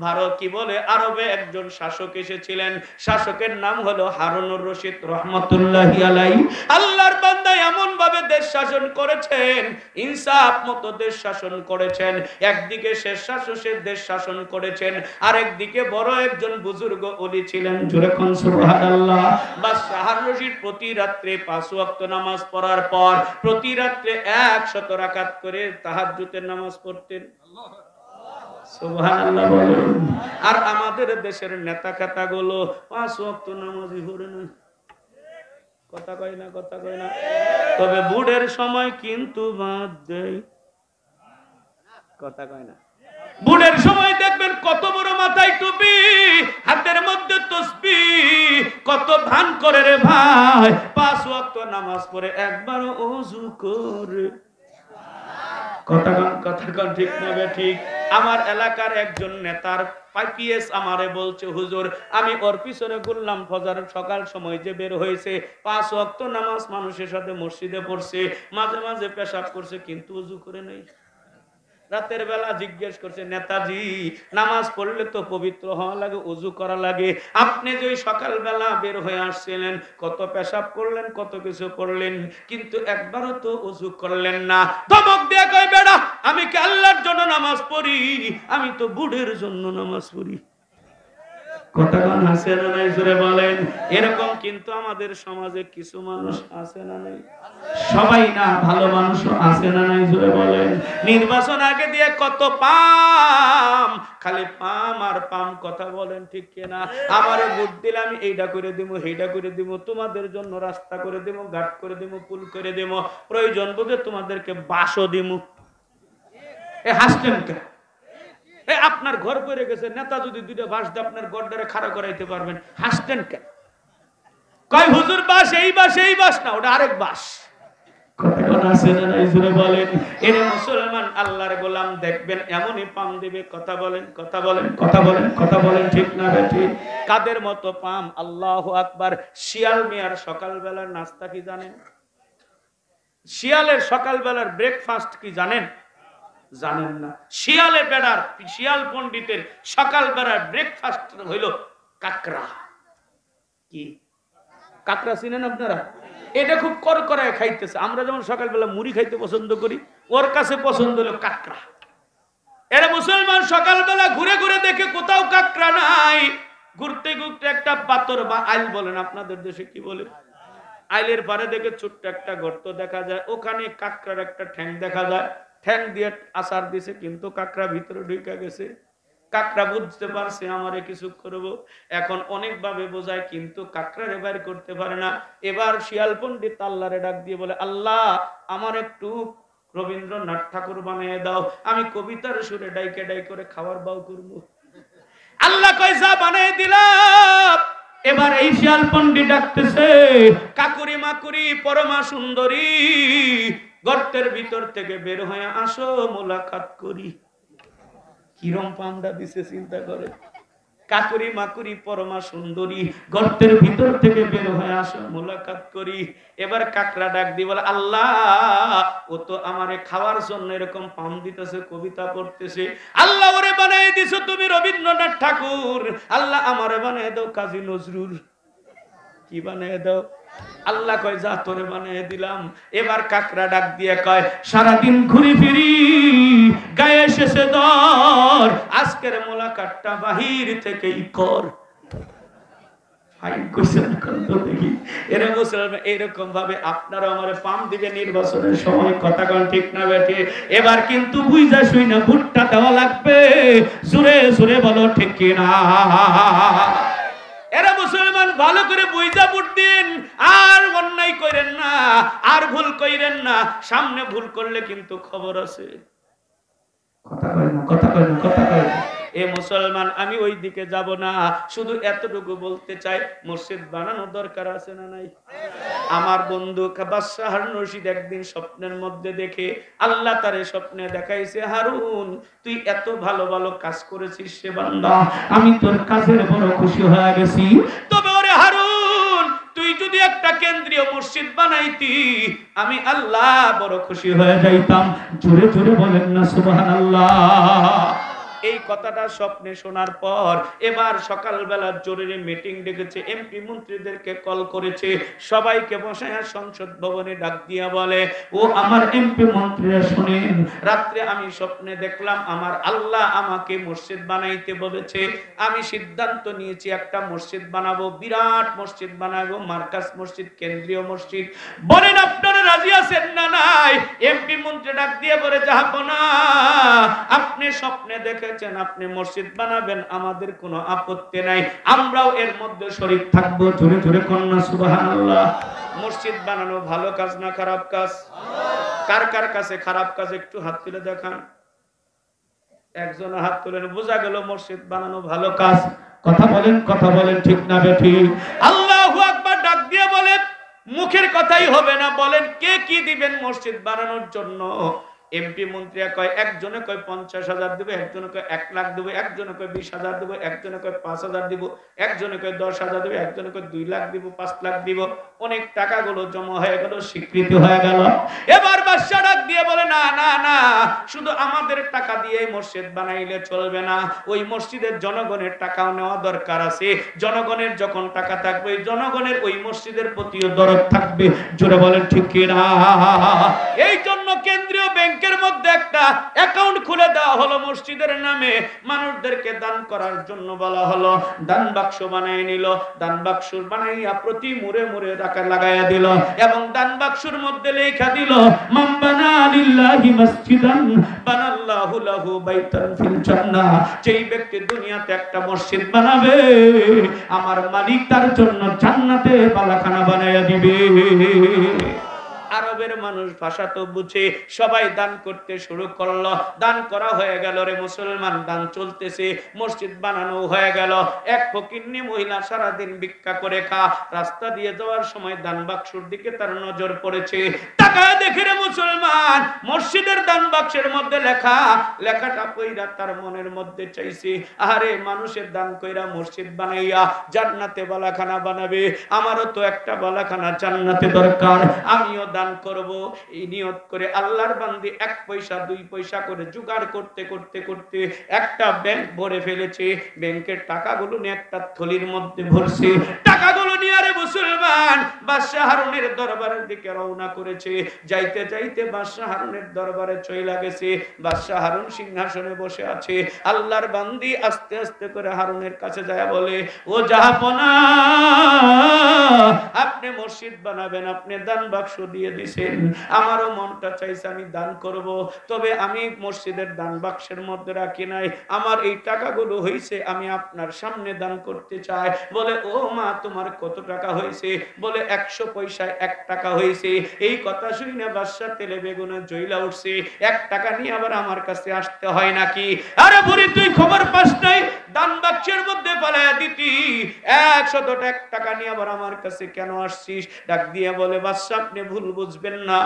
ভারত কি বলে আরবে একজন শাসক এসেছিলেন শাসকের নাম হলো হারুনুর রশিদ রহমাতুল্লাহি আলাইহি আল্লাহর বান্দা এমন ভাবে দেশ শাসন করেছেন ইনসাফ মতো দেশ শাসন করেছেন একদিকে শেষ শাসকের দেশ শাসন করেছেন আরেকদিকে বড় একজন বুজুর্গ ওলি ছিলেন জোরে কোন সুবহানাল্লাহ বাদশা হারুন রশিদ প্রতি রাতে 5 ওয়াক্ত নামাজ পড়ার পর প্রতি রাতে 100 রাকাত করে তাহাজ্জুদের নামাজ পড়তেন সুবহানাল্লাহ বলেন আর আমাদের দেশের নেতা খাতাগুলো 5 ওয়াক্ত নামাজই পড়ে না কথা কয় না তবে বুড়ের সময় কিন্তু বাদ দেয় কথা কয় না বুড়ের সময় দেখবেন কত বড় মাথায় টুপি হাতের মধ্যে তাসবিহ কত ভান করে রে ভাই 5 ওয়াক্ত নামাজ পড়ে একবার ওযু করে কথা কন ঠিক না ঠিক আমার এলাকার একজন নেতার পাইপিএস আমারে বলছে হুজুর আমি ওর পিছনে ঘুরলাম ফজর সকাল সময় যে বের হয়েছে 5 ওয়াক্ত নামাজ মানুষের সাথে মসজিদে পড়ছে মাঝে মাঝে পেশাব করছে কিন্তু ওযু করে নাই রাতের বেলা জিজ্ঞেস করছে নেতাজি নামাজ পড়লে তো পবিত্র হওয়া লাগে ওযু করা লাগে আপনি যে সকাল বেলা বের হয়ে আসছিলেন কত পেশাব করলেন কত কিছু করলেন কিন্তু একবারও তো ওযু করলেন না ধমক দিয়ে কয় বেটা আমি কি আল্লাহর জন্য নামাজ পড়ি আমি তো বুড়ের জন্য নামাজ পড়ি কথা কোন আছে না নাই জোরে বলেন। এরকম কিন্তু আমাদের সমাজে কিছু মানুষ আছে না নাই? সবাই না, ভালো মানুষও আছে না নাই জোরে বলেন। নির্বাচন আগে দিয়ে কত পাম, খালি পাম আর পাম, কথা বলেন ঠিক কিনা? আমারে ভোট দিলে আমি এইটা করে দিব, সেইটা করে দিব, তোমাদের জন্য রাস্তা করে দিব, ঘাট করে দিব, পুল করে দিব, প্রয়োজন বোধে তোমাদেরকে বাসও দিব। এ হাসলেন কেন? আপনার ঘর পড়ে গেছে, নেতা যদি দুইটা বাস দিয়ে আপনার গড়দারে খাড়া করাইতে পারবেন, হাসতেন কেন? কয় হুজুর বাস এই বাস, এই বাস না, ওটা আরেক বাস। কথা কথা আছে না নাই জোরে বলেন। এরে মুসলমান আল্লাহর গোলাম দেখবেন এমনই পাম দিবে। কথা বলেন, কথা বলেন, কথা বলেন, কথা বলেন, ঠিক না ঠিক? কাদের মতো পাম? আল্লাহু আকবার। শিয়াল মিয়ার সকালবেলার নাস্তা কি জানেন? শিয়ালের সকালবেলার ব্রেকফাস্ট কি জানেন? জানেন না। শিয়ালে বেড়ার, শিয়াল পণ্ডিতের সকাল বেড়ার ব্রেকফাস্ট হইল কাকড়া। কি কাকড়া চিনেন আপনারা? এটা খুব করকরায় খাইতেছে। আমরা যেমন সকালবেলা মুড়ি খাইতে পছন্দ করি, ওর কাছে পছন্দ হলো কাকড়া। এরা মুসলমান সকালবেলা ঘুরে ঘুরে দেখে কোথাও কাকড়া নাই, ঘুরতে ঘুরতে একটা পাথর বা আইল বলেন আপনাদের দেশে কি বলে, আইলের পারে দেখে ছোট্ট একটা গর্ত দেখা যায়, ওখানে কাকড়ার একটা ঠ্যাং দেখা যায়, ঠ্যাং দিয়ে আসার দিছে, কিন্তু কাকড়া ভিতরে ঢুকে গেছে। কাকড়া বুঝতে পারছে আমারে কিছু করব, এখন অনেকভাবে বোঝায়, কিন্তু কাকড়ারে বের করতে পারে না। এবার শিয়াল পণ্ডিত আল্লাহরে ডাক দিয়ে বলে, আল্লাহ আমার একটু রবীন্দ্রনাথ ঠাকুর বানিয়ে দাও, আমি কবিতার সুরে ডাইকে ডাই করে খাওয়ার বাউ করব। আল্লাহ কয় যা বানিয়ে দিলাম। এবার এই শিয়াল পণ্ডিত ডাকতেছে, কাকুরি মাকুরি পরমা সুন্দরী, গর্তের ভিতর থেকে বের হয়ে আসো, মোলাকাত করি। কিরম পামটা দিছে চিন্তা করে। কাকুরি মাকুরি পরমা সুন্দরী, গর্তের ভিতর থেকে বের হয়ে আসো, মোলাকাত করি। এবার কাকড়া ডাক দিয়ে বলে, আল্লাহ ও তো আমারে খাওয়ার জন্য এরকম পাম দিতেছে, কবিতা পড়তেছে, আল্লাহ ওরে বানিয়ে দিছো তুমি রবীন্দ্রনাথ ঠাকুর, আল্লাহ আমারে বানিয়ে দাও কাজী নজরুল। কি বানিয়ে দাও? আল্লাহ কয় যা তোরে বানিয়ে দিলাম। এবার কাকড়া ডাক দিয়ে কয়, সারাদিন ঘুরি ফিরি গায়ে এসেছে দর, আজকের মোলাকাতটা বাহির থেকেই কর। এরকম ভাবে আপনারা আমার পাম দিবে নির্বাচনের সময়, কথা কন ঠিক না বেঠে? এবার কিন্তু বুঝা শুই না ভুট্টা দেওয়া লাগবে, জোরে জোরে বলো ঠিক কিনা? এরা মুসলমান ভালো করে বুঝা ভোট দিন, আর অন্যায় করেন না, আর ভুল কইরেন না। সামনে ভুল করলে কিন্তু খবর আছে। কথা কয় না, কথা কয় না, কথা কয় না। এ মুসলমান আমি ওই দিকে যাব না, শুধু এতটুকু বলতে চাই, মসজিদ বানানো দরকার আছে না নাই? আমার বন্ধু বাদশাহ হারুন রশিদ একদিন স্বপ্নের মধ্যে দেখে আল্লাহ তারে স্বপ্নে দেখাইছে, হারুন তুই এত ভালো ভালো কাজ করেছিস সে বান্দা, আমি তোর কাজের বড় খুশি হয়ে গেছি। তবে ওরে হারুন, তুই যদি একটা কেন্দ্রীয় মসজিদ বানাইতি, আমি আল্লাহ বড় খুশি হয়ে যাইতাম। জোরে জোরে বলেন না সুবহানাল্লাহ। এই কথাটা স্বপ্নে শোনার পর এবার সকালবেলা জরুরি মিটিং ডেকেছে, এমপি মন্ত্রীদেরকে কল করেছে, সবাইকে বসায় সংসদ ভবনে ডাক দিয়া বলে, ও আমার এমপি মন্ত্রীরা শুনেন, রাত্রে আমি স্বপ্নে দেখলাম আমার আল্লাহ আমাকে মসজিদ বানাইতে বলেছে, আমি সিদ্ধান্ত নিয়েছি একটা মসজিদ বানাবো, বিরাট মসজিদ বানাবো, মার্কাজ মসজিদ, কেন্দ্রীয় মসজিদ। বলেন আপনারা রাজি আছেন না নাই? এমপি মন্ত্রী ডাক দিয়ে বলে, জাহাপনা আপনি স্বপ্নে দেখে আপনি মসজিদ বানাবেন, আমাদের কোনো আপত্তি নাই, আমরাও এর মধ্যে শরীক থাকবো। জোরে জোরে কন্যা সুবহানাল্লাহ। মসজিদ বানানো ভালো কাজ না খারাপ কাজ? কার কার কাছে খারাপ কাজ একটু হাত তুলে দেখান। একজন হাত তুলেন, বোঝা গেল মসজিদ বানানো ভালো কাজ। কথা বলেন, কথা বলেন, ঠিক না বেঠিক? আল্লাহু আকবার ডাক দিয়ে বলে, মুখের কথাই হবে না, বলেন কে কি দিবেন মসজিদ বানানোর জন্য? এমপি মন্ত্রী কয়, একজনে কয় 50,000 দেব, একজনে কয় 1 লাখ দেব, একজনে কয় 20,000 দেব, একজনে কয় 5,000 দিব, একজনে কয় 10,000 দেব, একজনে কয় 2 লাখ দিব, 5 লাখ দিব। অনেক টাকাগুলো জমা হয়ে গেল, স্বীকৃতি হয়ে গেল। এবার বাদশা ডাক দিয়ে বলে, না না না, শুধু আমাদের টাকা দিয়ে মসজিদ বানাইলে চলবে না, ওই মসজিদের জনগণের টাকাও নেওয়া দরকার আছে। জনগণের যখন টাকা থাকবে, জনগণের ওই মসজিদের প্রতিও দরদ থাকবে। জোরে বলেন ঠিক কি না? এই জন্য কেন্দ্রীয় ব্যাংকের মধ্যে একটা অ্যাকাউন্ট খুলে দেওয়া হলো মসজিদের নামে, মানুষদেরকে দান করার জন্য বলা হলো। দান বাক্স বানাই নিল, দান বাক্স বানাইয়া প্রতি মুড়ে মুড়ে টাকা লাগাইয়া দিল এবং দান বাক্সের মধ্যে লেখা দিল, মান বানা লিল্লাহি মাসজিদান বানাল্লাহু লাহু বাইতান ফিল জান্নাহ। যেই ব্যক্তি দুনিয়াতে একটা মসজিদ বানাবে, আমার মালিক তার জন্য জান্নাতে বালাখানা বানাইয়া দিবে। আরবের মানুষ ভাষা তো বুঝে, সবাই দান করতে শুরু করলো। দান করা হয়ে গেল রে মুসলমান, দান চলতেছে, মসজিদ বানানো হয়ে গেল। এক ফকিন্নি মহিলা সারাদিন ভিক্ষা করে খা, রাস্তা দিয়ে যাওয়ার সময় দান বাক্সের দিকে তার নজর পড়েছে। তাকায় দেখে রে মুসলমান, মসজিদের দান বাক্সের মধ্যে লেখা, লেখাটা কইরা তার মনের মধ্যে চাইছে, আরে মানুষের দান কইরা মসজিদ বানাইয়া জান্নাতে বালাখানা বানাবে, আমারও তো একটা বালাখানা জান্নাতে দরকার, আমিও দান করব। এই নিয়ত করে আল্লাহর বান্দি 1 পয়সা 2 পয়সা করে জোগাড় করতে করতে করতে একটা ব্যাংক ভরে ফেলেছে। ব্যাংকের টাকাগুলো নিয়ে একটা থলির মধ্যে ভরছে। টাকাগুলো নিয়ে রে মুসলমান বাদশা হারুনের দরবারের দিকে রওনা করেছে। যাইতে যাইতে বাদশা হারুনের দরবারে চলে গেছে। বাদশা হারুন সিংহাসনে বসে আছে। আল্লাহর বান্দি আস্তে আস্তে করে হারুনের কাছে যায় বলে, ও জাহাপনা, আপনি মসজিদ বানাবেন, আপনি দান বাক্স দিয়ে দিয়েছেন, আমারও মনটা চাইছে আমি দান করব, তবে আমি মসজিদের দান বাক্সের মধ্যে রাখি নাই, আমার এই টাকাগুলো হইছে, আমি আপনার সামনে দান করতে চাই। বলে, ও মা, তোমার কত টাকা হয়েছে? বলে, 100 পয়সায় 1 টাকা হয়েছে। এই কথা শুনে বাদশা তেলে বেগুনে জ্বলা উঠছে, 1 টাকা নিয়ে আবার আমার কাছে আসতে হয় নাকি? আরে বুড়ি, তুই খবর পাস নাই? দান বাক্সের মধ্যে পালায়া দিতি, 100 টাকা নিয়ে আবার আমার কাছে কেন আসছিস? ডাক দিয়ে বলে, বাদশা আপনি ভুল বুঝবেন না,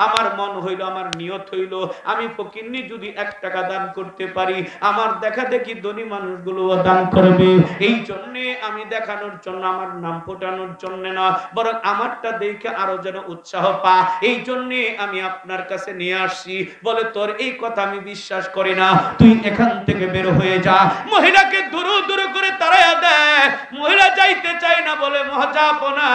আমার মন হইল, আমার নিয়ত হইল, আমি ফকিন্নি যদি 1 টাকা দান করতে পারি, আমার দেখা দেখি ধনী মানুষগুলো দান করবে। এই জন্য আমি দেখানোর জন্য, আমার নাম ফোটানোর জন্য না, বরং আমারটা দেখে আরো যেন উৎসাহ পা, এই জন্য আমি আপনার কাছে নিয়ে আসছি। বলে, তোর এই কথা আমি বিশ্বাস করি না, তুই এখান থেকে বের হয়ে যা। মহিলাকে দূর দূর করে তাড়াইয়া দেয়। মহিলা যাইতে চায় না, বলে, মহাজাপনা,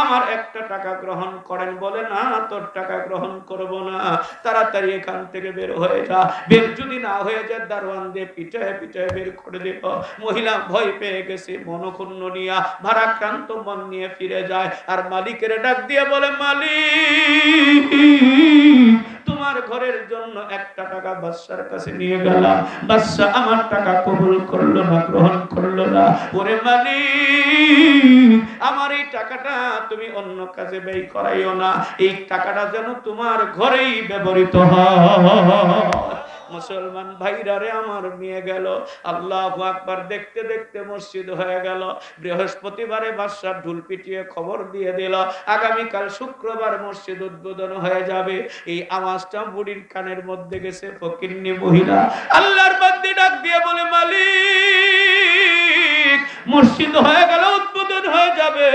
আমার 1 টাকা গ্রহণ করেন। বলে, না, তোর টাকা গ্রহণ করব না, তাড়াতাড়ি এখান থেকে বের হয়ে যা। বের যদি না হয়ে যায়, দারোয়ান দিয়ে পিটায় পিটায় বের করে দেব। মহিলা ভয় পেয়ে গেছে, মনক্ষুণ্ণ নিয়া ভারাক্রান্ত মন নিয়ে ফিরে যায়। আর মালিকের ডাক দিয়ে বলে, মালিক, তোমার ঘরের জন্য 1 টাকা বাদশার কাছে নিয়ে গেলাম, বাদশা আমার টাকা কবুল করলো না, গ্রহণ করলো না। ওরে মালিক, আমার এই টাকাটা তুমি অন্য কাজে ব্যয় করাইও না, এই টাকাটা যেন তোমার ঘরেই ব্যবহৃত হয়। মুসলমান ভাইরা রে আমার নিয়ে গেল। আল্লাহু আকবার। দেখতে দেখতে মসজিদ হয়ে গেল। বৃহস্পতিবারে বাদশা ঢুল পিটিয়ে খবর দিয়ে দিল, আগামীকাল শুক্রবার মসজিদ উদ্বোধন হয়ে যাবে। এই আওয়াজটা বুড়ির কানের মধ্যে গেছে। ফকিন্নি মহিলা আল্লাহর বান্দি ডাক দিয়ে বলে, মালিক, মসজিদ হয়ে গেল, উদ্বোধন হয়ে যাবে,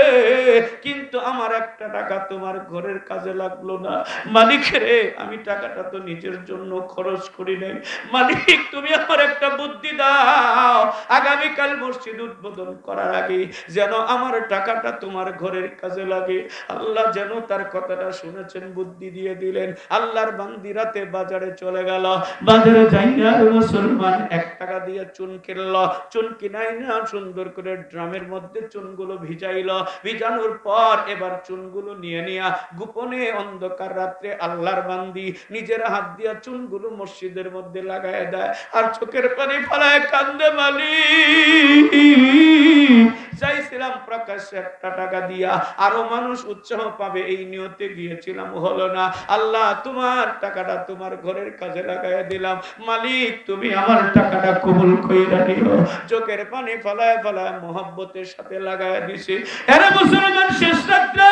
কিন্তু আমার 1 টাকা তোমার ঘরের কাজে লাগলো না। মালিক রে, আমি টাকাটা তো নিজের জন্য খরচ করি নাই, মালিক তুমি আমার একটা বুদ্ধি দাও, আগামীকাল মসজিদ উদ্বোধন করার আগে যেন আমার টাকাটা তোমার ঘরের কাজে লাগে। আল্লাহ যেন তার কথাটা শুনেছেন, বুদ্ধি দিয়ে দিলেন। আল্লাহর বান্দি রাতে বাজারে চলে গেল। বাজারে যাইয়া মুসলমান 1 টাকা দিয়ে চুন কিনলো। চুন কিনাই না, সুন্দর করে ড্রামের মধ্যে চুনগুলো ভিজাইল। ভিজানোর পর এবার চুনগুলো নিয়ে নিয়া গোপনে অন্ধকার রাত্রে আল্লাহর বান্দি নিজের হাত দিয়া চুনগুলো মসজিদের মধ্যে লাগায় দেয়। আর চোখের পানি ফেলায় কান্দে, মালিক, চাইছিলাম প্রকাশ্যে 1 টাকা দিয়া আরো মানুষ উৎসাহ পাবে, এই নিয়তে গিয়েছিলাম, হলো না। আল্লাহ, তোমার টাকাটা তোমার ঘরের কাজে লাগায় দিলাম, মালিক তুমি আমার টাকাটা কবুল কইরা নিও। চোখের পানি ফলায় ফলায় মোহাব্বতের সাথে লাগায় দিছে। এরে মুসলমান, শেষ রাত্রে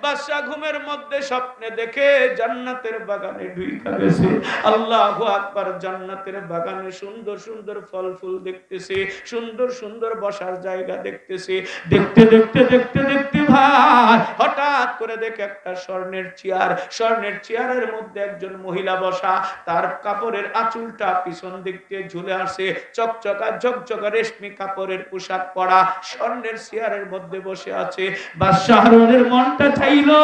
বাদশা ঘুমের মধ্যে স্বপ্নে দেখে জান্নাতের বাগানে ঢুইকা গেছে। আল্লাহু আকবার। জান্নাতের বাগানে সুন্দর সুন্দর ফল ফুল দেখতেছে, সুন্দর সুন্দর বসার জায়গা দেখতেছে। দেখতে দেখতে দেখতে দেখতে ভাই হঠাৎ করে দেখে একটা স্বর্ণের চেয়ার। স্বর্ণের চেয়ারের মধ্যে একজন মহিলা বসা, তার কাপড়ের আঁচলটা পিছন দিক দিয়ে ঝুলে আসে, চকচকা ঝকঝকা রেশমি কাপড়ের পোশাক পরা, স্বর্ণের চেয়ারের মধ্যে বসে আছে। বাদশা হারুনের মনটা চাইলো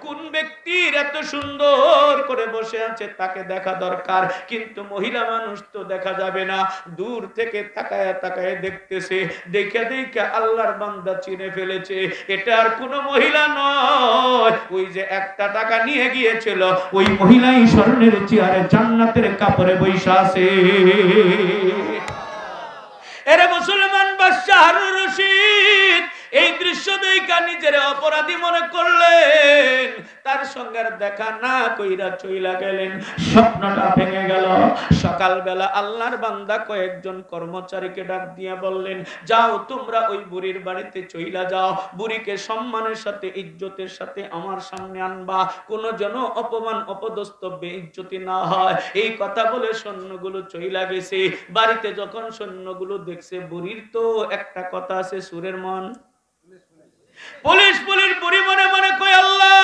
কোন ব্যক্তি ব্যক্তির এত সুন্দর করে বসে আছে তাকে দেখা দরকার, কিন্তু মহিলা মানুষ তো দেখা যাবে না। দূর থেকে তাকায় তাকায় দেখতেছে, দেখে দেখে আল্লাহর বান্দা চিনে ফেলেছে এটা আর কোনো মহিলা নয়, ওই যে একটা টাকা নিয়ে গিয়েছিল ওই মহিলাই স্বর্ণের চেয়ারে জান্নাতের কাপড়ে বৈশা আছে। এরে মুসলমান বাদশা হারুন রশিদ এই দৃশ্য দেখে নিজের অপরাধী মনে করলেন, তার সঙ্গে দেখা না কইরা চইলা গেলেন। স্বপ্নটা ভেঙে গেল। সকালবেলা আল্লাহর বান্দা কয়েকজন কর্মচারীকে ডাক দিয়ে বললেন, যাও তোমরা ওই বুড়ির বাড়িতে চইলা যাও, বুড়িকে সম্মানের সাথে ইজ্জতের সাথে আমার সামনে আনবা, কোনো যেন অপমান অপদস্থ বেইজ্জতি না হয়। এই কথা বলে সৈন্যগুলো চইলা গেছে। বাড়িতে যখন সৈন্যগুলো দেখছে, বুড়ির তো একটা কথা আছে সুরের মন, পুলিশ বুড়ি মনে মনে কই আল্লাহ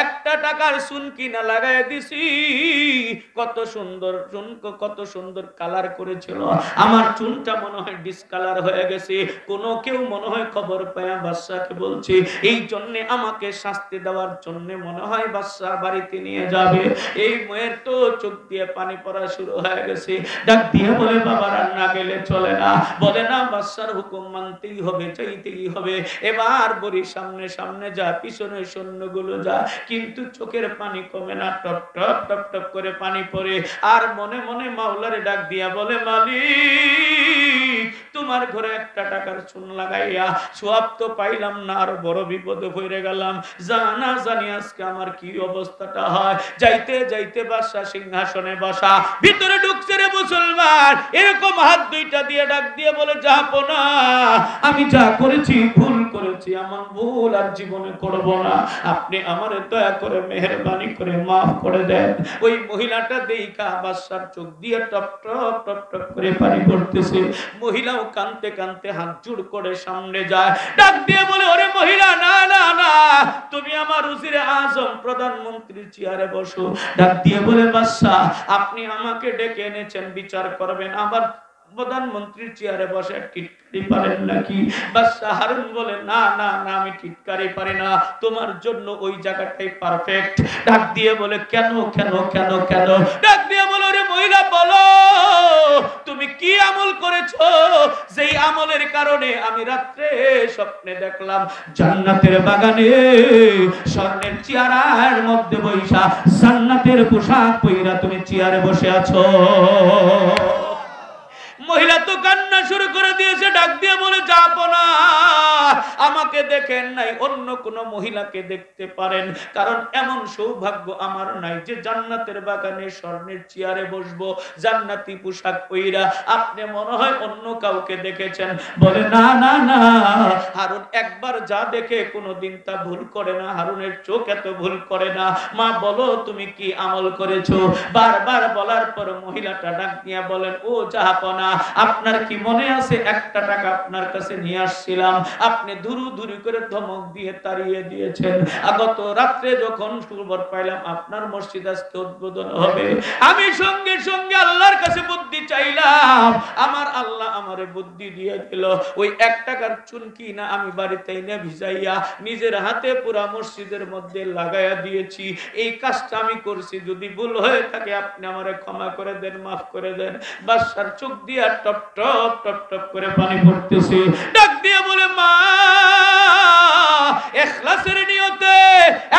একটা টাকার চুন কিনা লাগাই দিছি, কত সুন্দর কালার করেছিল, আমার চুনটা মনে হয় ডিসকালার হয়ে গেছে। কোন কেউ মনে হয় খবর পায়া বাদশাকে বলছে, এই জন্য আমাকে শাস্তি দেওয়ার জন্য মনে হয় বাদশা বাড়িতে নিয়ে যাবে। এই মেয়ের তো চোখ দিয়ে পানি পড়া শুরু হয়ে গেছে। ডাক দিয়ে বলে, বাবা রান্না গেলে চলে না, বলে না বাদশার হুকুম মানতেই হবে, চাইতেই হবে। এবার বুড়ির সামনে সামনে যা, পিছনে সৈন্যগুলো যা, কিন্তু চোখের পানি কমে না, টপ টপ টপ টপ করে পানি পড়ে। আর মনে মনে মাওলারে ডাক দিয়া বলে, মালিক তোমার ঘরে একটা টাকার চুন লাগাইয়া সওয়াব তো পাইলাম না, আর বড় বিপদে পড়ে গেলাম। জানা জানি আজকে আমার কি অবস্থাটা হয়। যাইতে যাইতে বাদশা সিংহাসনে বসা, ভিতরে ঢুকছে রে মুসলমান, এরকম হাত দুইটা দিয়ে ডাক দিয়ে বলে, জাহাপনা আমি যা করেছি ভুল করেছি, আমার ভুল আর জীবনে করব না, আপনি আমারে দয়া করে মেহেরবানি করে মাফ করে দেন। ওই মহিলাটা দেখা বাদশার চোখ দিয়ে টপ টপ টপ টপ করে পানি পড়তেছে। মহিলাও কাঁদতে কাঁদতে হাত জোড় করে সামনে যায়, ডাক দিয়ে বলে, ওরে মহিলা না না না, তুমি আমার উজিরে আজম প্রধানমন্ত্রীর চেয়ারে বসো। ডাক দিয়ে বলে, বাদশা আপনি আমাকে ডেকে এনেছেন বিচার করবেন, আবার প্রধানমন্ত্রীর চেয়ারে বসে টিটকারি পারেন নাকি? বাদশা হারুন বলে, না না না আমি টিটকারি পারি না, তোমার জন্য ওই জায়গাটাই পারফেক্ট। ডাক দিয়ে বলে, কেন কেন কেন কেন? ডাক দিয়ে বলে, ওরে মহিলা বলো তুমি কি আমল করেছো, যেই আমলের কারণে আমি রাত্রে স্বপ্নে দেখলাম জান্নাতের বাগানে স্বর্ণের চেয়ারের মধ্যে বৈশা জান্নাতের পোশাক পইরা তুমি চেয়ারে বসে আছো। মহিলা তো কান্না শুরু করে দিয়েছে। ডাক দিয়ে বলে, যাবো না, আমাকে দেখেন নাই, অন্য কোন মহিলাকে দেখতে পারেন, কারণ এমন সৌভাগ্য আমার নাই যে জান্নাতের বাগানে স্বর্ণের চেয়ারে বসবো জান্নাতি পোশাক পইরা। আপনি মনে হয় অন্য কাউকে দেখেছেন। বলে, না না না, হারুন একবার যা দেখে কোনোদিন তা ভুল করে না, হারুনের চোখ এত ভুল করে না। মা বলো তুমি কি আমল করেছো? বারবার বলার পর মহিলাটা ডাক দিয়ে বলেন, ও জাহাপনা আপনার কি মনে আছে একটা টাকা আপনার কাছে নিয়ে আসছিলাম, আপনি দুরু দুরু করে ধমক দিয়ে তাড়িয়ে দিয়েছেন। গত রাত্রে যখন খবর পাইলাম আপনার মসজিদ আজকে উদ্বোধন হবে, আমি সঙ্গে সঙ্গে আল্লাহর কাছে বুদ্ধি চাইলাম, আমার আল্লাহ আমারে বুদ্ধি দিয়ে দিল। ওই এক টাকার চুনকি না আমি বাড়িতে এনে ভিজাইয়া নিজের হাতে পুরা মসজিদের মধ্যে লাগাইয়া দিয়েছি। এই কাজটা আমি করছি, যদি ভুল হয়ে থাকে আপনি আমারে ক্ষমা করে দেন, মাফ করে দেন। বাদশার চোখ দিয়ে টপ টপ টপ টপ করে পানি পড়তেছে। ডাক দিয়ে বলে, মা ইখলাসের নিয়তে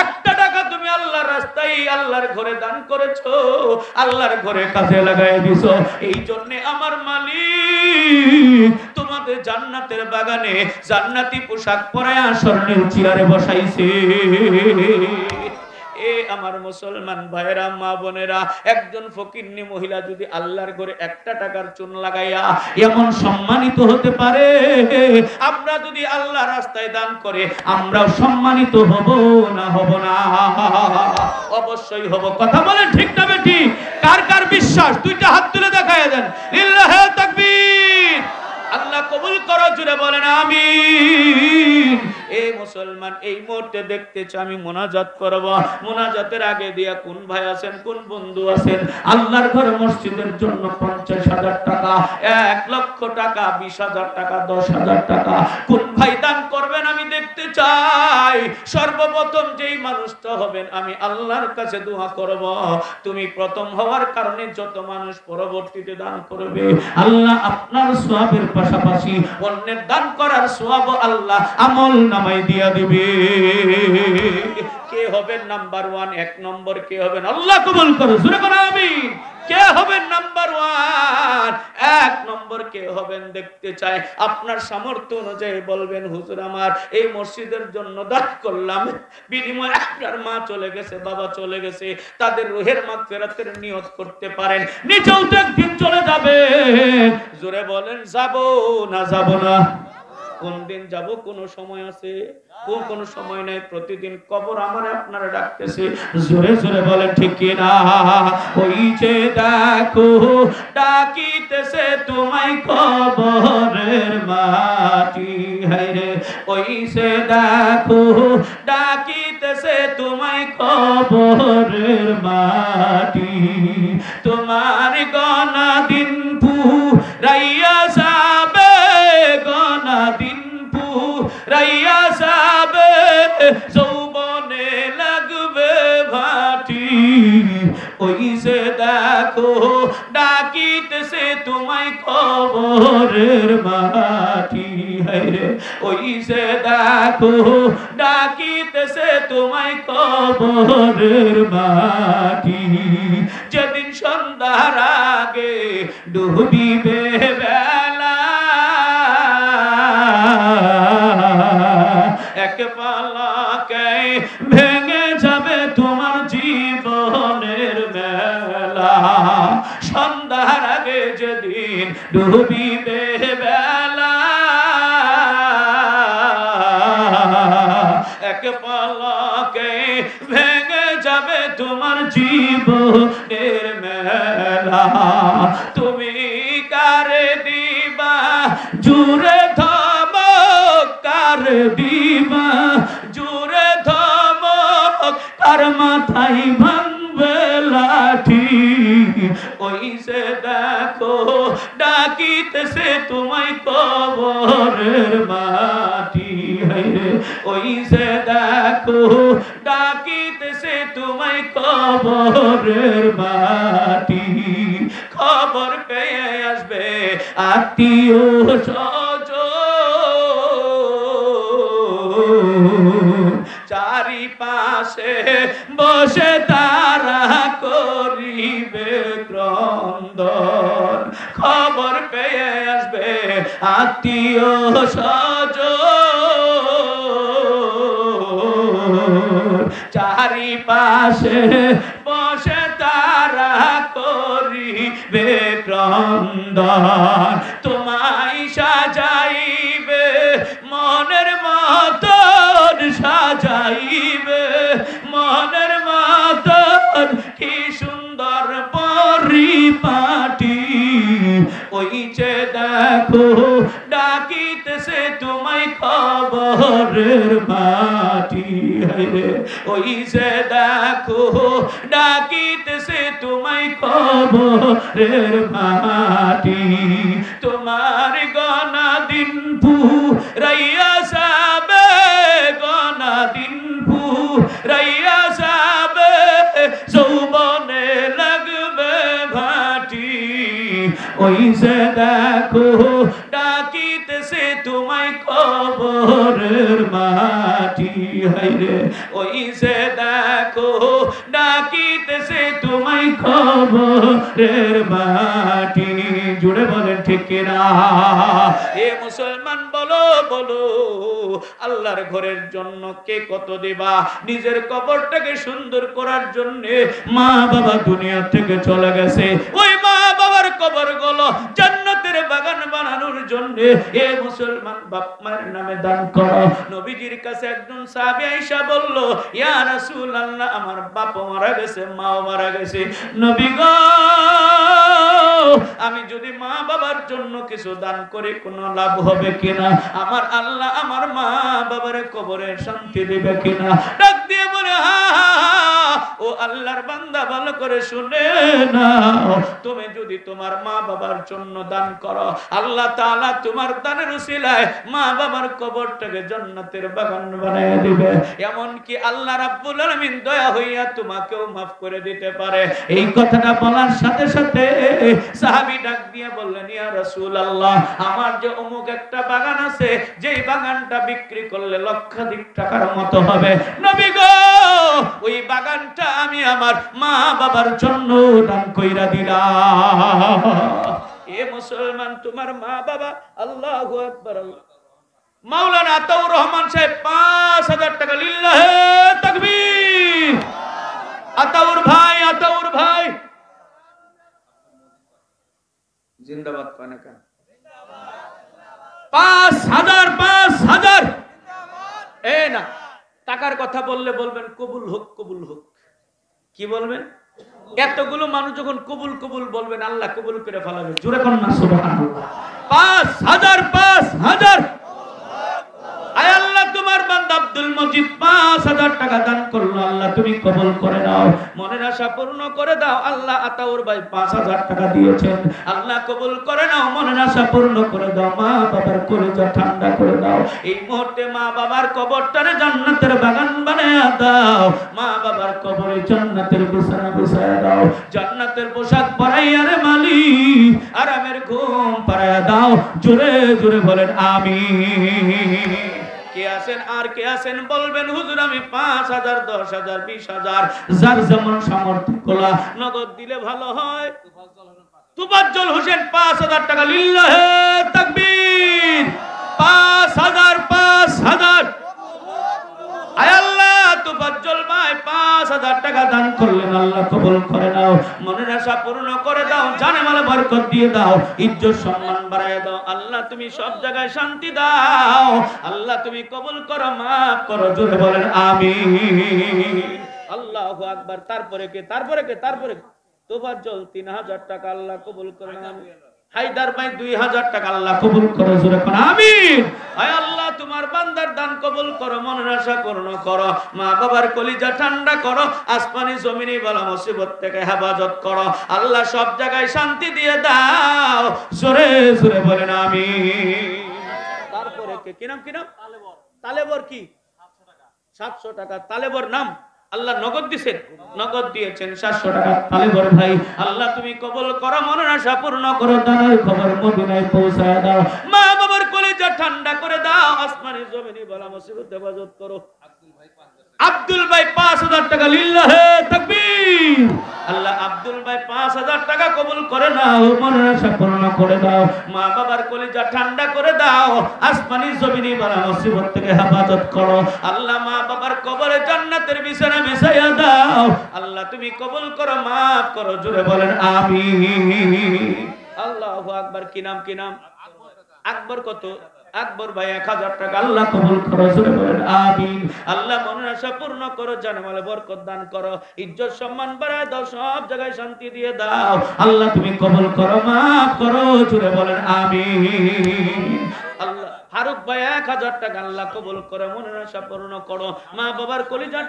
একটা টাকা তুমি আল্লাহর রাস্তায় আল্লাহর ঘরে দান করেছো, আল্লাহর ঘরে কাজে লাগাই দিছো, এই জন্য আমার মালিক তোমাদের জান্নাতের বাগানে জান্নাতি পোশাক পরায়া স্বর্ণের চেয়ারে বসাইছে। এ আমার মুসলমান ভাইরা মা বোনেরা, একজন ফকিরনি মহিলা যদি আল্লাহর ঘরে একটা টাকার চুন লাগাইয়া এমন সম্মানিত হতে পারে, আমরা যদি আল্লাহ রাস্তায় দান করে আমরাও সম্মানিত হব না? হব না? অবশ্যই হব। কথা বলেন ঠিক না বেটি? কার কার বিশ্বাস দুইটা হাত তুলে দেখায় দেন। লিল্লাহি তাকবীর। আল্লাহ কবুল করো, জুড়ে বলেন আমিন। এই মুসলমান এই মুহূর্তে দেখতেছি আমি মোনাজাত করব। মোনাজাতের আগে দিয়া কোন ভাই আছেন, কোন বন্ধু আছেন আল্লাহর ঘর মসজিদের জন্য 50,000 টাকা, 1 লক্ষ টাকা, 20,000 টাকা, 10,000 টাকা কোন ভাই দান করবেন আমি দেখতে চাই সর্বপ্রথম যেই মানুষটা হবেন আমি আল্লাহর কাছে দোয়া করব তুমি প্রথম হওয়ার কারণে যত মানুষ পরবর্তীতে দান করবে আল্লাহ আপনার সওয়াবের পাশাপাশি অন্যের দান করার সওয়াব আল্লাহ আমল নামায় দিয়া দিবে। কে হবেন নাম্বার 1? 1 নম্বর কে হবেন? আল্লাহ কবুল করো, জোরে বলো আমিন। কে হবেন নাম্বার 1? 1 নম্বর কে হবেন দেখতে চাই। আপনার সামর্থ্য অনুযায়ী বলবেন হুজুর আমার এই মসজিদের জন্য দান করলাম, বিনিময়ে আপনার মা চলে গেছে, বাবা চলে গেছে, তাদের রুহের মাগফিরাতের নিয়ত করতে পারেন। নিজেও তো একদিন চলে যাবে, জোরে বলেন যাব না যাব না? কোন দিন যাব? কোন সময় আছে? কোন সময় নাই, প্রতিদিন কবর আমার আপনারা ডাকতেছে। জোরে জোরে বলেন ঠিক কি না? ওই যে দেখো ডাকিতেছে তোমায় কবরের মাটি, হায়রে ওই যে দেখো ডাকিতেছে তোমায় কবরের মাটি, তোমার গনা দিন পুরাইয়া যাবে, গনা দিন পুরাইয়া যাবে, যৌবনে লাগবে ভাটি, ওই যে দেখো ডাকিতেছে তোমায় কবরের মাটি, হায়রে ওই যে দেখো ডাকিতেছে তোমায় কবরের মাটি, যেদিন সন্ধ্যার আগে ডুবিবে বেলা, এক পালাকে ভেঙে যাবে তোমার জীবনের মেলা, সন্ধ্যার আগে যেদিন ডুবিবে বেলা, এক পালাকে ভেঙে যাবে তোমার জীবনের মেলা, তুমি কারে দিবা জুড়ে ধমক, কারে দিবা জুড়ে ধমক, কার মাথায় ভাঙবে লাঠি, ওই যে দেখো ডাকিতেছে তোমায় কবরের মাটি, হায়রে ওই যে দেখো ডাকিতেছে তোমায় কবরের মাটি, খবর পেয়ে আসবে আত্মীয় স্বজন, চারিপাশে বসে তারা করিবে ক্রন্দন, খবর পেয়ে আসবে আত্মীয় স্বজন, চারিপাশে বসে তারা করিবে ক্রন্দন, তোমায় সাজাইবে মনের মতন, সাজাইবে মনের মতন, কি সুন্দর পরিপাটি, ওই যে দেখো ডাকিতেছে তোমায় কবরের মাটি, হায়রে ওই যে দেখো ডাকিতেছে তোমায় কবরের মাটি, তোমার গনা দিন পুরাইয়া যাবে, গনা দিন পুরাইয়া যাবে, যৌবনে লাগবে ভাটি, ওই যে দেখো ডাকিতেছে তোমায় কবরের মাটি, হায়রে ওই যে দেখো ডাকিতেছে তোমায় কবরের মাটি, জুড়ে বলেন ঠিক কিনা? এ মুসলমান বলো বলো, আল্লাহর ঘরের জন্য কে কত দেবা? নিজের কবরটাকে সুন্দর করার জন্য মা বাবা দুনিয়া থেকে চলে গেছে, ওই মা বাবার কবর গুলো জান্নাতের বাগান বানানোর জন্য এ মুসলমান বাপ মায়ের নামে দান করো। নবীজির কাছে একজন সাহাবী আয়েশা বলল, ইয়া রাসূলুল্লাহ আমার বাপ মারা গেছে, মাও মারা গেছে, নবী গো আমি যদি মা বাবার জন্য কিছু দান করে কোনো লাভ হবে কিনা? আমার আল্লাহ আমার মা বাবার কবরে শান্তি দেবে কিনা? ডাক দিয়ে বলে হ্যাঁ, ও আল্লাহর বান্দা ভালো করে শুনে নাও, তুমি যদি তোমার মা বাবার জন্য দান করো, আল্লাহ তাআলা তোমার দানের উসিলায় মা বাবার কবরটাকে জান্নাতের বাগান বানিয়ে দিবে। এমন কি আল্লাহ রাব্বুল আলামিন দয়া হইয়া তোমাকেও maaf করে দিতে পারে। এই কথাটা বলার সাথে সাথে সাহাবী ডাক দিয়ে বললেন, ইয়া রাসূলুল্লাহ, আমার যে অমুক একটা বাগান আছে, যেই বাগানটা বিক্রি করলে লক্ষাধিক টাকার মতো হবে, নবী গো ওই বাগানটা আমি আমার মা বাবার জন্য দান কইরা দিলাম। এ মুসলমান, তোমার মা বাবা, আল্লাহু আকবার। মাওলানা আতাউর রহমান সাহেব 5000 টাকা, লিল্লাহে তাকবীর। আতাউর ভাই, আতাউর ভাই জিন্দাবাদ। পানাকা 5000 এ না, টাকার কথা বললে বলবেন কবুল হোক, কবুল হোক। কি বলবেন? এতগুলো মানুষ যখন কবুল কবুল বলবেন, আল্লাহ কবুল করে ফেলাবে। জোরে কোন না সুবহানাল্লাহ। 5000 আয় আল্লাহ, তোমার বান্দা আব্দুল মজিদ 5000 টাকা দান করলো, আল্লাহ তুমি কবুল করে নাও, মনের আশা পূর্ণ করে দাও। আল্লাহ আতাউর ভাই 5000 টাকা দিয়েছেন, আল্লাহ কবুল করে নাও, মনের আশা পূর্ণ করে দাও, মা বাবার কলিজা ঠান্ডা করে দাও। এই মুহূর্তে মা বাবার কবরটারে জান্নাতের বাগান বানায়া দাও, মা বাবার কবরে জান্নাতের বিছানা বিছায়া দাও, জান্নাতের পোশাক পরাইয়া রে মালিক আরামের ঘুম পাড়ায়া দাও। জোরে জোরে বলেন আমিন। কে আছেন আর কে আছেন বলবেন, হুজুর আমি 5000, 10000, 20000, যার যেমন সামর্থ্য কোলা নগদ দিলে ভালো হয়। তুফাজ্জল হোসেন 5000 টাকা, লিল্লাহে তাকবীর। 5000 আয় আল্লাহ, তুফাজ্জল ভাই 5000 টাকা দান করলেন, আল্লাহ কবুল করে নাও, মনের আশা পূর্ণ করে দাও, জানে মালে বরকত দিয়ে দাও, ইজ্জত সম্মান বাড়ায় দাও। আল্লাহ তুমি সব জায়গায় শান্তি দাও, আল্লাহ তুমি কবুল করো, maaf করো। জোরে বলেন আমিন। আল্লাহু আকবার। তারপরে কে? তুফাজ্জল 3000 টাকা, আল্লাহ কবুল করে নাও। হায়দার ভাই 2000 টাকা, আল্লাহ কবুল করো। জোরে কোন আমিন। আয় আল্লাহ, তোমার বান্দার দান কবুল করো, মনের আশা পূর্ণ করো, মা বাবার কলিজা ঠান্ডা করো, আসমানি জমিনি বালা মুসিবত থেকে হেফাজত করো, আল্লাহ সব জায়গায় শান্তি দিয়ে দাও। জোরে জোরে বলেন আমিন। তারপরে কে? কি নাম? তালেবর কি? 700 টাকা। তালেবর নাম আল্লাহ নগদ দিয়েছেন, নগদ দিয়েছেন 700 টাকা। তালেবর ভাই, আল্লাহ তুমি কবুল করো, মনের আশা পূর্ণ করো, দানের খবর মদিনায় পৌঁছায় দাও, মা বাবার কলিজা ঠান্ডা করে দাও, আসমানি জমিনি বালা মুসিবত হেফাজত করো। আব্দুল ভাই 5000 টাকা, লিল্লাহে তাকবীর। আল্লাহ আব্দুল ভাই 5000 টাকা কবুল করে নাও, মনের আশা পূর্ণ করে দাও, মা বাবার কলিজা ঠান্ডা করে দাও, আসমানি জমিনি বালা মুসিবত থেকে হেফাজত করো। আল্লাহ মা বাবার কবরে জান্নাতের বিছানা বিছাইয়া দাও, আল্লাহ তুমি কবুল করো, maaf করো। জোরে বলেন আমিন। আল্লাহু আকবার। কি নাম? আকবর। কত? আকবর ভাই 1000 টাকা, আল্লাহ কবুল করো। জোরে বলেন আমিন। আল্লাহ মনের আশা পূর্ণ করো, জানমালে বরকত দান করো, ইজ্জত সম্মান বাড়ায় দাও, সব জায়গায় শান্তি দিয়ে দাও, আল্লাহ তুমি কবুল করো, maaf করো। জোরে বলেন আমিন। আল্লাহ ফারুক ভাই 1000 টাকা, আল্লাহ কবুল করো, মনের আশা পূর্ণ করো, মা বাবার কলিজা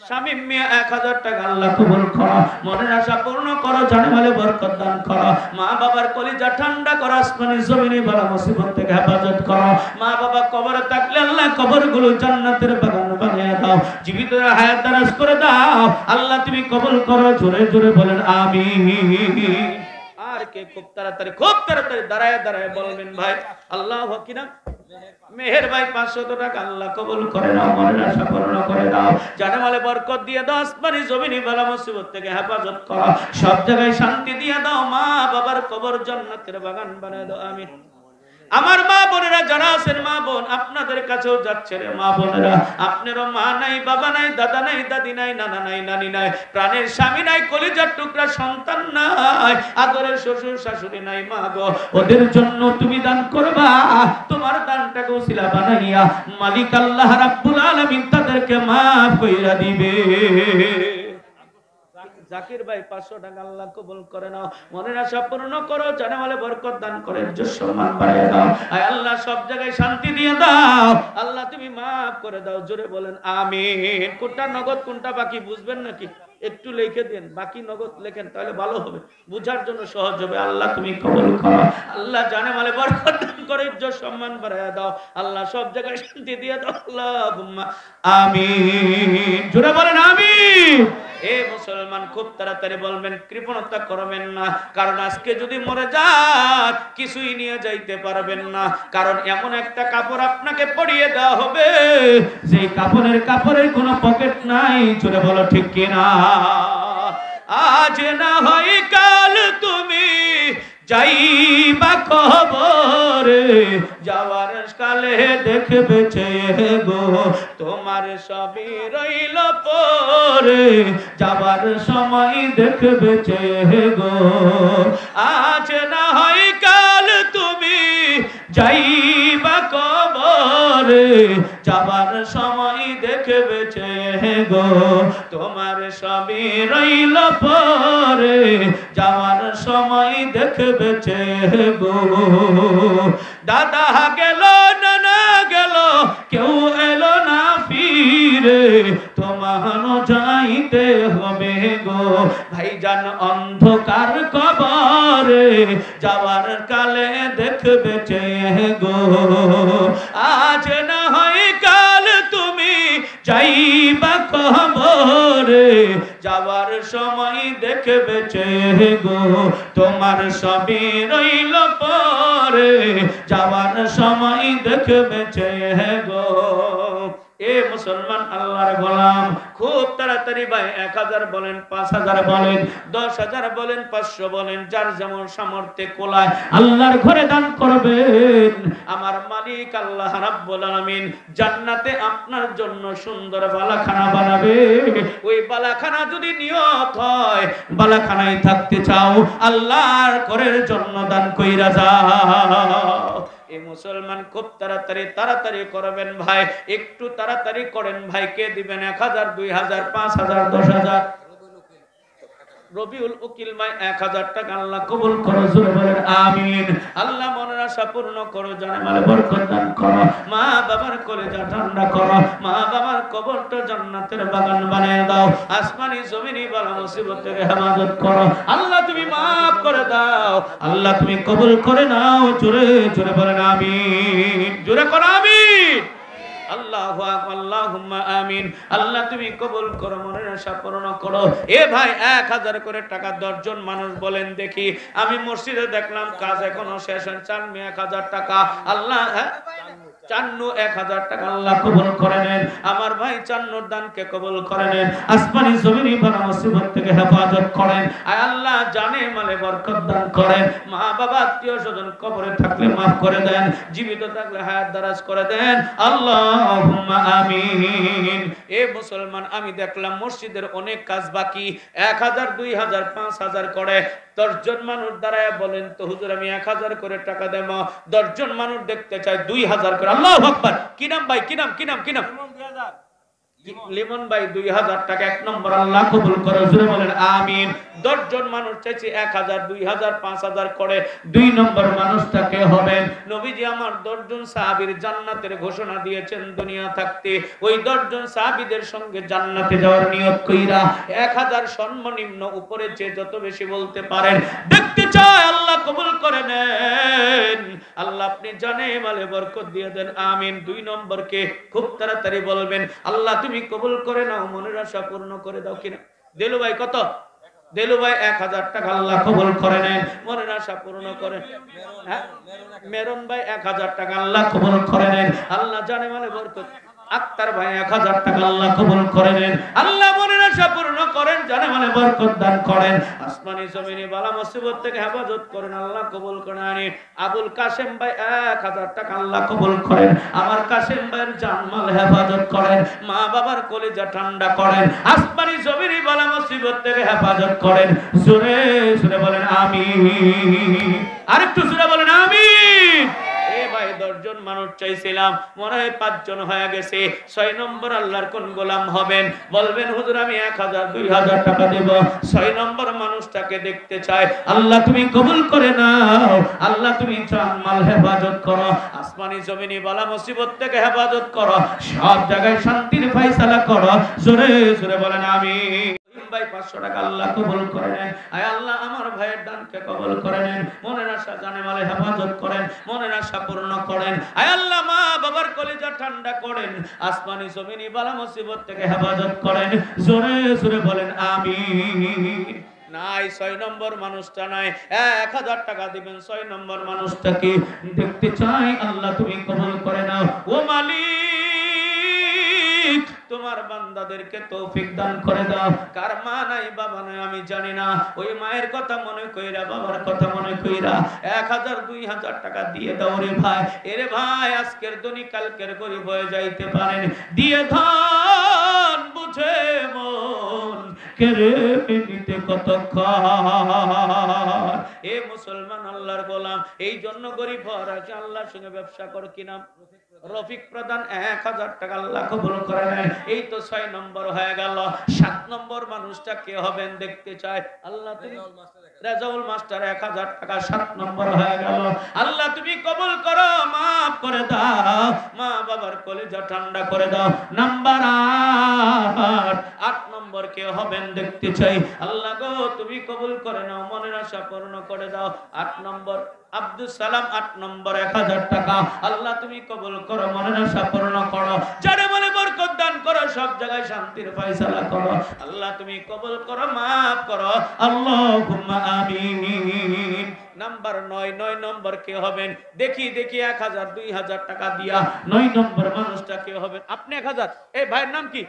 শামীম মিয়া 1000 টাকা, আল্লাহ কবুল করো, মনের আশা পূর্ণ করো, জানমালে বরকত দান করো, মা বাবার কলিজা ঠান্ডা করো, আসমানি জমিনি বালা মুসিবত থেকে হেফাজত করো, মা বাবা কবরে থাকলে আল্লাহ কবরগুলো জান্নাতের বাগান বানিয়ে দাও, জীবিতরা হায়াত দারাজ করে দাও, আল্লাহ তুমি কবুল করো। জোরে জোরে বলেন আমিন। আর কে? খুব তাড়াতাড়ি দাঁড়ায় বলবেন ভাই। আল্লাহ কি নাম? মেহের ভাই 500 টাকা, আল্লাহ কবুল করে নাও, মনের আশা পূর্ণ করে দাও, জানমালে বরকত দিয়ে দাও, আসমানি জমিনি বালা মুসিবত থেকে হেফাজত করো, সব জায়গায় শান্তি দিয়ে দাও, মা বাবার কবর জান্নাতের বাগান বানিয়ে দাও। আমিন। আমার মা বোনেরা যারা আছেন, মা বোন আপনাদের কাছেও যাচ্ছে রে মা বোনেরা, আপনারও মা নাই, বাবা নাই, দাদা নাই, দাদি নাই, নানা নাই, নানি নাই, প্রাণের স্বামী নাই, কলিজার টুকরা সন্তান নাই, আদরের শ্বশুর শাশুড়ি নাই, মা গো ওদের জন্য তুমি দান করবা, তোমার দানটাকে ওসিলা বানাইয়া মালিক আল্লাহ রাব্বুল আলামিন তাদেরকে maaf কইরা দিবে। জাকির ভাই 500 টাকা, আল্লাহ কবুল করে নাও, মনের আশা পূর্ণ করো, জানমালে বরকত দান করে, ইজ্জত সম্মান বাড়ায় দাও, আয় আল্লাহ সব জায়গায় শান্তি দিয়ে দাও, আল্লাহ তুমি maaf করে দাও। জোরে বলেন আমিন। কোনটা নগদ কোনটা বাকি বুঝবেন নাকি? একটু লিখে দেন, বাকি নগদ লেখেন, তাহলে ভালো হবে, বুঝার জন্য সহজ হবে। আল্লাহ তুমি কবুল করো, আল্লাহ জানে মালে বরকত দান করে, ইজ্জত সম্মান বাড়ায়া দাও, আল্লাহ সব জায়গায় শান্তি দিয়ে দাও, আল্লাহুম্মা আমিন। জোরে বলেন আমিন। এ মুসলমান খুব তাড়াতাড়ি বলবেন, কৃপণতা করবেন না, কারণ আজকে যদি মরে যান কিছুই নিয়ে যাইতে পারবেন না, কারণ এমন একটা কাপড় আপনাকে পরিয়ে দেওয়া হবে যে কাপড়ের কোনো পকেট নাই। জোরে বলো ঠিক কিনা? আজ না হয় কাল তুমি যাইবা কবরে, যাওয়ার কালে দেখবে চেয়ে গো তোমার সবই রইল পরে, যাবার সময় দেখবে চেয়ে গো। আজ না হয় কাল তুমি যাইবা কবরে, যাবার সময় দেখবে চেয়ে গো তোমার সবই রইল পরে, যাওয়ার সময় দেখবে চেয়ে গো। দাদা গেল নানা গেল কেউ এলো না ফিরে, তোমারও যাইতে হবে গো ভাইজান অন্ধকার কবরে, যাওয়ার কালে দেখবে চেয়ে গো। আজ না হয় কাল তুমি যাইবা কবরে, যাওয়ার সময় দেখবে চেয়ে গো তোমার সবই রইল পরে, যাওয়ার সময় দেখবে চেয়ে গো। এ মুসলমান আল্লাহর গোলাম, খুব তাড়াতাড়ি ভাই 1000 বলেন, 5000 বলেন, 10000 বলেন, 500 বলেন, যার যেমন সামর্থ্যে কোলায় আল্লাহর ঘরে দান করবেন। আমার মালিক আল্লাহ রাব্বুল আলামিন জান্নাতে আপনার জন্য সুন্দর বালাখানা বানাবে। ওই বালাখানা যদি নিয়ত হয় বালাখানায় থাকতে চাও, আল্লাহর ঘরের জন্য দান কইরা যাও। এই মুসলমান খুব তাড়াতাড়ি করবেন ভাই, একটু তাড়াতাড়ি করেন ভাই। কে দিবেন? 1000, 2000, 5000, 10000? রবিউল উকিল ভাই 1000 টাকা আল্লাহ কবুল করো, জোরে বলেন আমিন। আল্লাহ মনের আশা পূর্ণ করো, জানে মালে বরকত দান করো, মা বাবার কলেজা ঠান্ডা করো, মা বাবার কবরটা জান্নাতের বাগান বানিয়ে দাও, আসমানি জমিনি বালা মুসিবত থেকে হেফাজত করো। আল্লাহ তুমি maaf করে দাও, আল্লাহ তুমি কবুল করে নাও, জোরে জোরে বলেন আমিন, জোরে করো আমিন। আল্লাহু আকবার, আল্লাহুম্মা আমিন। আল্লাহ তুমি কবুল করো, মনের আশা পূর্ণ করো। এ ভাই 1000 করে টাকা 10 জন মানুষ বলেন দেখি। আমি মসজিদে দেখলাম কাজ এখনো শেষ হয়, 1000 টাকা আল্লাহ 1000 টাকা আল্লাহ কবুল করে নেন। আমার ভাই 50 দানকে কবুল করে নেন, আসমানি জমিনি বালা মুসিবত থেকে হেফাজত করেন। আয় আল্লাহ জানে মালে বরকত দান করেন। মা বাবা আত্মীয় স্বজন কবরে থাকলে maaf করে দেন, জীবিত থাকলে হায়াত দারাজ করে দেন, আল্লাহুম্মা আমিন। এ মুসলমান আমি দেখলাম মসজিদের অনেক কাজ বাকি, 1000, 2000, 5000 করে 10 জন মানুষ দাঁড়ায় বলেন তো হুজুর আমি 1000 করে টাকা দেব, 10 জন মানুষ দেখতে চাই 2000 করে। আল্লাহু আকবার। কি নাম ভাই? কি নাম? লিমন ভাই 2000 টাকা 1 নম্বর আল্লাহ কবুল করো, জোরে বলেন আমিন। 10 জন মানুষ চাইছে 1000, 2000, 5000 করে 2 নম্বর মানুষটাকে হবেন। নবীজি আমার 10 জন সাহাবীর জান্নাতের ঘোষণা দিয়েছেন দুনিয়া থাকতে। ওই 10 জন সাহাবীদের সঙ্গে জান্নাতে যাওয়ার নিয়ত কইরা 1000 সর্বনিম্ন উপরে যে যত বেশি বলতে পারেন দেখতে চায়, আল্লাহ কবুল করে নেন। আল্লাহ আপনি জানে মালে বরকত দিয়ে দেন, আমিন। 2 নম্বরকে খুব তাড়াতাড়ি বলবেন, আল্লাহ তুমি কবুল করে নাও, মনের আশা পূর্ণ করে দাও। কিনা দেলু ভাই? কত দেলু ভাই? 1000 টাকা আল্লাহ কবুল করে নেন, মনের আশা পূর্ণ করেন। হ্যাঁ মেরন ভাই 1000 টাকা আল্লাহ কবুল করে নেন, আল্লাহ জানে মালে বরকত। আক্তার ভাই 1000 টাকা আল্লাহ কবুল করে নেন, আল্লাহ মনের আশা পূর্ণ করেন, জানে মানে বরকত দান করেন, আসমানি জমিনি বালা মুসিবত থেকে হেফাজত করেন, আল্লাহ কবুল করেন। আবুল কাসেম ভাই 1000 টাকা আল্লাহ কবুল করেন, আমার কাসেম ভাইয়ের জানমাল হেফাজত করেন, মা বাবার কলিজা ঠান্ডা করেন, আসমানি জমিনি বালা মুসিবত থেকে হেফাজত করেন, জোরে জোরে বলেন আমিন। আরেকটু জোরে বলেন আমিন। এ ভাই 10 জন মানুষ চাইছিলাম, মনে হয় 5 জন হয়ে গেছে। 6 নম্বর আল্লাহর কোন গোলাম হবেন? বলবেন হুজুর আমি 1000, 2000 টাকা দেব, 6 নম্বর মানুষটাকে দেখতে চাই, আল্লাহ তুমি কবুল করে নাও, আল্লাহ তুমি জানমাল হেফাজত করো, আসমানি জমিনি বালা মুসিবত থেকে হেফাজত করো, সব জায়গায় শান্তির ফয়সালা করো, জোরে জোরে বলেন আমিন। ভাই 500 টাকা আল্লাহ কবুল করে নেন। আয় আল্লাহ আমার ভাইয়ের দানকে কবুল করে নেন, মনের আশা জানে মালে হেফাজত করেন, মনের আশা পূর্ণ করেন। আয় আল্লাহ মা বাবার কলিজা ঠান্ডা করেন, আসমানি জমিনি বালা মুসিবত থেকে হেফাজত করেন। জোরে জোরে বলেন আমিন। নাই 6 নম্বর মানুষটা নাই, 1000 টাকা দিবেন। 6 নম্বর মানুষটাকে দেখতে চাই, আল্লাহ তুমি কবুল করে নাও। ও মালিক, তোমার বান্দাদেরকে তৌফিক দান করে দাও। কার মা নাই বাবা নাই আমি জানি না, ওই মায়ের কথা মনে কইরা, বাবার কথা মনে কইরা 1000 2000 টাকা দিয়ে দাও রে ভাই। এরে ভাই, আজকের ধনী কালকের গরিব হয়ে যাইতে পারেন, দিয়ে ধান বুঝে মন কেড়ে নিতে কতক্ষণ। এ মুসলমান আল্লাহর গোলাম, এই জন্য গরিব হওয়ার আছে আল্লাহর সঙ্গে ব্যবসা করো। কি নাম? রফিক প্রধান 1000 টাকা আল্লাহ কবুল করে নেন। এই তো 6 নম্বর হয়ে গেল। 7 নম্বর মানুষটা কে হবেন দেখতে চাই। আল্লাহ তুমি রেজাউল মাস্টার 1000 টাকা 7 নম্বর হয়ে গেল। আল্লাহ তুমি কবুল করো, মাফ করে দাও, মা বাবার কলিজা ঠান্ডা করে দাও। নাম্বার 8 নম্বর কে হবেন দেখতে চাই। আল্লাহ গো তুমি কবুল করে নাও, মনের আশা পূর্ণ করে দাও। 8 নম্বর আব্দুল সালাম 8 নম্বর 1000 টাকা আল্লাহ তুমি কবুল করো, মনের আশা পূর্ণ করো, যারে মনে বরকত দান করো, সব জায়গায় শান্তির ফয়সালা করো। আল্লাহ তুমি কবুল করো, maaf করো, আল্লাহুম্মা আমিন। নাম্বার 9 নম্বর কে হবেন দেখি 1000 2000 টাকা দিয়া 9 নম্বর মানুষটা কে হবেন? আপনি 1000। এই ভাইয়ের নাম কি?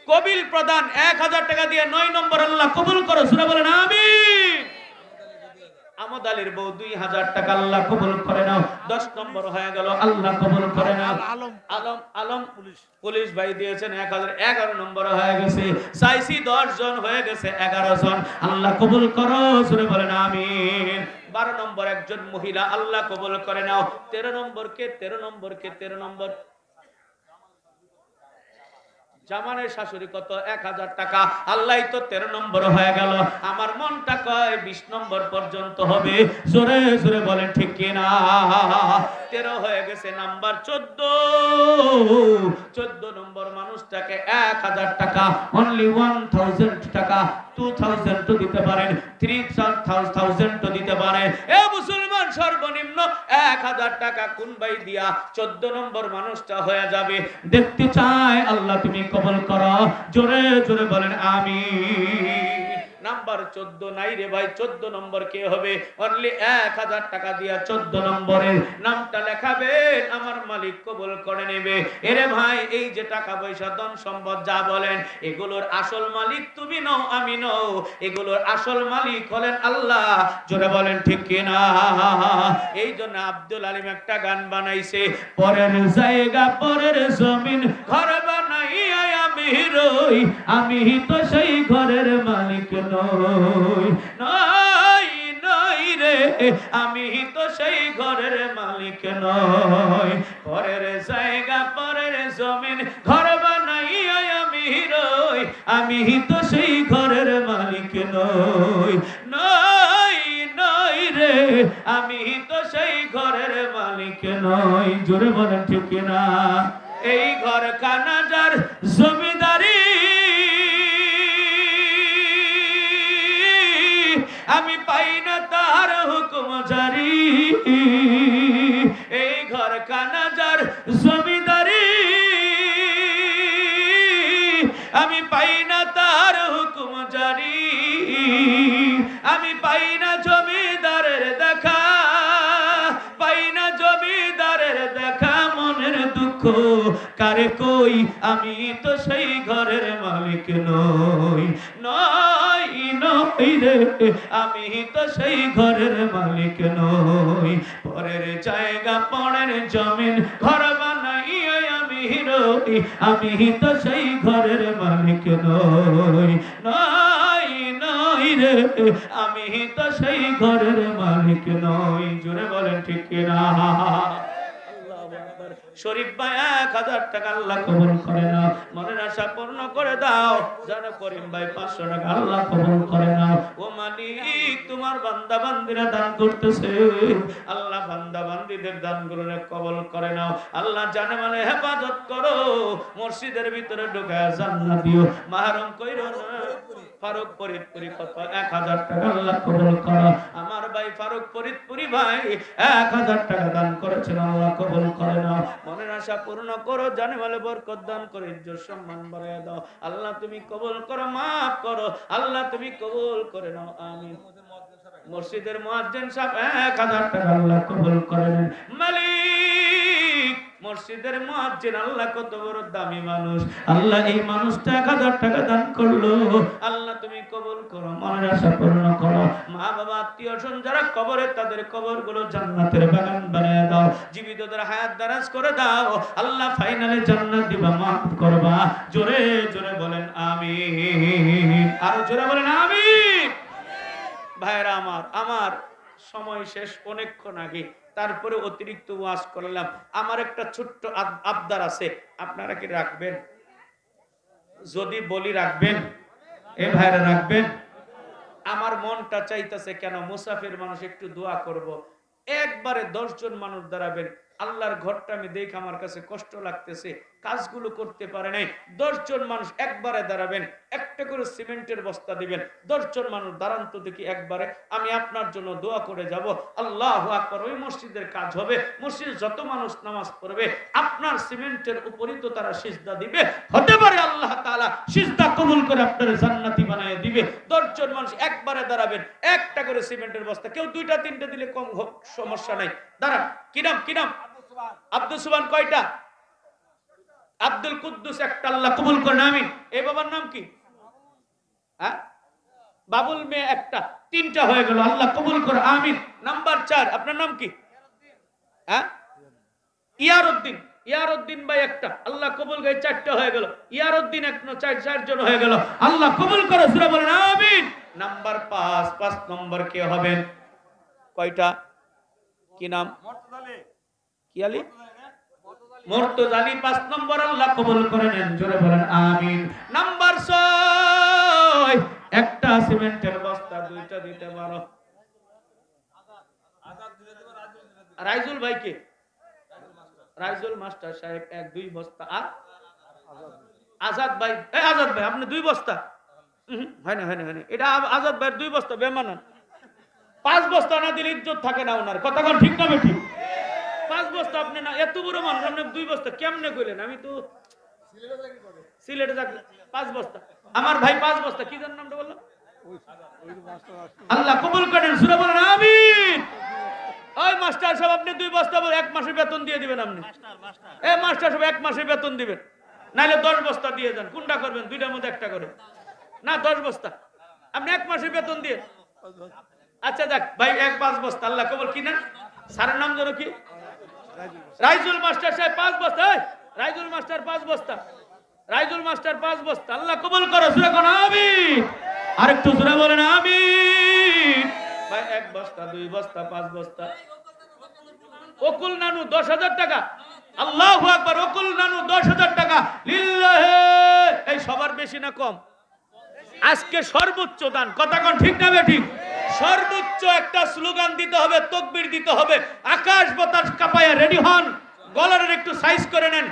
কবিল প্রধান 1000 টাকা দিয়ে 9 নম্বর আল্লাহ কবুল করো, সূরা বলেন আমিন। আমদ আলীর বউ 2000 টাকা আল্লাহ কবুল করে নাও। 10 নম্বর হয়ে গেল, আল্লাহ কবুল করে নাও। আলম পুলিশ ভাই দিয়েছেন 1000, 11 নম্বর হয়ে গেছে। চাইছি 10 জন হয়ে গেছে 11 জন, আল্লাহ কবুল করো, সূরা বলেন আমিন। 12 নম্বর একজন মহিলা, আল্লাহ কবুল করে নাও। 13 নম্বর কে? 13 নম্বর জামানের শাশুড়ি কত? 1000 টাকা। আল্লাহ তো 13 নম্বর হয়ে গেল। আমার মনটা কয় 20 নম্বর পর্যন্ত হবে, জোরে জোরে বলেন ঠিক কিনা? 13 হয়ে গেছে। নাম্বার 14 নম্বর মানুষটাকে 1000 টাকা, অনলি 1000 টাকা, 2000 তো দিতে পারেন, 3000 তো দিতে পারেন। এ মুসলমান, সর্বনিম্ন 1000 টাকা কোন ভাই দিয়া 14 নম্বর মানুষটা হয়ে যাবে দেখতে চাই। আল্লাহ তুমি কবুল করো, জোরে জোরে বলেন আমিন। নাম্বার 14 নাই রে ভাই। 14 নম্বর কে হবে? অনলি 1000 টাকা দিয়া 14 নম্বরের নামটা লেখাবেন, আমার মালিক কবুল করে নেবে। এরে ভাই, এই যে টাকা পয়সা ধন সম্পদ যা বলেন, এগুলোর আসল মালিক তুমি নও, আমি নও, এগুলোর আসল মালিক হলেন আল্লাহ, জোরে বলেন ঠিক কিনা? এই জন্য আব্দুল আলিম একটা গান বানাইছে, পরের জায়গা পরের জমিন ঘর বানাইয়া আমি রই, আমি তো সেই ঘরের মালিক নই, নই নই রে, আমি তো সেই ঘরের মালিক নই। পরের জায়গা পরের জমিন ঘর বানাইয়া আমি রই, আমি তো সেই ঘরের মালিক নই, নই নই রে, আমি তো সেই ঘরের মালিক নই, জোরে বলেন ঠিক না? এই ঘর খানা যার জমিদারি, আমি পাই না তার হুকুম জারি, এই ঘর খানা যার জমিদারি, আমি পাই না তার হুকুম জারি, আমি পাই না জমিদারের দেখা, পাই না জমিদারের দেখা, মনের দুঃখ কারে কই, আমি তো সেই ঘরের মালিক নই, নই নই রে, আমি তো সেই ঘরের মালিক নই। পরের জায়গা পরের জমিন ঘর বানাইয়া আমি রই, আমি তো সেই ঘরের মালিক নই, নই নই রে, আমি তো সেই ঘরের মালিক নই, জোরে বলেন ঠিক কিনা? শরীফ ভাই 1000 টাকা আল্লাহ কবুল করে নাও, মনের আশা পূর্ণ করে দাও। জানো করিম ভাই 500 টাকা আল্লাহ কবুল করে নাও। ও মালিক, তোমার বান্দা বান্দিরা দান করতেছে, আল্লাহ বান্দা বান্দিদের দানগুলো কবুল করে নাও। আল্লাহ জানে মানে হেফাজত করো, মসজিদের ভিতরে ঢুকায় জান্নাত দিও, মাহরুম কইরো না। ফারুক ফরিদপুরি কত 1000 টাকা আল্লাহ কবুল করো। আমার ভাই ফারুক ফরিদপুরি ভাই 1000 টাকা দান করেছেন, আল্লাহ কবুল করে নাও। মনের আশা পূর্ণ করো, জানে বলে বরকত দান করে ইজ্জত সম্মান বাড়ায় দাও। আল্লাহ তুমি কবুল করো, মাফ করো, আল্লাহ তুমি কবুল করে নাও, আমিন। মসজিদের মুয়াজ্জিন সাহেব 1000 টাকা আল্লাহ কবুল করে নেন। মালিক, মসজিদের মুয়াজ্জিন আল্লাহ কত বড় দামি মানুষ, আল্লাহ এই মানুষটা 1000 টাকা দান করলো, আল্লাহ তুমি কবুল করো, মনের আশা পূর্ণ করো। মা বাবা আত্মীয় স্বজন যারা কবরে, তাদের কবরগুলো জান্নাতের বাগান বানিয়ে দাও, জীবিতদের হায়াত দারাজ করে দাও। আল্লাহ ফাইনালে জান্নাত দিবা, মাফ করবা। জোরে জোরে বলেন আমিন, আরো জোরে বলেন আমিন। ভাইরা আমার সময় শেষ অনেকক্ষণ আগে, তারপরে অতিরিক্ত ওয়াজ করলাম। আমার একটা ছোট্ট আবদার আছে, আপনারা কি রাখবেন? যদি বলি রাখবেন, এ ভাইরা রাখবেন? আমার মনটা চাইতেছে, কেন মুসাফির মানুষ একটু দোয়া করব। একবারে 10 জন মানুষ দাঁড়াবেন। আল্লাহর ঘরটা আমি দেখে আমার কাছে কষ্ট লাগতেছে, কাজগুলো করতে পারে নাই। 10 জন মানুষ একবারে দাঁড়াবেন, একটা করে সিমেন্টের বস্তা দিবেন। 10 জন মানুষ দাঁড়ান তো দেখি একবারে, আমি আপনার জন্য দোয়া করে যাব। আল্লাহু আকবার। ওই মসজিদের কাজ হবে, মসজিদে যত মানুষ নামাজ পড়বে আপনার সিমেন্টের উপরই তো তারা সিজদা দিবে। হতে পারে আল্লাহ তাআলা সিজদা কবুল করে আপনার জান্নাতি বানায় দিবে। 10 জন মানুষ একবারে দাঁড়াবেন, একটা করে সিমেন্টের বস্তা, কেউ 2টা 3টা দিলে কম হোক, সমস্যা নাই। দাঁড়ান। কি নাম? কি নাম? আব্দুল সুবহান। কয়টা? আব্দুল কুদ্দুস একটা, আল্লাহ কবুল করেন, আমিন। এই বাবার নাম কি? হ্যাঁ, বাবুল মেয়ে একটা, 3টা হয়ে গেল, আল্লাহ কবুল করে, আমিন। নাম্বার 4 আপনার নাম কি? হ্যাঁ, ইয়ারউদ্দিন। ইয়ারউদ্দিন ভাই একটা, আল্লাহ কবুল করে, 4টা হয়ে গেল। ইয়ারউদ্দিন এক, 4 জন হয়ে গেল, আল্লাহ কবুল করে, সূরা বলেন আমিন। নাম্বার 5 নম্বর কে হবেন? কয়টা? কি নাম? কি আলী? মুর্তজা আলী 5 নম্বর, আল্লাহ কবুল করে নেন, জোরে বলেন আমিন। নাম্বার 6 একটা সিমেন্টের বস্তা, 2টা দিতে পারো। রাইজুল ভাই কে? রাইজুল মাস্টার সাহেব 1-2 বস্তা। আর আজাদ ভাই, আজাদ ভাই আপনি 2 বস্তা? হয় না, এটা আজাদ ভাই 2 বস্তা বেমানান। 5 বস্তা না দিলে ইজ্জত থাকে না ওনার, কথা কোন ঠিক না বেঠিক? 5 বস্তা আপনি না, এত বড় মানুষ আপনি 2 বস্তা কেমনে কইলেন? আমি তো সিলেটে থাকলে 5 বস্তা। আমার ভাই 5 বস্তা। কি জানেন নামটা বললাম? আল্লাহ কবুল করেন, সূরা বলেন আমিন। ওই মাস্টার সাহেব আপনি 2 বস্তা 1 মাসের বেতন দিয়ে দিবেন। আপনি এই মাস্টার সাহেব 1 মাসের বেতন দিবেন, নাইলে 10 বস্তা দিয়ে যান। কোনটা করবেন? 2টার মধ্যে একটা করে না, 10 বস্তা আপনি 1 মাসের বেতন দিয়ে। আচ্ছা যাক ভাই, 5 বস্তা আল্লাহ কবুল। কি না স্যারের নাম যেন কি? রাইজুল মাস্টার সাহেব 5 বস্তা। রাইজুল মাস্টার 5 বস্তা। রাইজুল মাস্টার 5 বস্তা, আল্লাহ কবুল করো, সূরা কোন আমিন। আরেকটু সূরা বলেন আমিন। ভাই 1 বস্তা, 2 বস্তা, 5 বস্তা। ওকুল নানু 10,000 টাকা, আল্লাহু আকবার। ওকুল নানু 10,000 টাকা লিল্লাহে। এই সবার বেশি না কম? আজকে সর্বোচ্চ দান, কথা কোন ঠিক না বেঠিক? সর্বোচ্চ একটা স্লোগান দিতে হবে, তাকবীর দিতে হবে। আকাশ বাতাস কাঁপায়া রেডি হন, গলার একটু সাইজ করে নেন।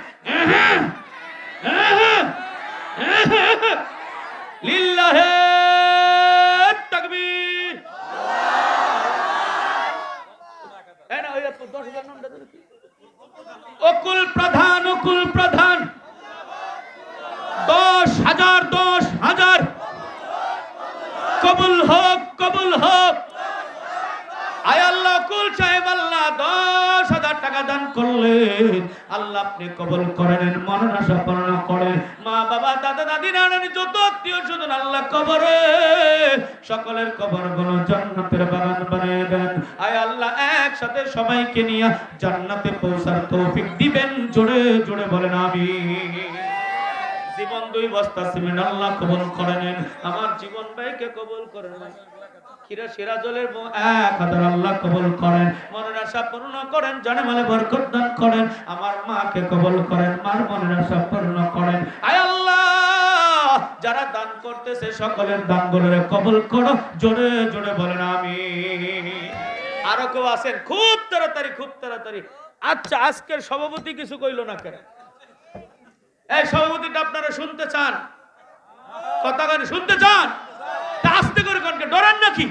লিল্লাহে তাকবীর। এই না, ওই 10,000 নামটা দেন। অকুল প্রধান, অকুল প্রধান 10,000, 10,000 কবুল হোক, কবুল হোক। আয় আল্লাহ, কুল সাহেব আল্লাহ 10,000 টাকা দান করলেন, আল্লাহ আপনি কবুল করেন, মনের আশা পূর্ণ করেন। মা বাবা, দাদা দাদি, নানানি, যত আত্মীয় স্বজন আল্লাহ কবরে সকলের কবরগুলো জান্নাতের বাগান বানিয়ে দেন। আয় আল্লাহ, একসাথে সবাইকে নিয়ে জান্নাতে পৌঁছার তৌফিক দিবেন, জোরে জোরে বলেন আমিন। জীবন 2 বস্তা সিমেন্ট আল্লাহ কবুল করে নেন, আমার জীবন ভাইকে কবুল করে নেন। সিরাজুলের 1000 আল্লাহ কবুল করেন, মনের আশা পূর্ণ করেন, জানে মালে বরকত দান করেন। আমার মাকে কবুল করেন, মার মনের আশা পূর্ণ করেন। আয় আল্লাহ, যারা দান করতেছে সকলের দানগুলোরে কবুল করো। জোরে জোরে বলেন আমিন। আরো কেউ আছেন? খুব তাড়াতাড়ি, খুব তাড়াতাড়ি। আচ্ছা, আজকের সভাপতি কিছু কইলো না কেন? এই সভাপতিটা আপনারা শুনতে চান? কথা শুনতে চান? আস্তে করে কোনকে ডরান নাকি?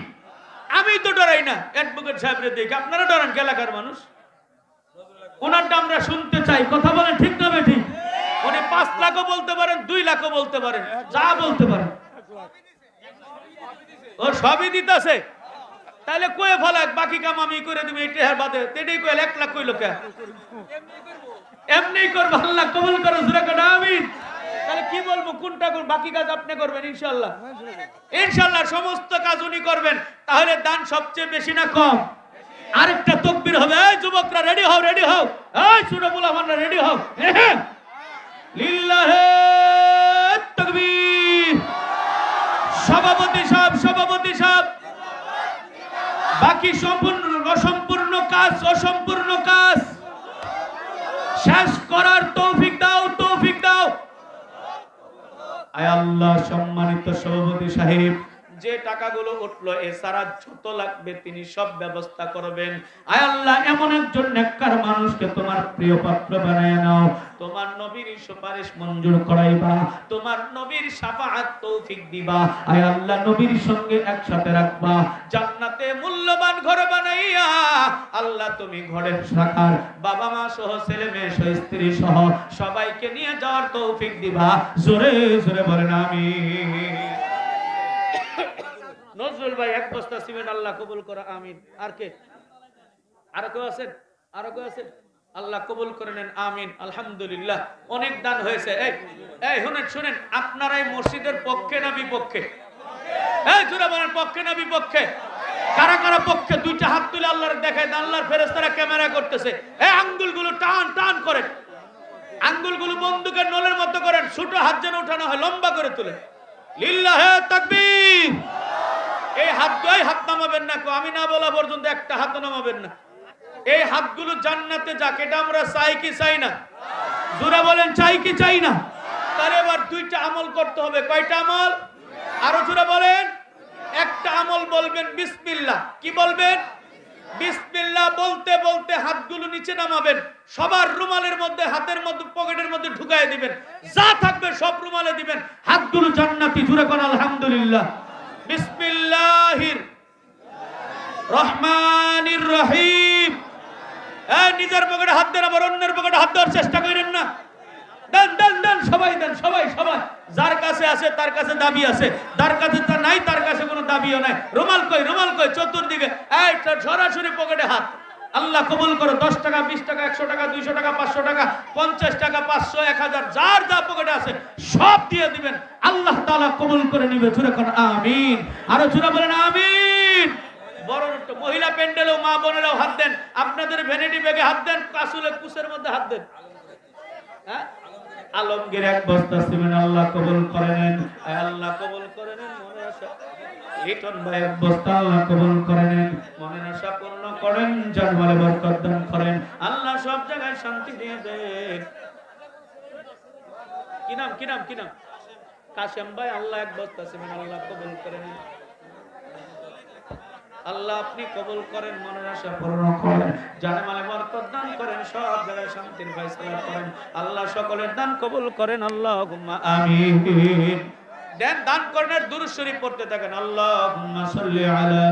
আমি তো ডরাই না, অ্যাডভোকেট সাহেবরে দেখি। আপনারা ডরান কে? এলাকার মানুষ, ওনারটা আমরা শুনতে চাই। কথা বলেন ঠিক না বেঠিক? উনি 5 লাখও বলতে পারেন, 2 লাখও বলতে পারেন, যা বলতে পারেন। ও সবই দিতেছে, তাহলে কয়ে ফেলাক, বাকি কাম আমি করে দিব। এইটা বাদে তেডেই কইল 1 লাখ কইল কে? এমনি করব। আল্লাহ কবুল করো, জোরে করে আমিন। তাহলে কি বলবো, কোনটা কোন? বাকি কাজ আপনি করবেন ইনশাআল্লাহ। ইনশাআল্লাহ সমস্ত কাজ উনি করবেন। তাহলে দান সবচেয়ে বেশি না কম? আরেকটা তাকবীর হবে। এই যুবকরা রেডি হও, রেডি হও। এই ছোট পোলাপানরা রেডি হও। লিল্লাহে তাকবীর। সভাপতি সাহেব, সভাপতি সাহেব, বাকি সম্পূর্ণ অসম্পূর্ণ কাজ, অসম্পূর্ণ কাজ শেষ করার তৌফিক দাও, তৌফিক দাও। আয় আল্লাহ, সম্মানিত সভাপতি সাহেব, যে টাকাগুলো উঠলো এছাড়া যত লাগবে তিনি সব ব্যবস্থা করবেন। আয় আল্লাহ, এমন একজন নেককার মানুষকে তোমার প্রিয় পাত্র বানায় নাও। তোমার নবীর সুপারিশ মঞ্জুর করাইবা, তোমার নবীর শাফাআত তৌফিক দিবা। আয় আল্লাহ, নবীর সঙ্গে একসাথে রাখবা, জান্নাতে মূল্যবান ঘর বানাইয়া আল্লাহ তুমি ঘরের সাকার বাবা মা সহ, ছেলে মেয়ে সহ, স্ত্রী সহ সবাইকে নিয়ে যাওয়ার তৌফিক দিবা। জোরে জোরে বলেন আমিন। নজরুল ভাই 1 বস্তা সিমেন্ট আল্লাহ কবুল করো, আমিন। আর কে? আরো কেউ আছেন? আরো কেউ আছেন? আল্লাহ কবুল করে নেন, আমিন। আলহামদুলিল্লাহ, অনেক দান হয়েছে। এই শুনেন, শুনেন, আপনারাই মসজিদের পক্ষে না বিপক্ষে? এই জোরে বলেন, পক্ষে না বিপক্ষে? কারা কারা পক্ষে? 2টা হাত তুলে আল্লাহর দেখায়। আল্লাহর ফেরেশতারা ক্যামেরা করতেছে। এই আঙ্গুলগুলো টান টান করেন, আঙ্গুলগুলো বন্দুকের নলের মতো করেন। ছোট হাত যেন উঠানো হয়, লম্বা করে তুলে। লিল্লাহে তাকবীর। এই হাত নামাবেন না, আমি না বলা পর্যন্ত একটা হাত নামাবেন না। এই হাতগুলো জান্নাতে যাক, এটা আমরা চাই কি চাই না? জোরে বলেন, চাই কি চাই না? তাহলে এবার 2টা আমল করতে হবে। কয়টা আমল? আরো জোরে বলেন। একটা আমল বলবেন বিসমিল্লাহ। কি বলবেন? বিসমিল্লাহ বলতে বলতে হাতগুলো নিচে নামাবেন। সবার রুমালের মধ্যে, হাতের মধ্যে, পকেটের মধ্যে ঢুকায় দিবেন। যা থাকবে সব রুমালে দিবেন। হাতগুলো জান্নাতি। জোরে কোন আলহামদুলিল্লাহ। বিসমিল্লাহির রহমানির রহিম। নিজের পকেটে হাত দেন, আবার অন্যের পকেটে হাত দেওয়ার চেষ্টা করেন না। দেন দেন দেন, সবাই দেন, সবাই সবাই। যার কাছে আছে তার কাছে দাবি আছে, যার কাছে তা নাই তার কাছে কোনো দাবিও নাই। রুমাল কই, রুমাল কই? চতুর্দিকে সরাসরি পকেটে হাত। আল্লাহ কবুল করো। 10 টাকা, 20 টাকা, 100 টাকা, 200 টাকা, 500 টাকা, 50 টাকা, 500, 1000, যার যা পকেটে আছে সব দিয়ে দিবেন। আল্লাহ তাআলা কবুল করে নিবে। জোরে কোন আমিন। আরো জোরে বলেন আমিন। বড় মহিলা প্যান্ডেলেও মা বোনেরাও হাত দেন। আপনাদের ভ্যানিটি ব্যাগে হাত দেন, কাসুলে কুসের মধ্যে হাত দেন। হ্যাঁ, আলমগীর 1 বস্তা সিমেন্ট আল্লাহ কবুল করে নেন। আল্লাহ কবুল করে নেন। মনে আশা লিটন ভাই 1 বস্তা আল্লাহ কবুল করে নেন। মনের আশা পূর্ণ করেন, জানমালে বরকত দান করেন। আল্লাহ সব জায়গায় শান্তি দিয়ে দেন। কি নাম, কি নাম, কি নাম? কাশেম ভাই আল্লাহ 1 বস্তা সিমেন্ট আল্লাহ কবুল করে নেন। আল্লাহ আপনি কবুল করেন, মনের আশা পূর্ণ করেন, জানমালে বরকত দান করেন, সব জায়গায় শান্তির ফয়সালা করেন। আল্লাহ সকলের দান কবুল করেন। আল্লাহুম্মা আমিন। দেন, দান করেন, দুরূদ শরীফ পড়তে থাকেন। আল্লাহুম্মা সাল্লি আলা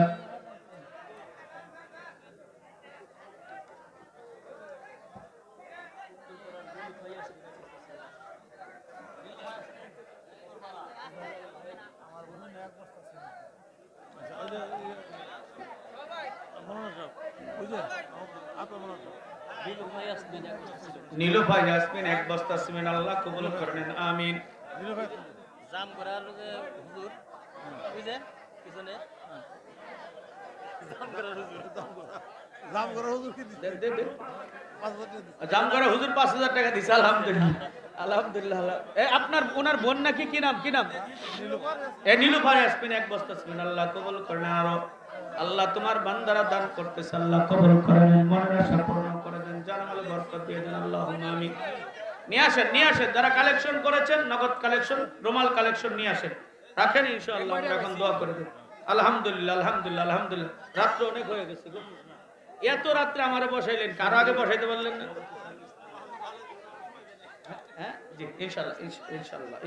নীলু ভাই ইয়াসমিন 1 বস্তা সিমেন্ট আল্লাহ কবুল করেন, আমিন। জাম করার হুজুর বুঝেন পিছনে জাম করা হুজুর 5000 টাকা দিছে, আলহামদুলিল্লাহ। আলহামদুলিল্লাহ আপনার ওনার বোন নাকি কি নাম নীলুফার আসবেন 1 বস্তা আসবেন আল্লাহ কবুল করেন আরো আল্লাহ তোমার বান্দারা দান করতেছে আল্লাহ কবুল করেন মনের আশা পূর্ণ করে দেন জানামালে বরকত দিয়ে দেন আল্লাহুম্মা আমিন নিয়ে আসেন যারা কালেকশন করেছেন নগদ কালেকশন রুমাল কালেকশন নিয়ে আসেন রাখেন ইনশাআল্লাহ আমরা এখন দোয়া করে দেব আলহামদুলিল্লাহ রাত্র অনেক হয়ে গেছে গো এত রাত্রে আমারে বসাইলেন কারো আগে বসাইতে বললেন না হ্যাঁ জি ইনশাআল্লাহ